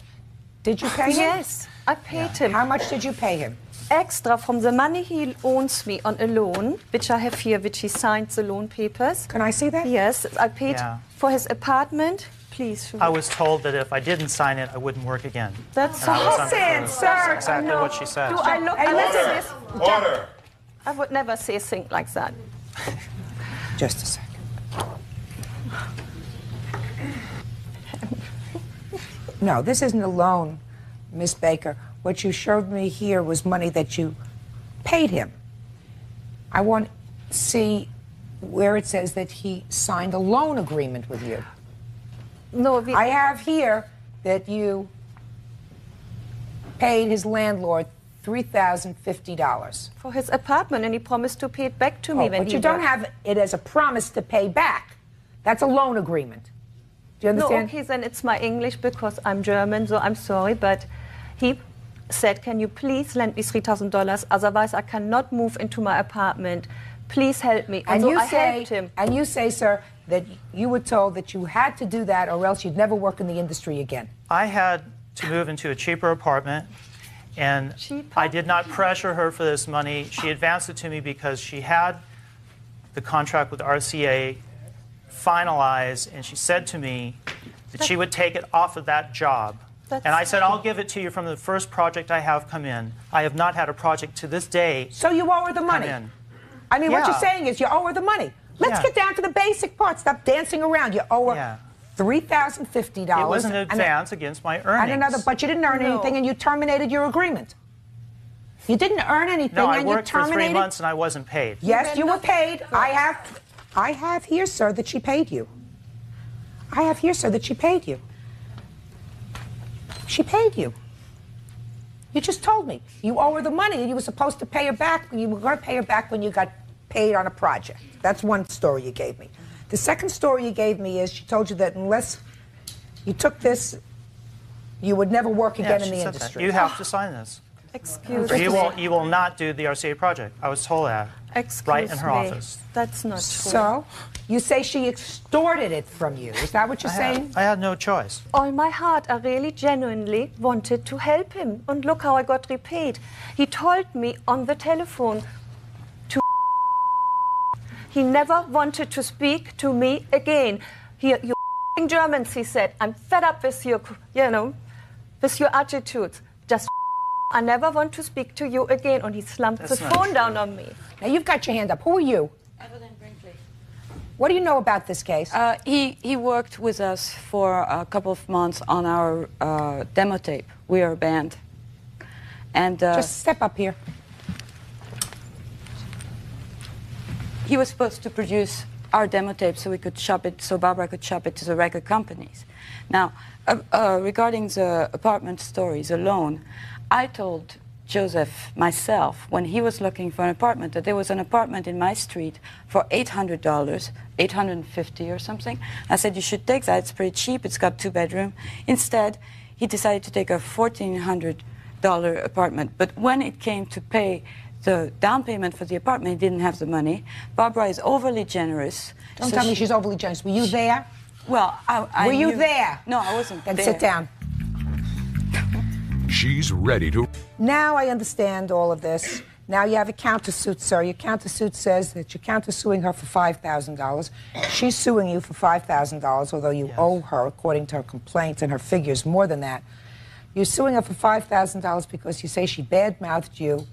Did you pay him? Yes, I paid him. How much did you pay him? Extra from the money he owns me on a loan, which I have here, which he signed the loan papers. Can I see that? Yes, I paid Yeah. for his apartment. Please. I was told that if I didn't sign it, I wouldn't work again. That's And I was Listen, untrue. sir. That's exactly No. what she said. Do I look Hey, at listen. this? Order. I would never say a thing like that. Just a second. No, this isn't a loan, Miss Baker. What you showed me here was money that you paid him. I want to see where it says that he signed a loan agreement with you. No, I have here that you paid his landlord $3,050 for his apartment, and he promised to pay it back to me when but he you don't left. have it as a promise to pay back. That's a loan agreement. Do you understand? No, okay, then it's my English because I'm German, so I'm sorry, but he said, can you please lend me $3,000, otherwise I cannot move into my apartment. Please help me. And so you I say, helped him. and you say, sir, that you were told that you had to do that or else you'd never work in the industry again. I had to move into a cheaper apartment, and I did not pressure her for this money. She advanced it to me because she had the contract with RCA finalized, and she said to me that she would take it off of that job. And I said, I'll give it to you from the first project I have come in. I have not had a project to this day. So you owe her the money? In. I mean, what Yeah. you're saying is you owe her the money. Let's get down to the basic part. Stop dancing around. You owe her $3,050. It was an advance against my earnings. And another, but you didn't earn anything, and you terminated your agreement. You didn't earn anything, No, I and worked you for terminated. 3 months and I wasn't paid. Yes, you were paid. I have here, sir, that she paid you. I have here, sir, that she paid you. She paid you. You just told me. You owe her the money, and you were supposed to pay her back. You were going to pay her back when you got paid on a project. That's one story you gave me. The second story you gave me is she told you that unless you took this, you would never work again in she the said industry. that. You have to sign this. Excuse Or me. you will not do the RCA project. I was told that. Right in her office. That's not true. So, you say she extorted it from you. Is that what you're saying? I had no choice. All my heart, I really genuinely wanted to help him. And look how I got repaid. He told me on the telephone to he never wanted to speak to me again. You Germans, he said, I'm fed up with your, with your attitudes. Just I never want to speak to you again. And he slumped the phone down on me. Now, you've got your hand up. Who are you? What do you know about this case? He worked with us for a couple of months on our demo tape. We are a band. And just step up here. He was supposed to produce our demo tape so we could shop it, so Barbara could shop it to the record companies. Now, regarding the apartment stories alone, I told Joseph myself, when he was looking for an apartment, that there was an apartment in my street for $800, $850 or something. I said, you should take that, it's pretty cheap, it's got 2 bedrooms. Instead, he decided to take a $1,400 apartment. But when it came to pay the down payment for the apartment, he didn't have the money. Barbara is overly generous. Don't tell me she's overly generous. Were you there? Well, I Were you knew- there? No, I wasn't Then there. sit down. She's ready to. Now I understand all of this. Now you have a countersuit, sir. Your countersuit says that you're countersuing her for $5,000. She's suing you for $5,000, although you owe her, according to her complaints and her figures, more than that. You're suing her for $5,000 because you say she badmouthed you,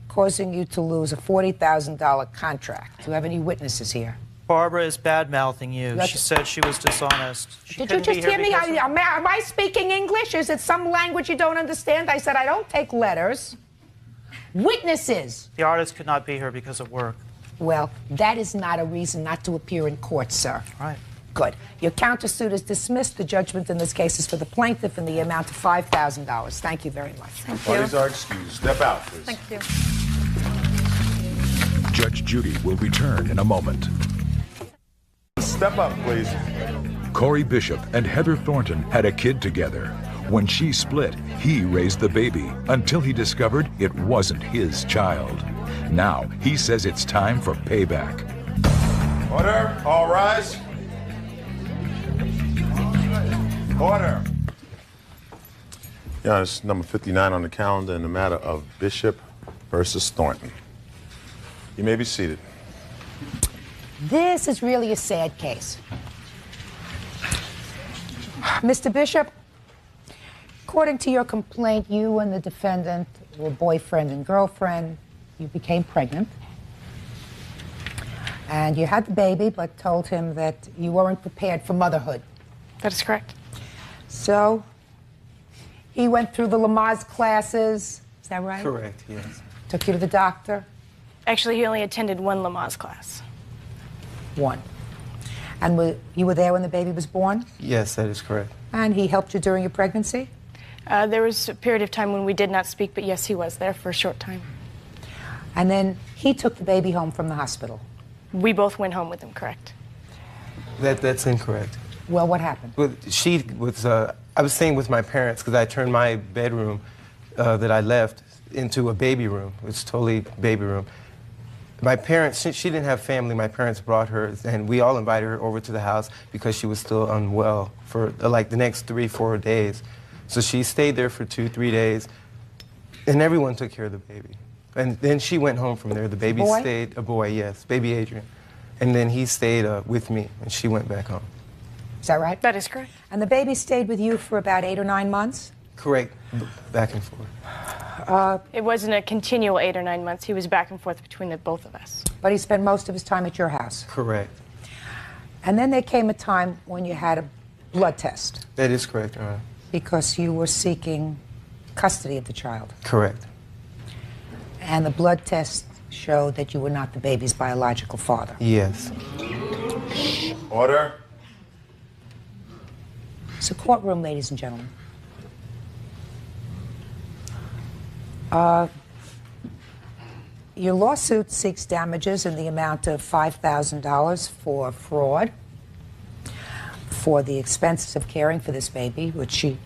causing you to lose a $40,000 contract. Do you have any witnesses here? Barbara is bad-mouthing you. That's- She said she was dishonest. She Did you couldn't be just here hear me? because of- Am I speaking English? Is it some language you don't understand? I said I don't take letters. Witnesses. The artist could not be here because of work. Well, that is not a reason not to appear in court, sir. Right. Good. Your countersuit is dismissed. The judgment in this case is for the plaintiff in the amount of $5,000. Thank you very much. Thank Parties are excused. Step out, please. Thank you. Judge Judy will return in a moment. Step up, please. Corey Bishop and Heather Thornton had a kid together. When she split, he raised the baby until he discovered it wasn't his child. Now he says it's time for payback. Order. All rise. Order. Yeah, it's number 59 on the calendar in the matter of Bishop versus Thornton. You may be seated. This is really a sad case. Mr. Bishop, according to your complaint, you and the defendant were boyfriend and girlfriend. You became pregnant. And you had the baby, but told him that you weren't prepared for motherhood. That is correct. So he went through the Lamaze classes. Is that right? Correct, yes. Took you to the doctor? Actually, he only attended one Lamaze class. One. And you were there when the baby was born? Yes, that is correct. And he helped you during your pregnancy? There was a period of time when we did not speak, but yes, he was there for a short time. And then he took the baby home from the hospital? We both went home with him, correct? That's incorrect. Well, what happened? Well, I was staying with my parents because I turned my bedroom that I left into a baby room. It's totally baby room. My parents, she didn't have family. My parents brought her, and we all invited her over to the house because she was still unwell for like the next 3-4 days. So she stayed there for 2-3 days, and everyone took care of the baby. And then she went home from there. The baby stayed, a boy, yes, baby Adrian. And then he stayed with me, and she went back home. Is that right? That is correct. And the baby stayed with you for about 8 or 9 months? Correct, back and forth. It wasn't a continual 8 or 9 months. He was back and forth between the both of us. But he spent most of his time at your house? Correct. And then there came a time when you had a blood test? That is correct, Your Honor. Because you were seeking custody of the child? Correct. And the blood test showed that you were not the baby's biological father? Yes. Order. It's a courtroom, ladies and gentlemen. Your lawsuit seeks damages in the amount of $5,000 for fraud, for the expenses of caring for this baby, which she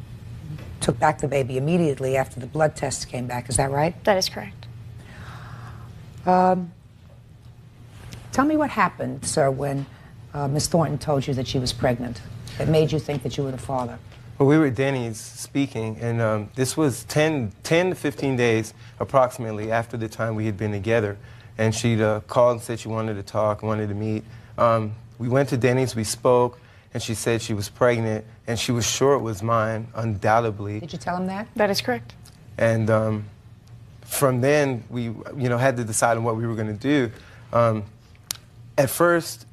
took back the baby immediately after the blood test came back. Is that right? That is correct. Tell me what happened, sir, when Ms. Thornton told you that she was pregnant, that made you think that you were the father. Well, we were at Denny's speaking, and this was 10 to 15 days approximately after the time we had been together. And she'd called and said she wanted to talk, wanted to meet. We went to Denny's, we spoke, and she said she was pregnant, and she was sure it was mine, undoubtedly. Did you tell him that? That is correct. And from then, we had to decide on what we were going to do. At first,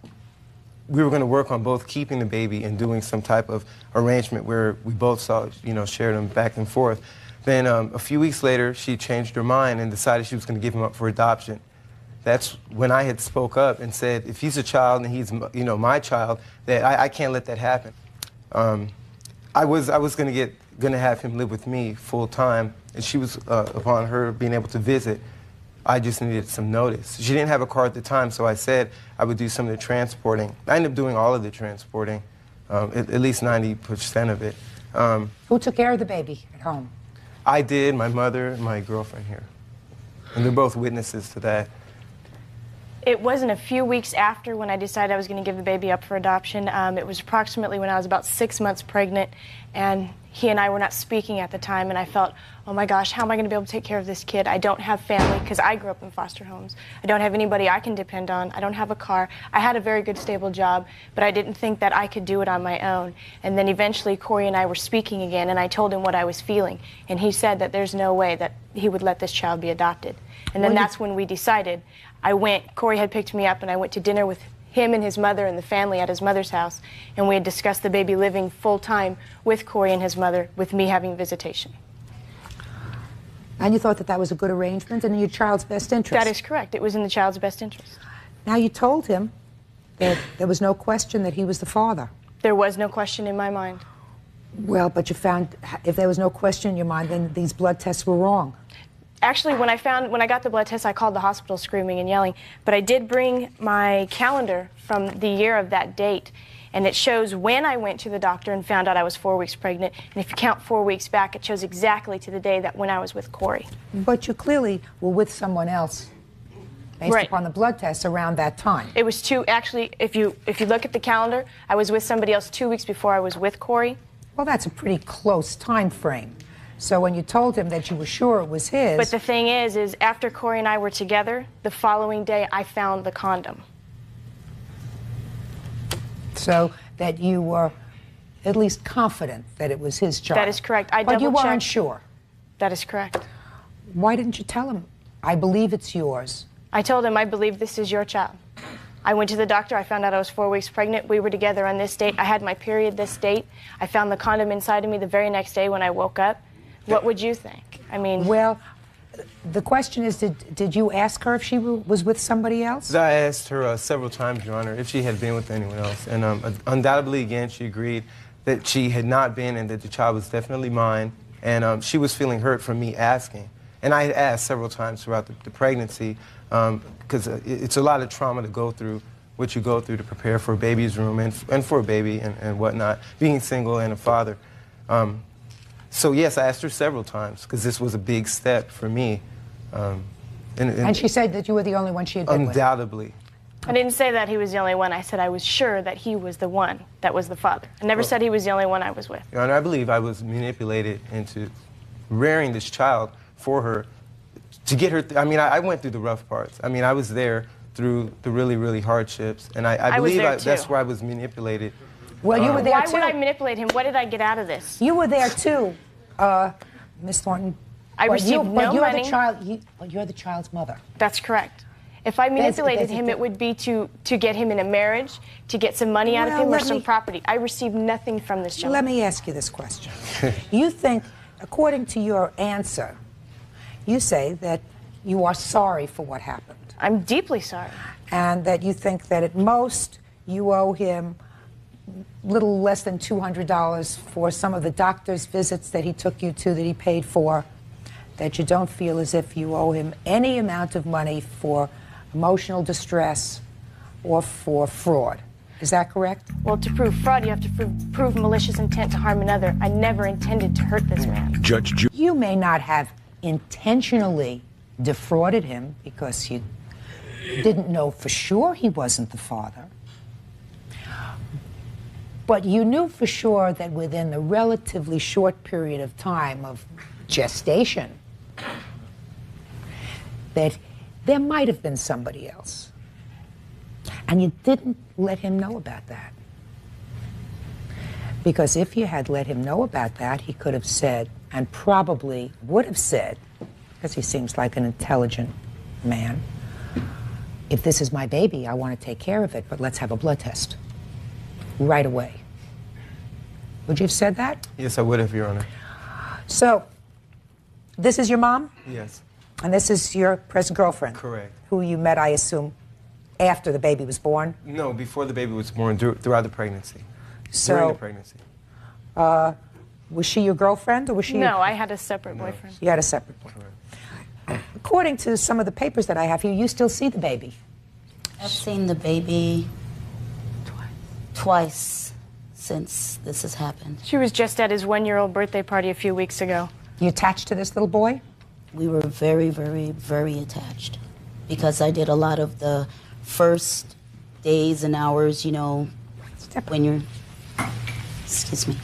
we were going to work on both keeping the baby and doing some type of arrangement where we both saw, shared him back and forth. Then a few weeks later, she changed her mind and decided she was going to give him up for adoption. That's when I had spoke up and said, if he's a child and he's, my child, that I can't let that happen. I was going to have him live with me full time, and she was upon her being able to visit. I just needed some notice. She didn't have a car at the time, so I said I would do some of the transporting. I ended up doing all of the transporting, at least 90% of it. Who took care of the baby at home? I did, my mother, and my girlfriend here. And they're both witnesses to that. It wasn't a few weeks after when I decided I was going to give the baby up for adoption. It was approximately when I was about 6 months pregnant, and he and I were not speaking at the time, and I felt, oh my gosh, how am I going to be able to take care of this kid? I don't have family, because I grew up in foster homes. I don't have anybody I can depend on. I don't have a car. I had a very good, stable job, but I didn't think that I could do it on my own. And then eventually, Corey and I were speaking again, and I told him what I was feeling, and he said that there's no way that he would let this child be adopted. And then that's when we decided. Corey had picked me up, and I went to dinner with him and his mother and the family at his mother's house, and we had discussed the baby living full-time with Corey and his mother, with me having visitation. And you thought that that was a good arrangement and in your child's best interest? That is correct. It was in the child's best interest. Now, you told him that there was no question that he was the father. There was no question in my mind. Well, but you found, if there was no question in your mind, then these blood tests were wrong. Actually, when I got the blood test, I called the hospital screaming and yelling. But I did bring my calendar from the year of that date, and it shows when I went to the doctor and found out I was 4 weeks pregnant. And if you count 4 weeks back, it shows exactly to the day that when I was with Corey. But you clearly were with someone else based upon the blood tests around that time. It was actually, if you look at the calendar, I was with somebody else 2 weeks before I was with Corey. Well, that's a pretty close time frame. So when you told him that you were sure it was his... But the thing is after Corey and I were together, the following day I found the condom. So that you were at least confident that it was his child. That is correct. But you weren't sure. That is correct. Why didn't you tell him, I believe it's yours? I told him, I believe this is your child. I went to the doctor. I found out I was 4 weeks pregnant. We were together on this date. I had my period this date. I found the condom inside of me the very next day when I woke up. What would you think? I mean... Well, the question is, did you ask her if she was with somebody else? I asked her several times, Your Honor, if she had been with anyone else. And undoubtedly, again, she agreed that she had not been and that the child was definitely mine. And she was feeling hurt from me asking. And I had asked several times throughout the pregnancy, because it's a lot of trauma to go through, what you go through to prepare for a baby's room and for a baby and whatnot, being single and a father. So yes, I asked her several times, because this was a big step for me. And she said that you were the only one she had been with? Undoubtedly. I didn't say that he was the only one. I said I was sure that he was the one that was the father. I never said he was the only one I was with. Your Honor, I believe I was manipulated into rearing this child for her to get her. I mean, I went through the rough parts. I mean, I was there through the really, really hardships, and I believe that's where I was manipulated. Well, you were there too. Why would I manipulate him? What did I get out of this? You were there too, Miss Thornton. I received no money. You're the child's mother. That's correct. If I manipulated him, it would be to get him in a marriage, to get some money out of him or some property. I received nothing from this gentleman. Let me ask you this question. You think, according to your answer, you say that you are sorry for what happened. I'm deeply sorry. And that you think that at most you owe him little less than $200 for some of the doctor's visits that he took you to, that he paid for, that you don't feel as if you owe him any amount of money for emotional distress or for fraud. Is that correct? Well, to prove fraud, you have to prove malicious intent to harm another. I never intended to hurt this man. Judge Judy. You may not have intentionally defrauded him because you didn't know for sure he wasn't the father. But you knew for sure that within the relatively short period of time of gestation, that there might have been somebody else. And you didn't let him know about that. Because if you had let him know about that, he could have said, and probably would have said, because he seems like an intelligent man, if this is my baby, I want to take care of it, but let's have a blood test right away. Would you have said that? Yes, I would have, Your Honor. So, this is your mom? Yes. And this is your present girlfriend? Correct. Who you met, I assume, after the baby was born? No, before the baby was born, throughout the pregnancy. So, during the pregnancy. Was she your girlfriend, or was she? No, I had a separate boyfriend. You had a separate boyfriend. According to some of the papers that I have here, you still see the baby. I've seen the baby twice since this has happened. She was just at his 1-year-old birthday party a few weeks ago. You attached to this little boy? We were very, very, very attached because I did a lot of the first days and hours, you know, when you're, excuse me.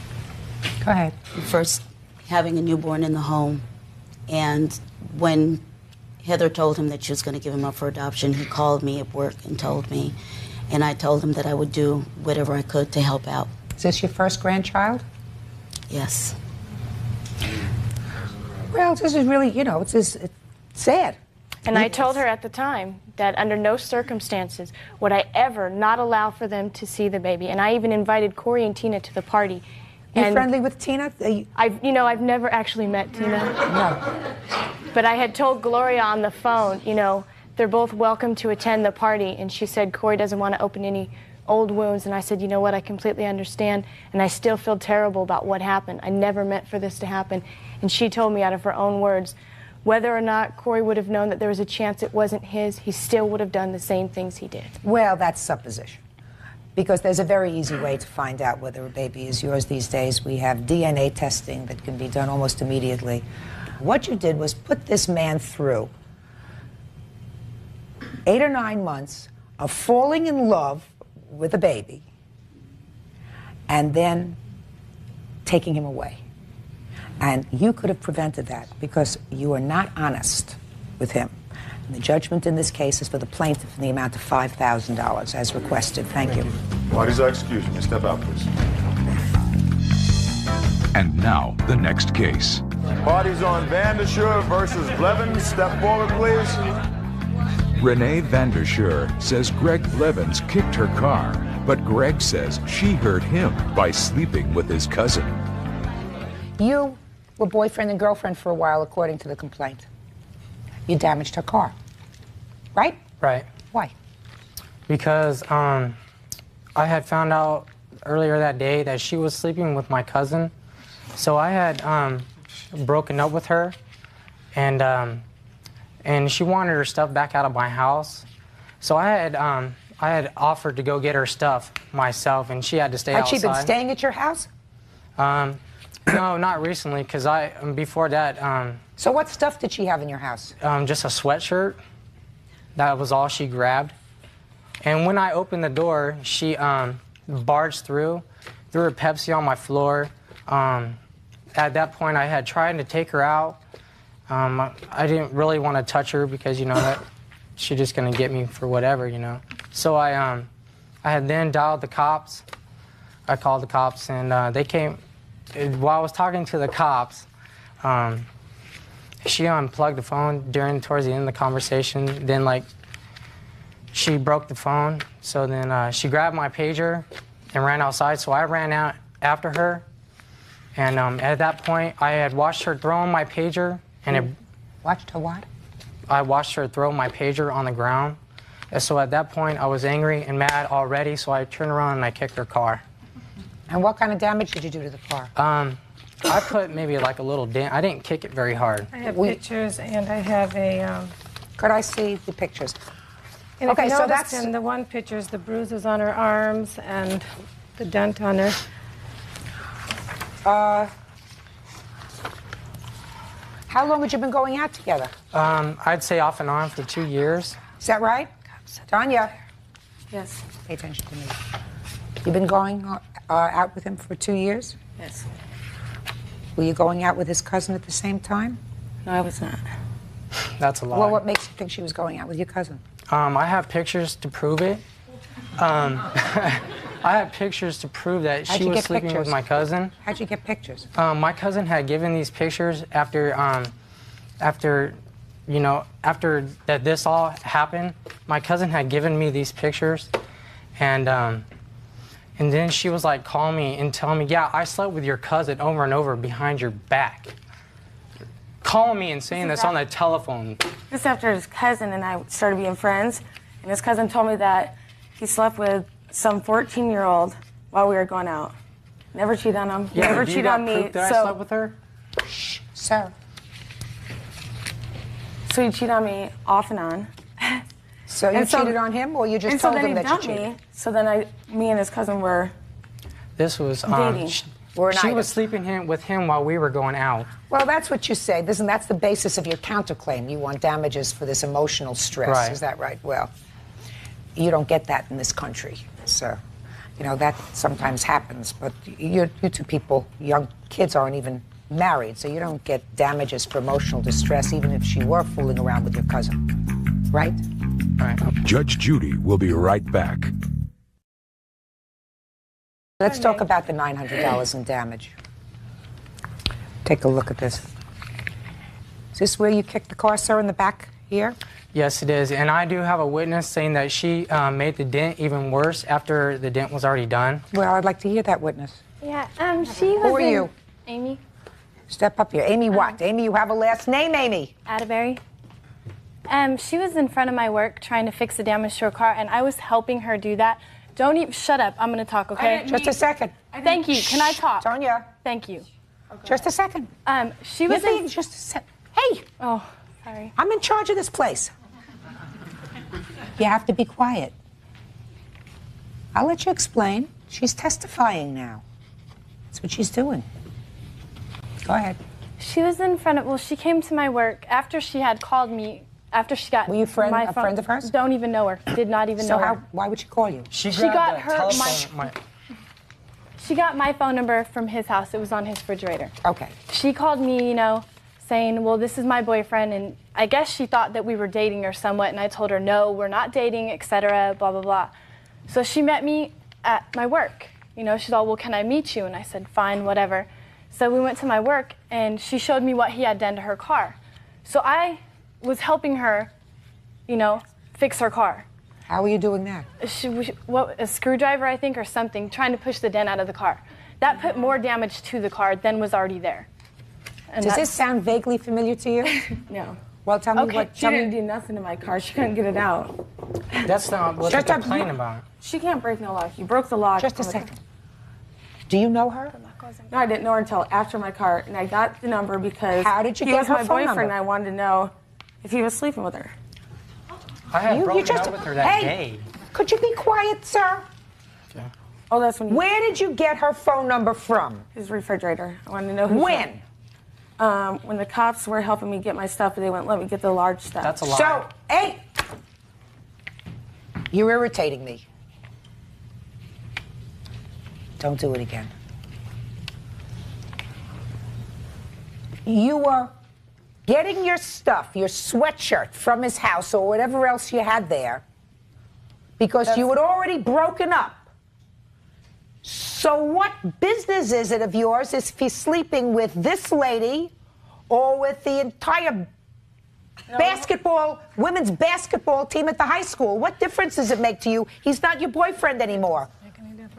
Go ahead. First having a newborn in the home. And when Heather told him that she was going to give him up for adoption, he called me at work and told me. And I told him that I would do whatever I could to help out. Is this your first grandchild? Yes. Well, this is really, you know, it's sad. And I told her at the time that under no circumstances would I ever not allow for them to see the baby. And I even invited Corey and Tina to the party. You friendly with Tina? I've never actually met Tina. No. But I had told Gloria on the phone, you know, they're both welcome to attend the party. And she said Corey doesn't want to open any old wounds. And I said, you know what, I completely understand. And I still feel terrible about what happened. I never meant for this to happen. And she told me out of her own words, whether or not Corey would have known that there was a chance it wasn't his, he still would have done the same things he did. Well, that's supposition. Because there's a very easy way to find out whether a baby is yours these days. We have DNA testing that can be done almost immediately. What you did was put this man through 8 or 9 months of falling in love with a baby and then taking him away. And you could have prevented that because you are not honest with him. And the judgment in this case is for the plaintiff in the amount of $5,000 as requested. Thank you. Parties are excused. You may step out, please. And now, the next case. Parties on Vandersher versus Blevins. Step forward, please. Renee Vanderscher says Greg Blevins kicked her car, but Greg says she hurt him by sleeping with his cousin. You were boyfriend and girlfriend for a while, according to the complaint. You damaged her car, right? Right. Why? Because I had found out earlier that day that she was sleeping with my cousin. So I had broken up with her, and she wanted her stuff back out of my house. So I had offered to go get her stuff myself, and she had to stay outside. Had she been staying at your house? No, not recently, because before that. So what stuff did she have in your house? Just a sweatshirt. That was all she grabbed. And when I opened the door, she barged through, threw her Pepsi on my floor. At that point, I had tried to take her out. I didn't really want to touch her because, you know, that she's just going to get me for whatever, you know. So I had then dialed the cops. I called the cops, and they came. While I was talking to the cops, she unplugged the phone towards the end of the conversation. Then, like, she broke the phone. So then she grabbed my pager and ran outside. So I ran out after her. And at that point, I had watched her throw my pager. And watched her what? I watched her throw my pager on the ground. And so at that point, I was angry and mad already. So I turned around and I kicked her car. And what kind of damage did you do to the car? I put maybe like a little dent. I didn't kick it very hard. I have pictures, and I have a... Could I see the pictures? And okay, if you so noticed that's... in the one picture is the bruises on her arms and the dent on her. How long had you been going out together? I'd say off and on for 2 years. Is that right? Tanya? Yes. Pay attention to me. You've been going out with him for 2 years? Yes. Were you going out with his cousin at the same time? No, I was not. That's a lie. Well, what makes you think she was going out with your cousin? I have pictures to prove it. I have pictures to prove that she was sleeping with my cousin. How'd you get pictures? My cousin had given these pictures after that this all happened. My cousin had given me these pictures, and then she was like calling me and telling me, yeah, I slept with your cousin over and over behind your back. Calling me and saying this on the telephone. Just after his cousin and I started being friends, and his cousin told me that he slept with some 14-year-old while we were going out. Never cheated on him. Yeah, never cheated on me. That I slept with her? Shh, sir. So he cheated on me off and on. So you cheated on him, or you just told him that you cheated? So then me and his cousin were This was dating. She was sleeping with him while we were going out. Well, that's what you say. That's the basis of your counterclaim. You want damages for this emotional stress. Right. Is that right? Well, you don't get that in this country. So, you know, that sometimes happens. But you two people, young kids, aren't even married, so you don't get damages for emotional distress, even if she were fooling around with your cousin. Right? Right. Judge Judy will be right back. Let's talk about the $900 in damage. Take a look at this. Is this where you kicked the car, sir, in the back here? Yes, it is. And I do have a witness saying that she made the dent even worse after the dent was already done. Well, I'd like to hear that witness. Yeah, she was Who are you? Amy. Step up here. Amy what? Amy, you have a last name, Amy? Atterbury. She was in front of my work trying to fix the damage to her car, and I was helping her do that. Don't even... Shut up. I'm going to talk, okay? Just a second. Thank you. Can I talk? Tonya. Thank you. Just a second. She was in... Just a second. Hey! Oh, sorry. I'm in charge of this place. You have to be quiet. I'll let you explain. She's testifying now. That's what she's doing. Go ahead. She was in front of... Well, she came to my work after she had called me... After she got Were you my phone. a friend of hers? Don't even know her. Did not even know her. So why would she call you? She got her She got my phone number from his house. It was on his refrigerator. Okay. She called me, you know, saying, well, this is my boyfriend, and I guess she thought that we were dating or somewhat, and I told her, no, we're not dating, etc., blah, blah, blah. So she met me at my work. You know, she's all, well, can I meet you? And I said, fine, whatever. So we went to my work, and she showed me what he had done to her car. So I was helping her, you know, fix her car. How are you doing that? A screwdriver, I think, or something, trying to push the dent out of the car. That put more damage to the car than was already there. And Does this sound vaguely familiar to you? No. Well, tell me Okay, what. she didn't do nothing to my car. She couldn't get it out. That's not what they're complaining about. She can't break no lock. You broke the lock. Just a second. Do you know her? No, I didn't know her until after my car, and I got the number because How did you he get was her my phone boyfriend, number? and I wanted to know if he was sleeping with her. I had broken up with her that day. Could you be quiet, sir? Oh, that's when. Where did you get her phone number from? His refrigerator. I wanted to know who. When? When the cops were helping me get my stuff, but they wouldn't let me get the large stuff. That's a lie. So, hey, you're irritating me. Don't do it again. You were getting your stuff, your sweatshirt from his house or whatever else you had there, because you had already broken up. So what business is it of yours if he's sleeping with this lady or with the entire women's basketball team at the high school? What difference does it make to you? He's not your boyfriend anymore.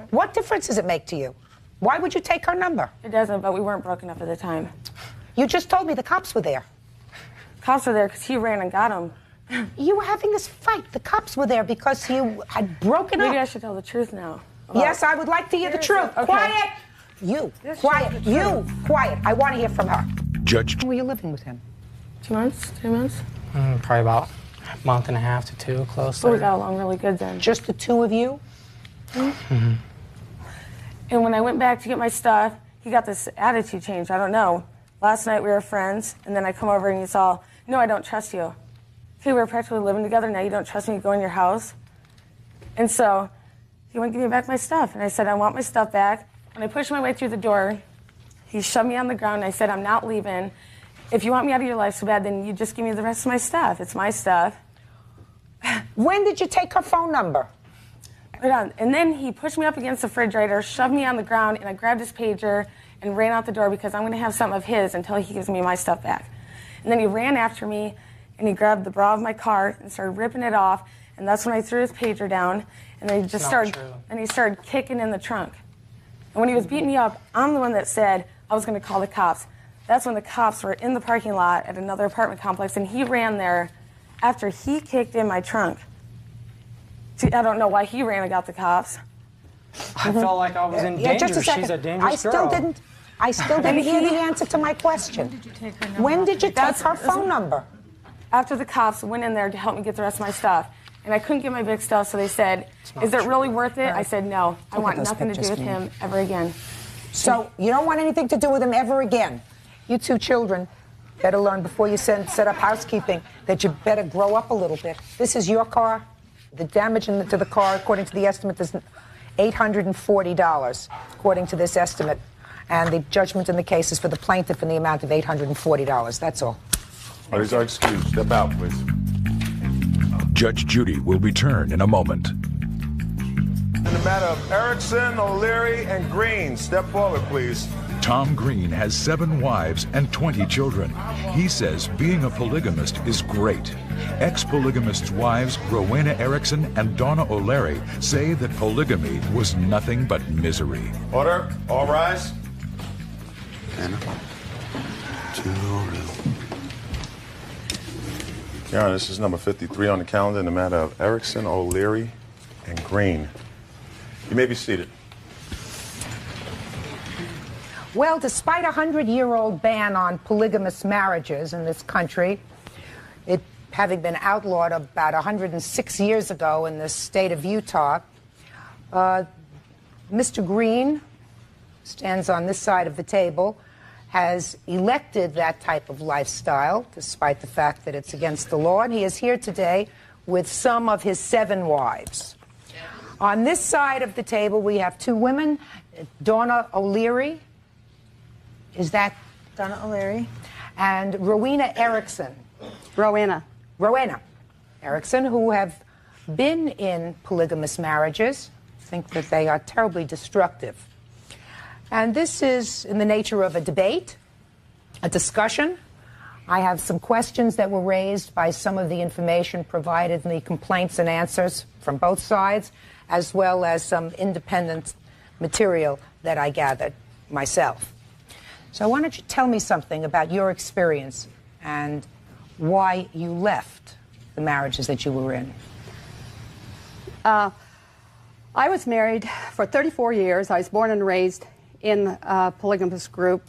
What difference does it make to you? Why would you take her number? It doesn't, but we weren't broken up at the time. You just told me the cops were there. Cops were there because he ran and got him. You were having this fight. The cops were there because you had broken up. Maybe I should tell the truth now. Yes, I would like to hear the truth. Okay. Quiet! You. Quiet. You. Quiet. I want to hear from her. Judge. Were you living with him? 2 months? 3 months? Probably about a month and a half to two, close So we there. got along really good then. Just the two of you? Mm-hmm. And when I went back to get my stuff, he got this attitude change. I don't know. Last night we were friends, and then I come over and he's all, no, I don't trust you. Okay, we were practically living together. Now you don't trust me to go in your house. And so he wouldn't give me back my stuff. And I said, I want my stuff back. When I pushed my way through the door, he shoved me on the ground. And I said, I'm not leaving. If you want me out of your life so bad, then you just give me the rest of my stuff. It's my stuff. When did you take her phone number? Right on. And then he pushed me up against the refrigerator, shoved me on the ground, and I grabbed his pager and ran out the door because I'm going to have some of his until he gives me my stuff back. And then he ran after me, and he grabbed the bra of my car and started ripping it off. And that's when I threw his pager down, and then he just started, and he started kicking in the trunk. And when he was beating me up, I'm the one that said I was going to call the cops. That's when the cops were in the parking lot at another apartment complex, and he ran there after he kicked in my trunk. See, I don't know why he ran and got the cops. I felt like I was in danger. Just a second. She's a dangerous I still girl. didn't hear the answer to my question. When did you take her phone number? After the cops went in there to help me get the rest of my stuff. And I couldn't get my big stuff, so they said, is it really worth it? I said, no. I want nothing to do with him ever again. So you don't want anything to do with him ever again. You two children better learn before you set up housekeeping that you better grow up a little bit. This is your car. The damage to the car, according to the estimate, is $840, according to this estimate. And the judgment in the case is for the plaintiff in the amount of $840. That's all. Parties are excused. Step out, please. Judge Judy will return in a moment. In the matter of Erickson, O'Leary, and Green, step forward, please. Tom Green has 7 wives and 20 children. He says being a polygamist is great. Ex-polygamist's wives, Rowena Erickson and Donna O'Leary, say that polygamy was nothing but misery. Order. All rise. Your Honor, this is number 53 on the calendar in the matter of Erickson, O'Leary, and Green. You may be seated. Well, despite a 100-year-old ban on polygamous marriages in this country, it having been outlawed about 106 years ago in the state of Utah, Mr. Green stands on this side of the table, has elected that type of lifestyle, despite the fact that it's against the law, and he is here today with some of his 7 wives. On this side of the table, we have 2 women, Donna O'Leary. Is that Donna O'Leary? And Rowena Erickson. Rowena Erickson, who have been in polygamous marriages, think that they are terribly destructive. And this is in the nature of a debate, a discussion I have some questions that were raised by some of the information provided in the complaints and answers from both sides, as well as some independent material that I gathered myself. So why don't you tell me something about your experience and why you left the marriages that you were in? I was married for 34 years. I was born and raised in a polygamous group,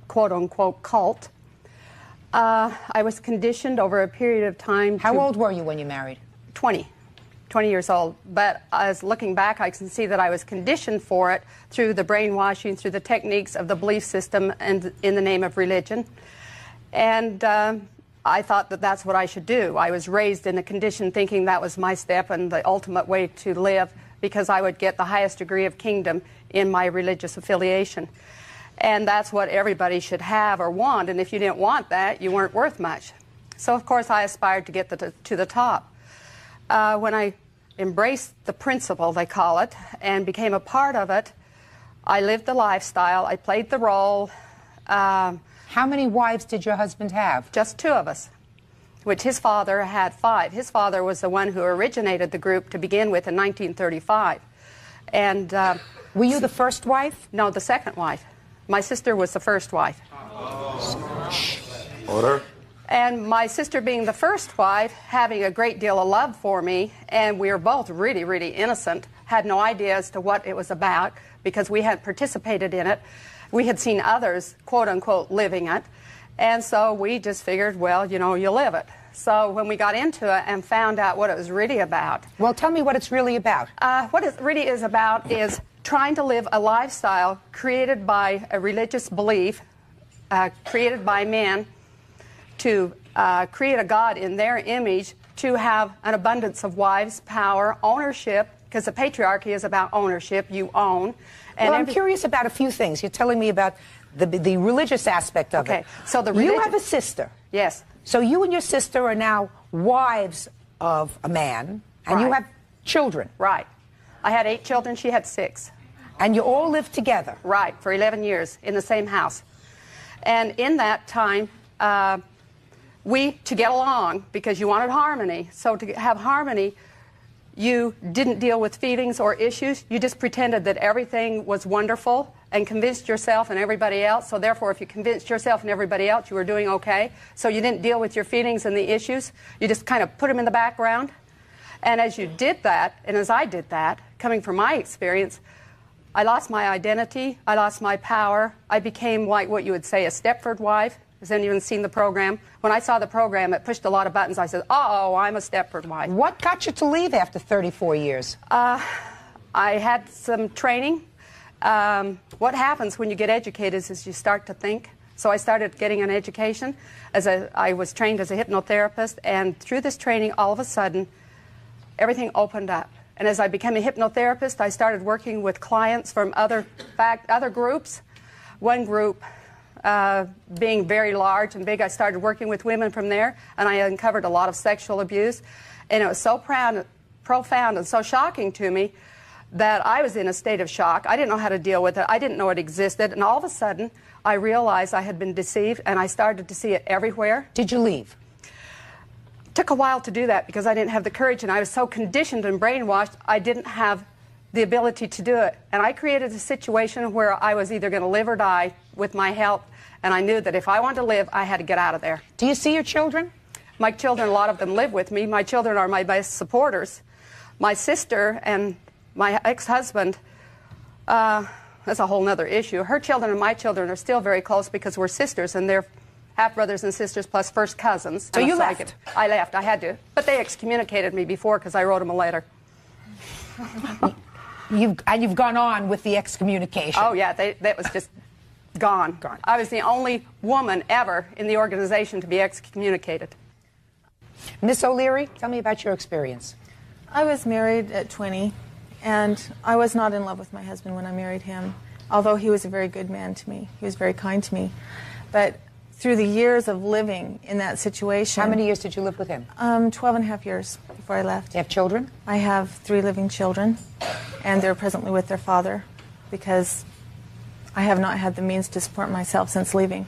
quote-unquote cult. I was conditioned over a period of time. How old were you when you married? 20 years old. But as looking back, I can see that I was conditioned for it through the brainwashing, through the techniques of the belief system and in the name of religion. And I thought that that's what I should do. I was raised in a condition thinking that was my step and the ultimate way to live, because I would get the highest degree of kingdom in my religious affiliation. And that's what everybody should have or want, and if you didn't want that, you weren't worth much. So, of course, I aspired to get to the top. When I embraced the principle, they call it, and became a part of it, I lived the lifestyle, I played the role. How many wives did your husband have? Just 2 of us, which his father had 5. His father was the one who originated the group to begin with in 1935. And were you the first wife? No, the second wife. My sister was the first wife. Order. And my sister being the first wife, having a great deal of love for me, and we were both really, really innocent, had no idea as to what it was about because we hadn't participated in it. We had seen others, quote-unquote, living it. And so we just figured, well, you know, you live it. So when we got into it and found out what it was really about. Well, tell me what it's really about. What it really is about is trying to live a lifestyle created by a religious belief, created by men, to create a God in their image, to have an abundance of wives, power, ownership, because the patriarchy is about ownership, you own. And well, I'm curious about a few things. You're telling me about the religious aspect of it. So you have a sister. Yes. So you and your sister are now wives of a man, and you have children. Right. I had 8 children, she had 6. And you all lived together? Right, for 11 years in the same house. And in that time, to get along, because you wanted harmony, so to have harmony, you didn't deal with feelings or issues. You just pretended that everything was wonderful and convinced yourself and everybody else. So therefore, if you convinced yourself and everybody else, you were doing okay. So you didn't deal with your feelings and the issues. You just kind of put them in the background. And as you did that, and as I did that, coming from my experience, I lost my identity. I lost my power. I became like what you would say a Stepford wife. Has anyone seen the program? When I saw the program, it pushed a lot of buttons. I said, uh-oh, I'm a Stepford wife. What got you to leave after 34 years? I had some training. What happens when you get educated is you start to think. So I started getting an education. I was trained as a hypnotherapist, and through this training, all of a sudden, everything opened up. And as I became a hypnotherapist, I started working with clients from other groups. One group being very large and big, I started working with women from there, and I uncovered a lot of sexual abuse. And it was so profound and so shocking to me that I was in a state of shock. I didn't know how to deal with it. I didn't know it existed. And all of a sudden, I realized I had been deceived, and I started to see it everywhere. Did you leave? It took a while to do that because I didn't have the courage, and I was so conditioned and brainwashed, I didn't have the ability to do it. And I created a situation where I was either going to live or die with my health, and I knew that if I wanted to live, I had to get out of there. Do you see your children? My children, a lot of them live with me. My children are my best supporters. My sister and my ex-husband, that's a whole other issue. Her children and my children are still very close because we're sisters, and they're half-brothers and sisters plus first cousins. So you left? I left. I had to. But they excommunicated me before because I wrote them a letter. You've gone on with the excommunication. Oh, yeah. That was just gone. I was the only woman ever in the organization to be excommunicated. Miss O'Leary, tell me about your experience. I was married at 20, and I was not in love with my husband when I married him, although he was a very good man to me. He was very kind to me. But through the years of living in that situation... How many years did you live with him? 12 and a half years before I left. You have children? I have 3 living children, and they're presently with their father because I have not had the means to support myself since leaving.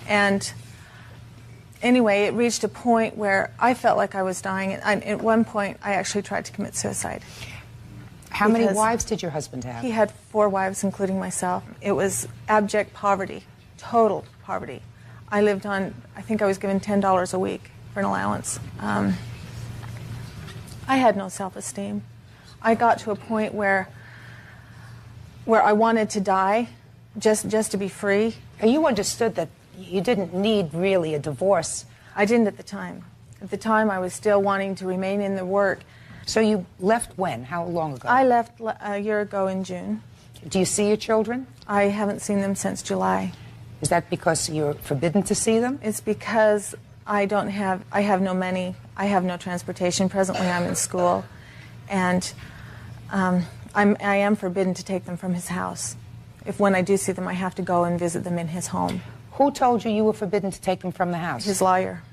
And anyway, it reached a point where I felt like I was dying. And at one point, I actually tried to commit suicide. How many Because wives did your husband have? He had 4 wives, including myself. It was abject poverty, total poverty. I lived on, I think I was given $10 a week for an allowance. I had no self-esteem. I got to a point where I wanted to die, just to be free. And you understood that you didn't need really a divorce. I didn't at the time. At the time, I was still wanting to remain in the work. So you left when? How long ago? I left a year ago in June. Do you see your children? I haven't seen them since July. Is that because you're forbidden to see them? It's because I have no money. I have no transportation. Presently, I'm in school. And I am forbidden to take them from his house. If when I do see them, I have to go and visit them in his home. Who told you you were forbidden to take them from the house? His lawyer.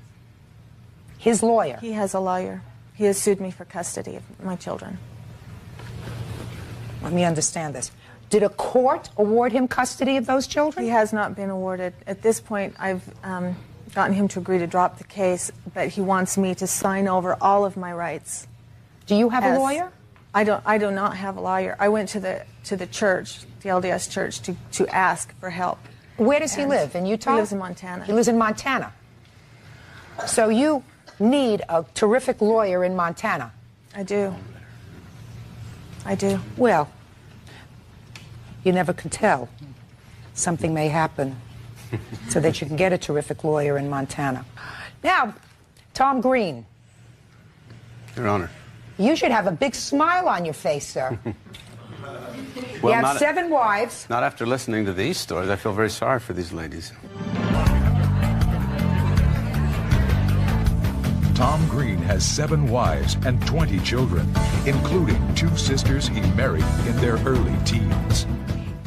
His lawyer? He has a lawyer. He has sued me for custody of my children. Let me understand this. Did a court award him custody of those children? He has not been awarded. At this point, I've gotten him to agree to drop the case, but he wants me to sign over all of my rights. Do you have a lawyer? I do not have a lawyer. I went to the church, the LDS church, to ask for help. Where does he live? In Utah? He lives in Montana. He lives in Montana. So you need a terrific lawyer in Montana. I do. I do. Well, you never can tell. Something may happen so that you can get a terrific lawyer in Montana. Now, Tom Green. Your Honor. You should have a big smile on your face, sir. Well, you have 7 wives. Not after listening to these stories. I feel very sorry for these ladies. Tom Green has 7 wives and 20 children, including 2 sisters he married in their early teens.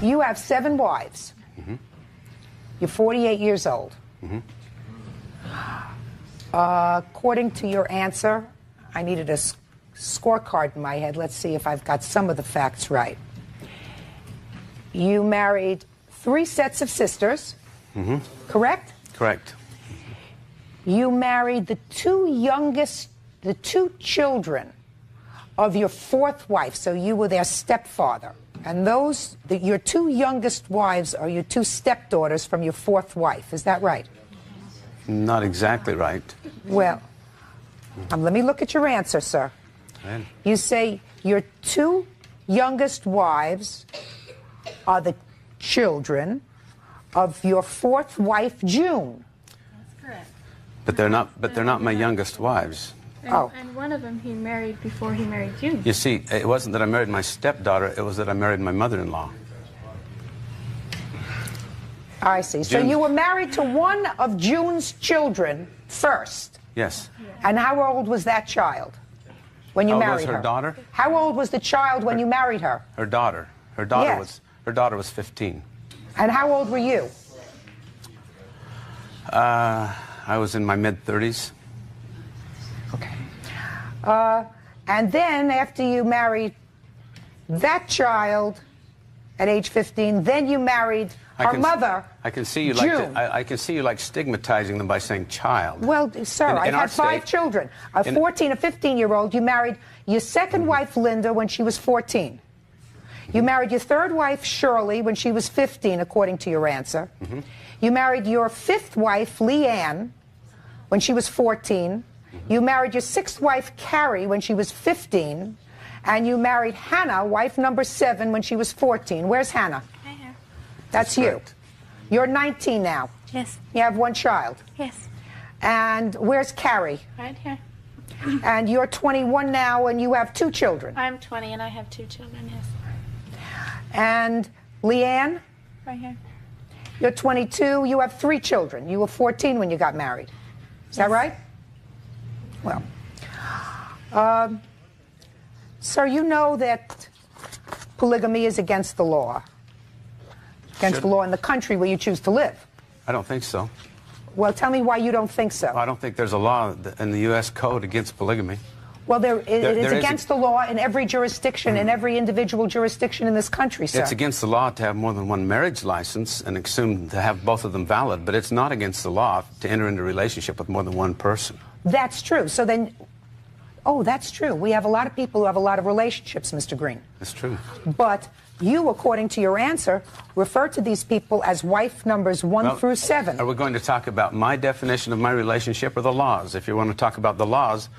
You have 7 wives. Mm-hmm. You're 48 years old. Mm-hmm. According to your answer, I needed a scorecard in my head. Let's see if I've got some of the facts right. You married 3 sets of sisters, correct? Correct. You married the 2 children of your 4th wife, so you were their stepfather. And your 2 youngest wives are your 2 stepdaughters from your 4th wife. Is that right? Not exactly right. Well, let me look at your answer, sir. Right. You say your 2 youngest wives are the children of your 4th wife, June. That's correct. But they're not my youngest wives. And one of them he married before he married June. You see, it wasn't that I married my stepdaughter, it was that I married my mother-in-law. I see. So you were married to one of June's children first. Yes. And how old was that child when you married her? Her daughter? How old was the child when you married her? Her daughter. Her daughter Yes. was 15. And how old were you? I was in my mid-30s. Okay. And then after you married that child at age 15, then you married her mother. I can see you June. I can see you like stigmatizing them by saying child. Well, sir, I've had 5 children. A 14, a 15-year-old. You married your 2nd wife, Linda, when she was 14. You married your 3rd wife, Shirley, when she was 15, according to your answer. Mm-hmm. You married your 5th wife, Leanne, when she was 14. You married your 6th wife, Carrie, when she was 15. And you married Hannah, wife number 7, when she was 14. Where's Hannah? Right here. That's you. You're 19 now. Yes. You have 1 child. Yes. And where's Carrie? Right here. And you're 21 now, and you have 2 children. I'm 20 and I have 2 children, yes. And Leanne? Right here. You're 22. You have 3 children. You were 14 when you got married. Is that right? Well, sir, you know that polygamy is against the law. Against the law in the country where you choose to live. I don't think so. Well, tell me why you don't think so. I don't think there's a law in the U.S. Code against polygamy. Well, it's against the law in every jurisdiction, in every individual jurisdiction in this country, sir. It's against the law to have more than one marriage license and assume to have both of them valid, but it's not against the law to enter into a relationship with more than one person. That's true. So then, oh, that's true. We have a lot of people who have a lot of relationships, Mr. Green. That's true. But you, according to your answer, refer to these people as wife numbers 1 through 7. Are we going to talk about my definition of my relationship or the laws? If you want to talk about the laws,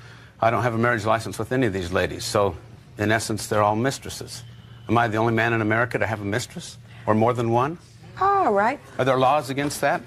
I don't have a marriage license with any of these ladies. So, in essence, they're all mistresses. Am I the only man in America to have a mistress? Or more than one? All right. Are there laws against that?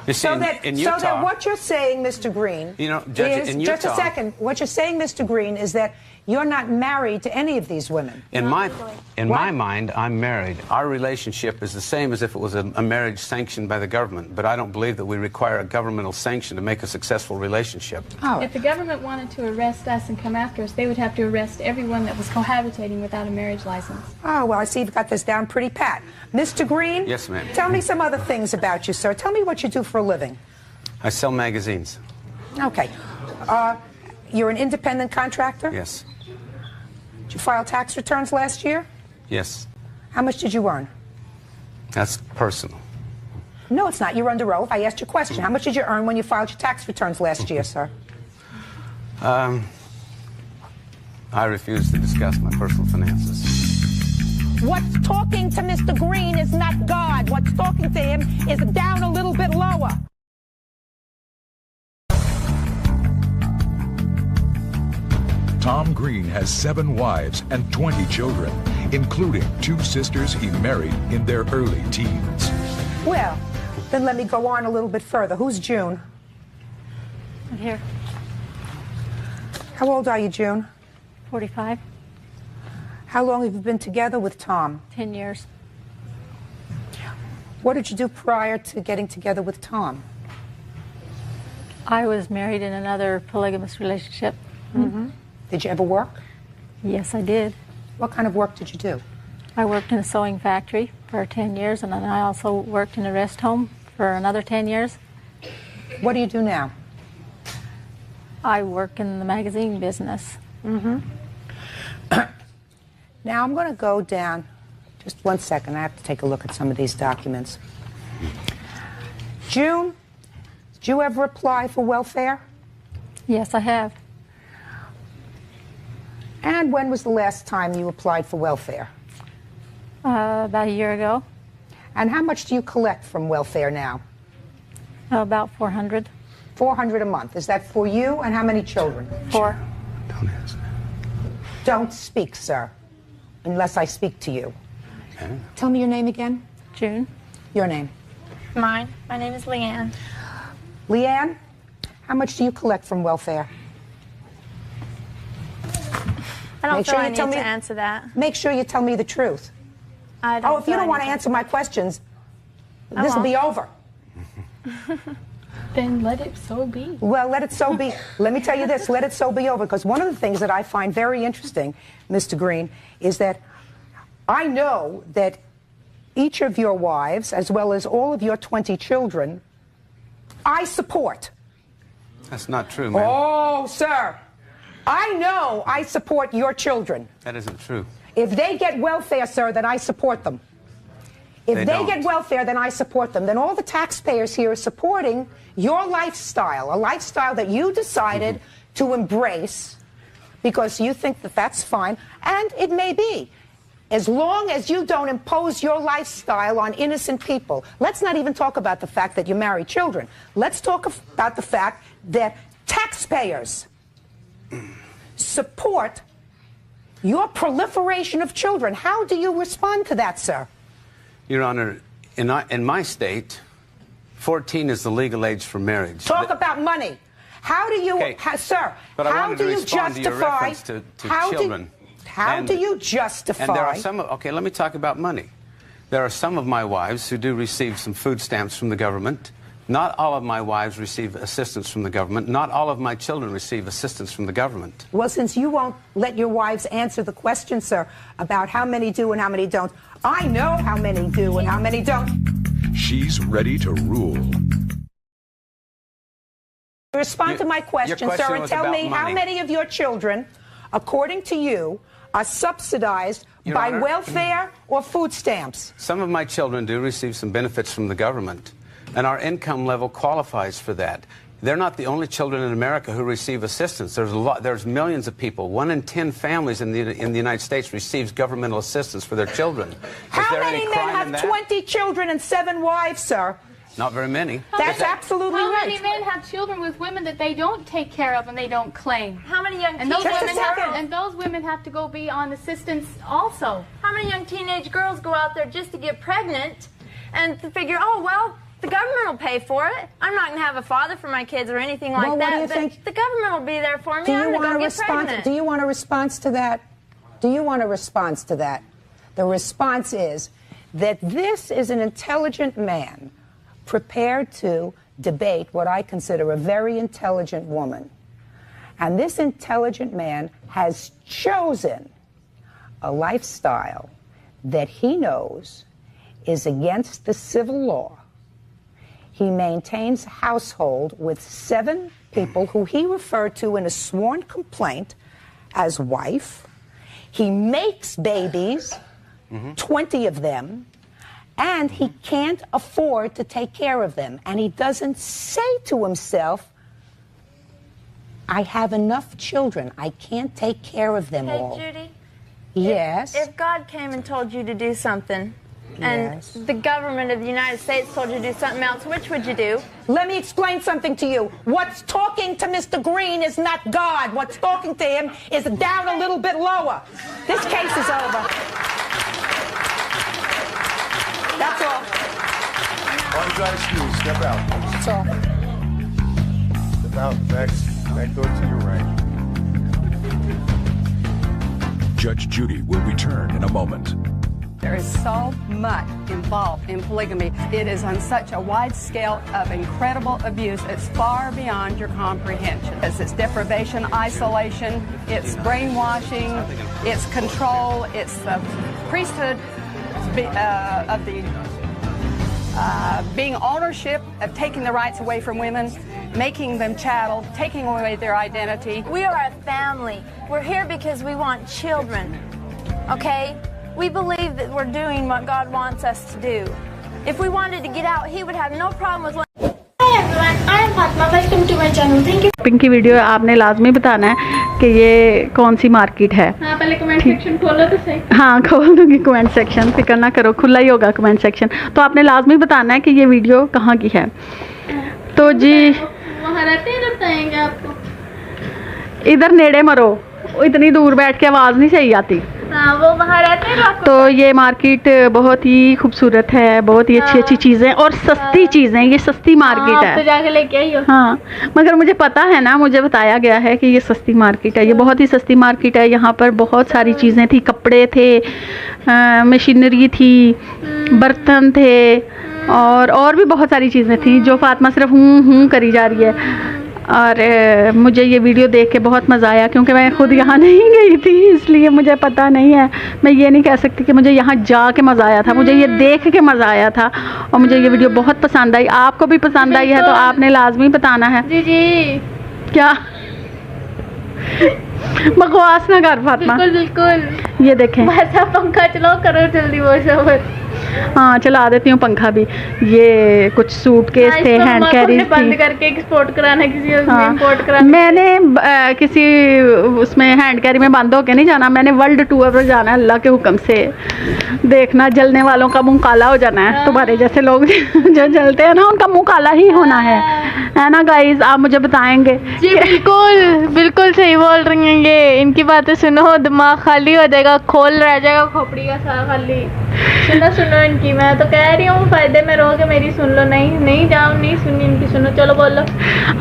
You see, in Utah, so that what you're saying, Mr. Green, you know, Judge, in Utah, just a second. What you're saying, Mr. Green, is that you're not married to any of these women. In my mind, I'm married. Our relationship is the same as if it was a marriage sanctioned by the government, but I don't believe that we require a governmental sanction to make a successful relationship. Oh. If the government wanted to arrest us and come after us, they would have to arrest everyone that was cohabitating without a marriage license. Oh, well, I see you've got this down pretty pat. Mr. Green? Yes, ma'am. Tell me some other things about you, sir. Tell me what you do for a living. I sell magazines. Okay. You're an independent contractor? Yes. Did you file tax returns last year? Yes. How much did you earn? That's personal. No, it's not. You're under oath. I asked you a question. How much did you earn when you filed your tax returns last year, sir? I refuse to discuss my personal finances. What's talking to Mr. Green is not God. What's talking to him is down a little bit lower. Tom Green has 7 wives and 20 children, including 2 sisters he married in their early teens. Well, then let me go on a little bit further. Who's June? I'm here. How old are you, June? 45. How long have you been together with Tom? 10 years. What did you do prior to getting together with Tom? I was married in another polygamous relationship. Mm-hmm. Did you ever work? Yes, I did. What kind of work did you do? I worked in a sewing factory for 10 years, and then I also worked in a rest home for another 10 years. What do you do now? I work in the magazine business. Mm-hmm. Now I'm going to go down, just one second, I have to take a look at some of these documents. June, did you ever apply for welfare? Yes, I have. And when was the last time you applied for welfare? About a year ago. And how much do you collect from welfare now? About 400. 400 a month. Is that for you and how many children? 4. Don't answer. Don't speak, sir, unless I speak to you. Okay. Tell me your name again. June. Your name. Mine. My name is Leanne. Leanne, how much do you collect from welfare? I don't feel I need to answer that. Make sure you tell me the truth. I don't if you don't want to answer my questions, this will be over. Then let it so be. Well, let it so be. Let me tell you this, let it so be over, because one of the things that I find very interesting, Mr. Green, is that I know that each of your wives, as well as all of your 20 children, I support. That's not true, ma'am. Oh, sir. I know I support your children. That isn't true. If they get welfare, sir, then I support them. If they get welfare, then I support them. Then all the taxpayers here are supporting your lifestyle, a lifestyle that you decided to embrace because you think that that's fine, and it may be. As long as you don't impose your lifestyle on innocent people. Let's not even talk about the fact that you marry children. Let's talk about the fact that taxpayers support your proliferation of children. How do you respond to that, sir? Your Honor, in my state, 14 is the legal age for marriage. Talk about money. How do you, sir, but I how wanted do to you respond to your justify, reference to children. How do you justify? And there are some, okay, let me talk about money. There are some of my wives who do receive some food stamps from the government. Not all of my wives receive assistance from the government. Not all of my children receive assistance from the government. Well, since you won't let your wives answer the question, sir, about how many do and how many don't, I know how many do and how many don't. She's ready to rule. Respond to my question, question sir, and was tell about me how money. many of your children, according to you, are subsidized Your by Honor? welfare or food stamps? Some of my children do receive some benefits from the government, and our income level qualifies for that. They're not the only children in America who receive assistance. There's millions of people. 1 in 10 families in the United States receives governmental assistance for their children. How there many any men crime have in that? 20 children and 7 wives, sir? Not very many. That's absolutely How right. many men have children with women that they don't take care of and they don't claim? How many young And those teenage women girls? and those women have to go be on assistance also. How many young teenage girls go out there just to get pregnant and to figure, oh well, the government will pay for it. I'm not going to have a father for my kids or anything like Well, what that. do you but think? the government will be there for me. Do I'm you going to want go a get response? pregnant. Do you want a response to that? Do you want a response to that? The response is that this is an intelligent man prepared to debate what I consider a very intelligent woman. And this intelligent man has chosen a lifestyle that he knows is against the civil law. He maintains a household with 7 people who he referred to in a sworn complaint as wife. He makes babies, 20 of them, and he can't afford to take care of them. And he doesn't say to himself, I have enough children. I can't take care of them Hey, all. Judy. Yes. If God came and told you to do something, and Yes. the government of the United States told you to do something else, which would you do? Let me explain something to you. What's talking to Mr. Green is not God. What's talking to him is down a little bit lower. This case is over. That's all. Why don't you excuse? Step out. That's all. Step out. Back door to your right. Judge Judy will return in a moment. There is so much involved in polygamy. It is on such a wide scale of incredible abuse. It's far beyond your comprehension. It's deprivation, isolation, it's brainwashing, it's control, it's the priesthood of the being ownership of taking the rights away from women, making them chattel, taking away their identity. We are a family. We're here because we want children, okay? We believe that we're doing what God wants us to do. If we wanted to get out, He would have no problem with Hi everyone, I am Fatma. Welcome to my channel. Thank you. Pinky video आपने लाजमी बताना है कि ये कौन सी market है। हाँ, पहले कमेंट सेक्शन खोलो तो सही। हाँ, खोल दूंगी कमेंट सेक्शन, फिक्र ना करो, खुला ही होगा कमेंट सेक्शन। तो आपने लाजमी बताना है कि ये वीडियो कहाँ की है। तो जी वहाँ रहते हैं, बताएंगे आपको। इधर नेड़े मरो, इतनी दूर बैठ के आवाज़ नहीं सही आती। हाँ, वो वहाँ रहते हैं आपको। तो ये मार्केट बहुत ही खूबसूरत है, बहुत ही अच्छी अच्छी चीज़ें और सस्ती चीज़ें, ये सस्ती मार्केट है। आप तो जाके लेके आई हो। हाँ, मगर मुझे पता है ना, मुझे बताया गया है कि ये सस्ती मार्केट है, ये बहुत ही सस्ती मार्केट है। यहाँ पर बहुत सारी चीज़ें थी, कपड़े थे, मशीनरी थी, बर्तन थे और भी बहुत सारी चीज़ें थी जो फातिमा सिर्फ हूँ करी जा रही है। और मुझे ये वीडियो देख के बहुत मज़ा आया क्योंकि मैं खुद यहाँ नहीं गई थी, इसलिए मुझे पता नहीं है। मैं ये नहीं कह सकती कि मुझे यहाँ जा के मज़ा आया था, मुझे ये देख के मज़ा आया था और मुझे ये वीडियो बहुत पसंद आई। आपको भी पसंद आई है तो आपने लाजमी बताना है। जी जी। क्या बकवास ना कर फातिमा। बिल्कुल बिल्कुल। ये देखें, बस आप पंखा चलाओ, करो जल्दी वो सब। हाँ, चला देती हूँ पंखा भी। ये कुछ सूटकेस थे, हैंड कैरीज थी। बंद करके एक्सपोर्ट कराना, किसी हाँ, इंपोर्ट कराना। मैंने किसी उसमें हैंड कैरी में बंद होके नहीं जाना, मैंने वर्ल्ड टूर पर जाना है अल्लाह के हुक्म से। देखना, जलने वालों का मुंह काला हो जाना है। तुम्हारे जैसे लोग जो जलते हैं ना, उनका मुंह काला ही होना है ना गाइज? आप मुझे बताएंगे। जी बिल्कुल बिल्कुल सही बोल रही हैं ये। इनकी बातें सुनो, दिमाग खाली हो जाएगा, खोल रह जाएगा खोपड़ी का सारा खाली। सुनो इनकी, मैं तो कह रही हूँ फायदे में रहोगे, मेरी सुन लो। नहीं जाओ, नहीं सुनी इनकी, सुनो। चलो बोलो।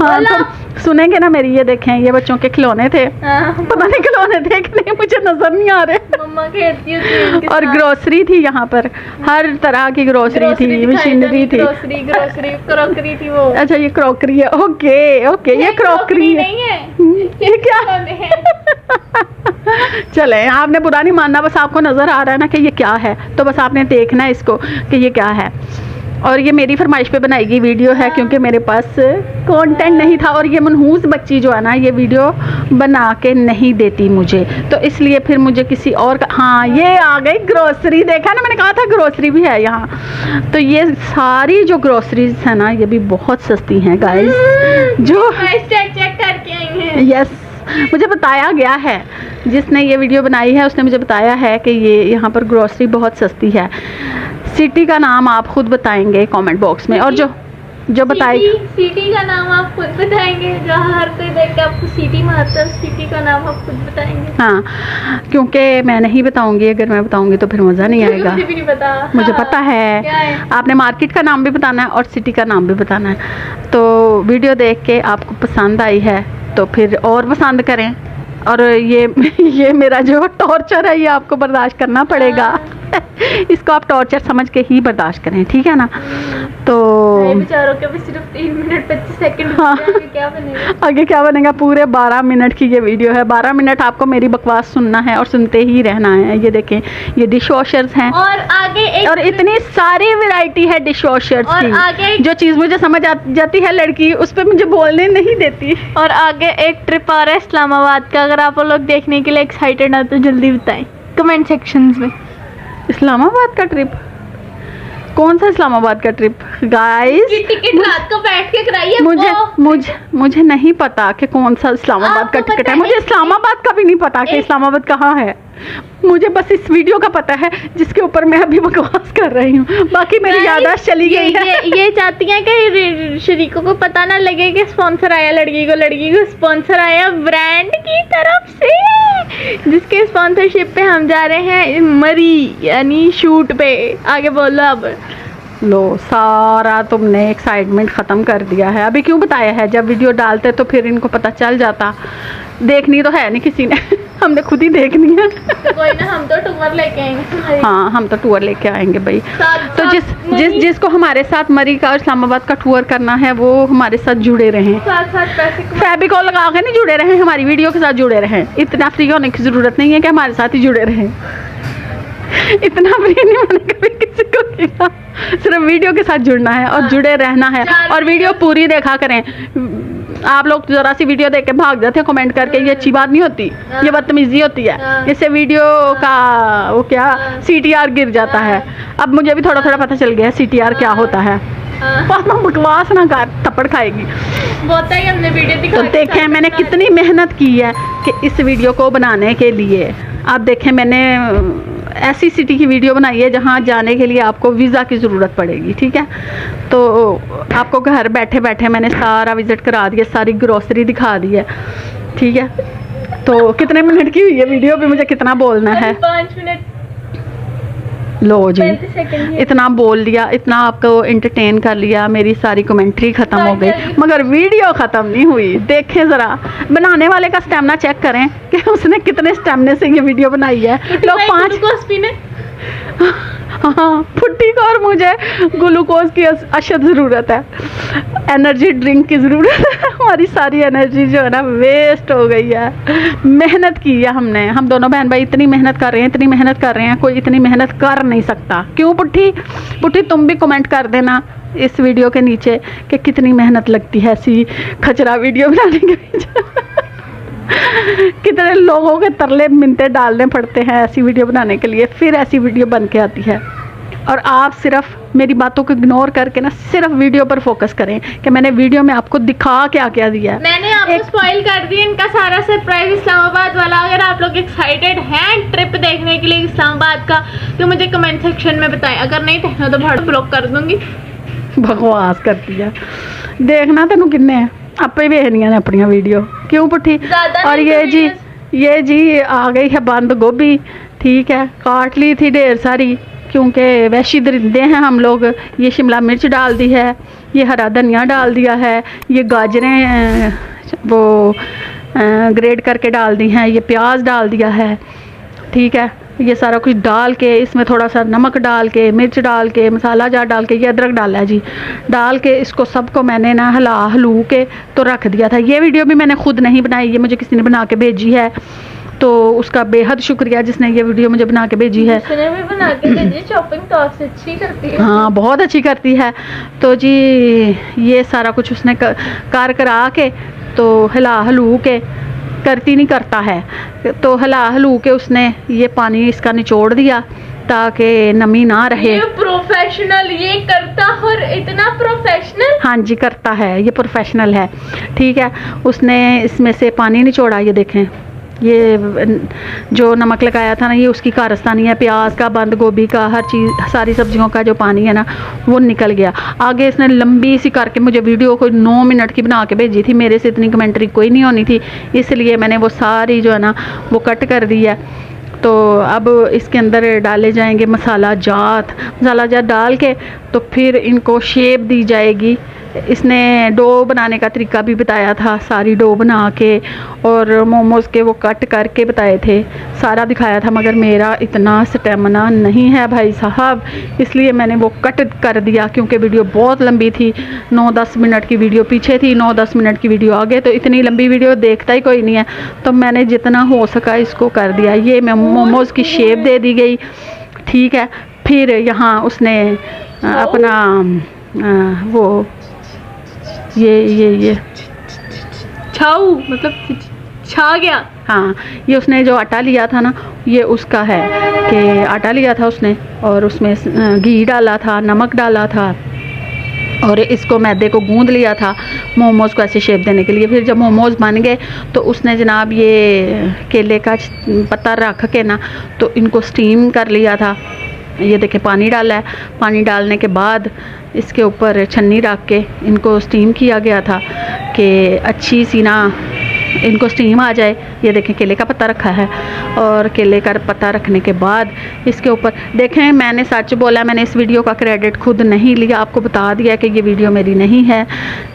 हाँ, तो सुनेंगे ना मेरी। ये देखें, ये बच्चों के खिलौने थे। पता नहीं खिलौने थे कि नहीं, मुझे नजर नहीं आ रहे। मम्मा खेलती होती और ग्रोसरी थी यहाँ पर, हर तरह की ग्रोसरी थी, मशीनरी थी। ग्रोसरी क्रॉकरी थी वो। अच्छा, ये क्रॉकरी है। ओके, ये क्रॉकरी नहीं है। ये क्या चले, आपने बुरा नहीं मानना, बस आपको नजर आ रहा है ना कि ये क्या है, तो बस आपने देखना है इसको कि ये क्या है। और ये मेरी फरमाइश पे बनाई गई वीडियो है क्योंकि मेरे पास कंटेंट नहीं था और ये मनहूस बच्ची जो है ना ये वीडियो बना के नहीं देती मुझे, तो इसलिए फिर मुझे किसी और का। हाँ ये आ गई ग्रोसरी, देखा ना मैंने कहा था ग्रोसरी भी है यहाँ। तो ये सारी जो ग्रोसरीज है ना ये भी बहुत सस्ती हैं गाइस, जो चेक करके आई हैं। यस मुझे बताया गया है, जिसने ये वीडियो बनाई है उसने मुझे बताया है कि ये यहाँ पर ग्रोसरी बहुत सस्ती है। सिटी का नाम आप खुद बताएंगे कमेंट बॉक्स में, और जो बताएगी सिटी का नाम आप खुद बताएंगे, जहाँ हर कोई देख के आपको सिटी मारता है, सिटी का नाम आप खुद बताएंगे। हाँ क्योंकि मैं नहीं बताऊंगी, अगर मैं बताऊंगी तो फिर मज़ा नहीं आएगा। मुझे भी नहीं पता। मुझे हाँ, पता है आपने मार्केट का नाम भी बताना है और सिटी का नाम भी बताना है। तो वीडियो देख के आपको पसंद आई है तो फिर और पसंद करें, और ये मेरा जो टॉर्चर है ये आपको बर्दाश्त करना पड़ेगा। इसको आप टॉर्चर समझ के ही बर्दाश्त करें, ठीक है ना। तो बेचारों के भी सिर्फ 3 मिनट 25 सेकंड। हाँ, क्या बनेगा आगे क्या बनेगा? पूरे 12 मिनट की ये वीडियो है। 12 मिनट आपको मेरी बकवास सुनना है और सुनते ही रहना है। ये देखें ये डिश वॉशर्स हैं और आगे और इतनी सारी वैरायटी है डिश वॉशर्स की। आगे जो चीज़ मुझे समझ जाती है लड़की उस पर मुझे बोलने नहीं देती। और आगे एक ट्रिप आ रहा है इस्लामाबाद का, अगर आप लोग देखने के लिए एक्साइटेड हैं तो जल्दी बताएं कमेंट सेक्शंस में। इस्लामाबाद का ट्रिप? कौन सा इस्लामाबाद का ट्रिप गाइस? टिकट रात को बैठ के कराइए। मुझे नहीं पता कि कौन सा इस्लामाबाद का टिकट है। मुझे इस्लामाबाद का भी नहीं पता कि इस्लामाबाद कहाँ है। मुझे बस इस वीडियो का पता है जिसके ऊपर मैं अभी बकवास कर रही हूँ, बाकी मेरी याददाश्त चली गई है। ये चाहती हैं कि शरीकों को पता ना लगे कि स्पॉन्सर आया लड़की को स्पॉन्सर आया ब्रांड की तरफ से, जिसके स्पॉन्सरशिप पे हम जा रहे हैं मरी यानी शूट पे। आगे बोलो अब। लो सारा तुमने एक्साइटमेंट ख़त्म कर दिया है। अभी क्यों बताया है? जब वीडियो डालते तो फिर इनको पता चल जाता। देखनी तो है नहीं किसी ने हमने खुद ही देखनी है। कोई ना, हम तो टूर लेके आएंगे। हाँ हम तो टूर लेके आएंगे भाई। तो जिसको हमारे साथ मरी का और इस्लामाबाद का टूर करना है वो हमारे साथ जुड़े रहें, फैबिकॉल लगा के नहीं जुड़े रहें, हमारी वीडियो के साथ जुड़े रहें। इतना फ्री होने की ज़रूरत नहीं है कि हमारे साथ ही जुड़े रहें। इतना फ्री नहीं मैंने कभी किसी को किया। सिर्फ वीडियो के साथ जुड़ना है और जुड़े रहना है और वीडियो पूरी देखा करें। आप लोग जरा सी वीडियो देख के भाग जाते हैं कमेंट करके, ये अच्छी बात नहीं होती, ये बदतमीजी होती है। इससे वीडियो का वो क्या CTR गिर जाता है। अब मुझे भी थोड़ा थोड़ा पता चल गया है CTR क्या होता है। बकवास ना कर, थप्पड़ खाएगी। हमने वीडियो दिखा। तो देखें मैंने कितनी मेहनत की है कि इस वीडियो को बनाने के लिए। आप देखें मैंने ऐसी सिटी की वीडियो बनाई है जहाँ जाने के लिए आपको वीज़ा की ज़रूरत पड़ेगी, ठीक है। तो आपको घर बैठे बैठे मैंने सारा विज़िट करा दिया, सारी ग्रोसरी दिखा दी है, ठीक है। तो कितने मिनट की हुई है वीडियो? भी मुझे कितना बोलना है? 5 मिनट। लो जी इतना बोल लिया, इतना आपको एंटरटेन कर लिया, मेरी सारी कमेंट्री ख़त्म हो गई मगर वीडियो ख़त्म नहीं हुई। देखें ज़रा बनाने वाले का स्टेमिना चेक करें कि उसने कितने स्टेमिने से ये वीडियो बनाई है। लोग 5 हाँ फुट्टी को और मुझे ग्लूकोज की अशद ज़रूरत है, एनर्जी ड्रिंक की ज़रूरत है। हमारी सारी एनर्जी जो है ना वेस्ट हो गई है। मेहनत की है हमने, हम दोनों बहन भाई इतनी मेहनत कर रहे हैं, इतनी मेहनत कर रहे हैं, कोई इतनी मेहनत कर नहीं सकता। क्यों पुट्ठी तुम भी कमेंट कर देना इस वीडियो के नीचे कि कितनी मेहनत लगती है ऐसी खचरा वीडियो बनाने के पीछे। कितने लोगों के तरले मिन्नतें डालने पड़ते हैं ऐसी वीडियो बनाने के लिए, फिर ऐसी वीडियो बन के आती है। और आप सिर्फ मेरी बातों को इग्नोर करके ना सिर्फ वीडियो पर फोकस करें कि मैंने वीडियो में आपको दिखा क्या क्या दिया है। मैंने आपको स्पॉइल कर दिया इनका सारा सरप्राइज इस्लामाबाद वाला। अगर आप लोग एक्साइटेड हैं ट्रिप देखने के लिए इस्लामाबाद का तो मुझे कमेंट सेक्शन में बताएं, अगर नहीं देखना तो भाड़ ब्लॉक कर दूंगी। बकवास करती है, देखना तेनू किन्ने आपे वेखनियां ने अपनी वीडियो। क्यों पुट्ठी? और ये जी आ गई है बंद गोभी, ठीक है, काट ली थी ढेर सारी क्योंकि वैशी दरिंदे हैं हम लोग। ये शिमला मिर्च डाल दी है, ये हरा धनिया डाल दिया है, ये गाजरें वो ग्रेड करके डाल दी हैं, ये प्याज डाल दिया है, ठीक है। ये सारा कुछ डाल के इसमें थोड़ा सा नमक डाल के, मिर्च डाल के, मसाला जार डाल के, ये अदरक डाला है जी, डाल के इसको सबको मैंने ना हलू के तो रख दिया था। ये वीडियो भी मैंने खुद नहीं बनाई, ये मुझे किसी ने बना के भेजी है। तो उसका बेहद शुक्रिया जिसने ये वीडियो मुझे बना के भेजी है। उसने भी बना के भेजी, शॉपिंग तो आपसे अच्छी करती है। हाँ बहुत अच्छी करती है। तो जी ये सारा कुछ उसने कार करा के तो हिला हलू के करती नहीं करता है, तो हिला हलू के उसने ये पानी इसका निचोड़ दिया ताकि नमी ना रहे। ये प्रोफेशनल ये करता और इतना प्रोफेशनल। हाँ जी करता है, ये प्रोफेशनल है। ठीक है, उसने इसमें से पानी निचोड़ा, ये देखें ये जो नमक लगाया था ना ये उसकी कारस्तानी है, प्याज का, बंद गोभी का, हर चीज़ सारी सब्जियों का जो पानी है ना वो निकल गया। आगे इसने लंबी सी करके मुझे वीडियो कोई 9 मिनट की बना के भेजी थी, मेरे से इतनी कमेंट्री कोई नहीं होनी थी, इसलिए मैंने वो सारी जो है ना वो कट कर दी है। तो अब इसके अंदर डाले जाएंगे मसाला जात डाल के तो फिर इनको शेप दी जाएगी। इसने डो बनाने का तरीका भी बताया था, सारी डो बना के और मोमोज़ के वो कट करके बताए थे, सारा दिखाया था, मगर मेरा इतना स्टेमिना नहीं है भाई साहब, इसलिए मैंने वो कट कर दिया क्योंकि वीडियो बहुत लंबी थी। 9-10 मिनट की वीडियो पीछे थी, 9-10 मिनट की वीडियो आगे, तो इतनी लंबी वीडियो देखता ही कोई नहीं है, तो मैंने जितना हो सका इसको कर दिया। ये मोमोज़ की शेप दे दी गई। ठीक है, फिर यहाँ उसने अपना वो ये छाऊ मतलब छा गया। हाँ, ये उसने जो आटा लिया था ना ये उसका है कि आटा लिया था उसने और उसमें घी डाला था, नमक डाला था और इसको मैदे को गूंद लिया था मोमोज़ को ऐसे शेप देने के लिए। फिर जब मोमोज़ बन गए तो उसने जनाब ये केले का पत्ता रख के ना तो इनको स्टीम कर लिया था। ये देखें पानी डाला है, पानी डालने के बाद इसके ऊपर छन्नी रख के इनको स्टीम किया गया था कि अच्छी सी ना इनको स्टीम आ जाए। ये देखें केले का पत्ता रखा है और केले का पत्ता रखने के बाद इसके ऊपर देखें, मैंने सच बोला, मैंने इस वीडियो का क्रेडिट खुद नहीं लिया, आपको बता दिया कि ये वीडियो मेरी नहीं है,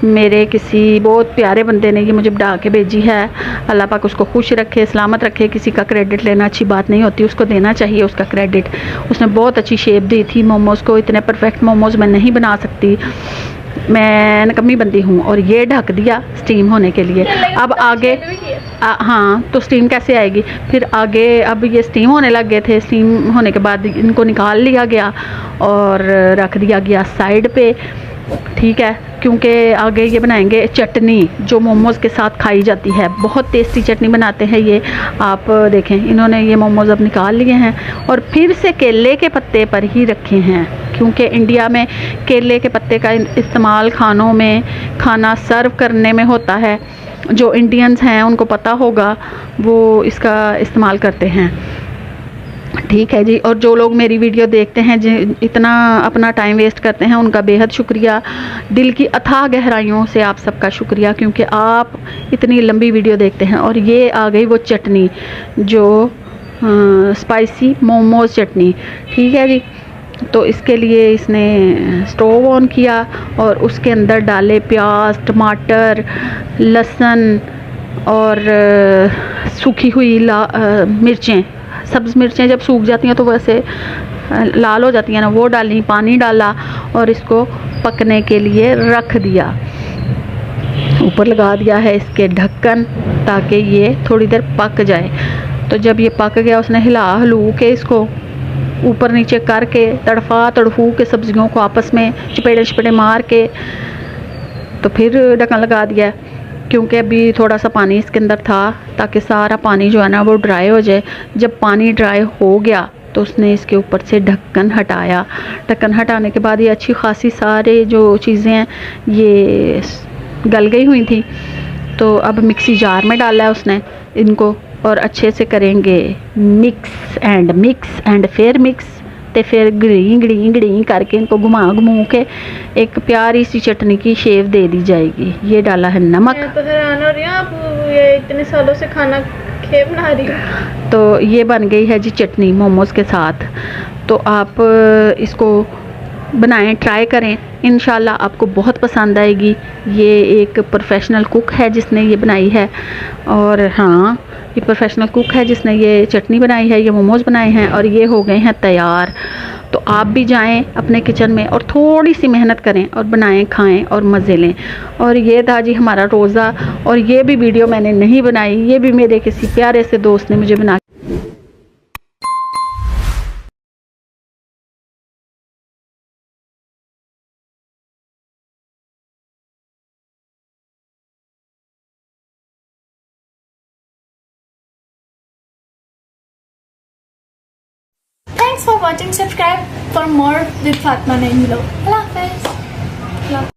मेरे किसी बहुत प्यारे बंदे ने ये मुझे बना के भेजी है। अल्लाह पाक उसको खुश रखे, सलामत रखे। किसी का क्रेडिट लेना अच्छी बात नहीं होती, उसको देना चाहिए उसका क्रेडिट। उसने बहुत अच्छी शेप दी थी मोमोज़ को, इतने परफेक्ट मोमोज़ मैं नहीं बना सकती, मैं नकम्मी बंदी हूँ। और ये ढक दिया स्टीम होने के लिए। अब आगे हाँ तो स्टीम कैसे आएगी फिर आगे। अब ये स्टीम होने लग गए थे, स्टीम होने के बाद इनको निकाल लिया गया और रख दिया गया साइड पे। ठीक है, क्योंकि आगे ये बनाएंगे चटनी जो मोमोज़ के साथ खाई जाती है, बहुत टेस्टी चटनी बनाते हैं ये। आप देखें इन्होंने ये मोमोज़ अब निकाल लिए हैं और फिर से केले के पत्ते पर ही रखे हैं, क्योंकि इंडिया में केले के पत्ते का इस्तेमाल खानों में खाना सर्व करने में होता है। जो इंडियंस हैं उनको पता होगा, वो इसका इस्तेमाल करते हैं। ठीक है जी, और जो लोग मेरी वीडियो देखते हैं इतना अपना टाइम वेस्ट करते हैं उनका बेहद शुक्रिया, दिल की अथाह गहराइयों से आप सबका शुक्रिया, क्योंकि आप इतनी लंबी वीडियो देखते हैं। और ये आ गई वो चटनी जो स्पाइसी मोमोज़ चटनी। ठीक है जी, तो इसके लिए इसने स्टोव ऑन किया और उसके अंदर डाले प्याज, टमाटर, लहसुन और सूखी हुई मिर्चें। सब्ज़ मिर्चें जब सूख जाती हैं तो वैसे लाल हो जाती हैं ना, वो डाली, पानी डाला और इसको पकने के लिए रख दिया। ऊपर लगा दिया है इसके ढक्कन ताकि ये थोड़ी देर पक जाए। तो जब ये पक गया उसने हिला हलू के इसको ऊपर नीचे करके तड़फा तड़फू के सब्जियों को आपस में चपेटे मार के तो फिर ढक्कन लगा दिया, क्योंकि अभी थोड़ा सा पानी इसके अंदर था ताकि सारा पानी जो है ना वो ड्राई हो जाए। जब पानी ड्राई हो गया तो उसने इसके ऊपर से ढक्कन हटाया। ढक्कन हटाने के बाद ये अच्छी खासी सारे जो चीज़ें हैं ये गल गई हुई थी। तो अब मिक्सी जार में डाला है उसने इनको और अच्छे से करेंगे मिक्स एंड फिर मिक्स ते फिर गड़ी करके इनको घुमा के एक प्यारी सी चटनी की शेप दे दी जाएगी। ये डाला है नमक। मैं तो हैरान हो रही हूँ, आप ये इतने सालों से खाना बना रही हो। तो ये बन गई है जी चटनी मोमोज़ के साथ। तो आप इसको बनाएं, ट्राई करें, इंशाल्लाह आपको बहुत पसंद आएगी। ये एक प्रोफेशनल कुक है जिसने ये बनाई है, और हाँ, ये प्रोफेशनल कुक है जिसने ये चटनी बनाई है, ये मोमोज़ बनाए हैं और ये हो गए हैं तैयार। तो आप भी जाएं अपने किचन में और थोड़ी सी मेहनत करें और बनाएं, खाएं और मज़े लें। और ये था जी हमारा रोज़ा, और ये भी वीडियो मैंने नहीं बनाई, ये भी मेरे किसी प्यारे से दोस्त ने मुझे बना Thanks for watching. Subscribe for more with Fatma Naim. Allah Hafiz.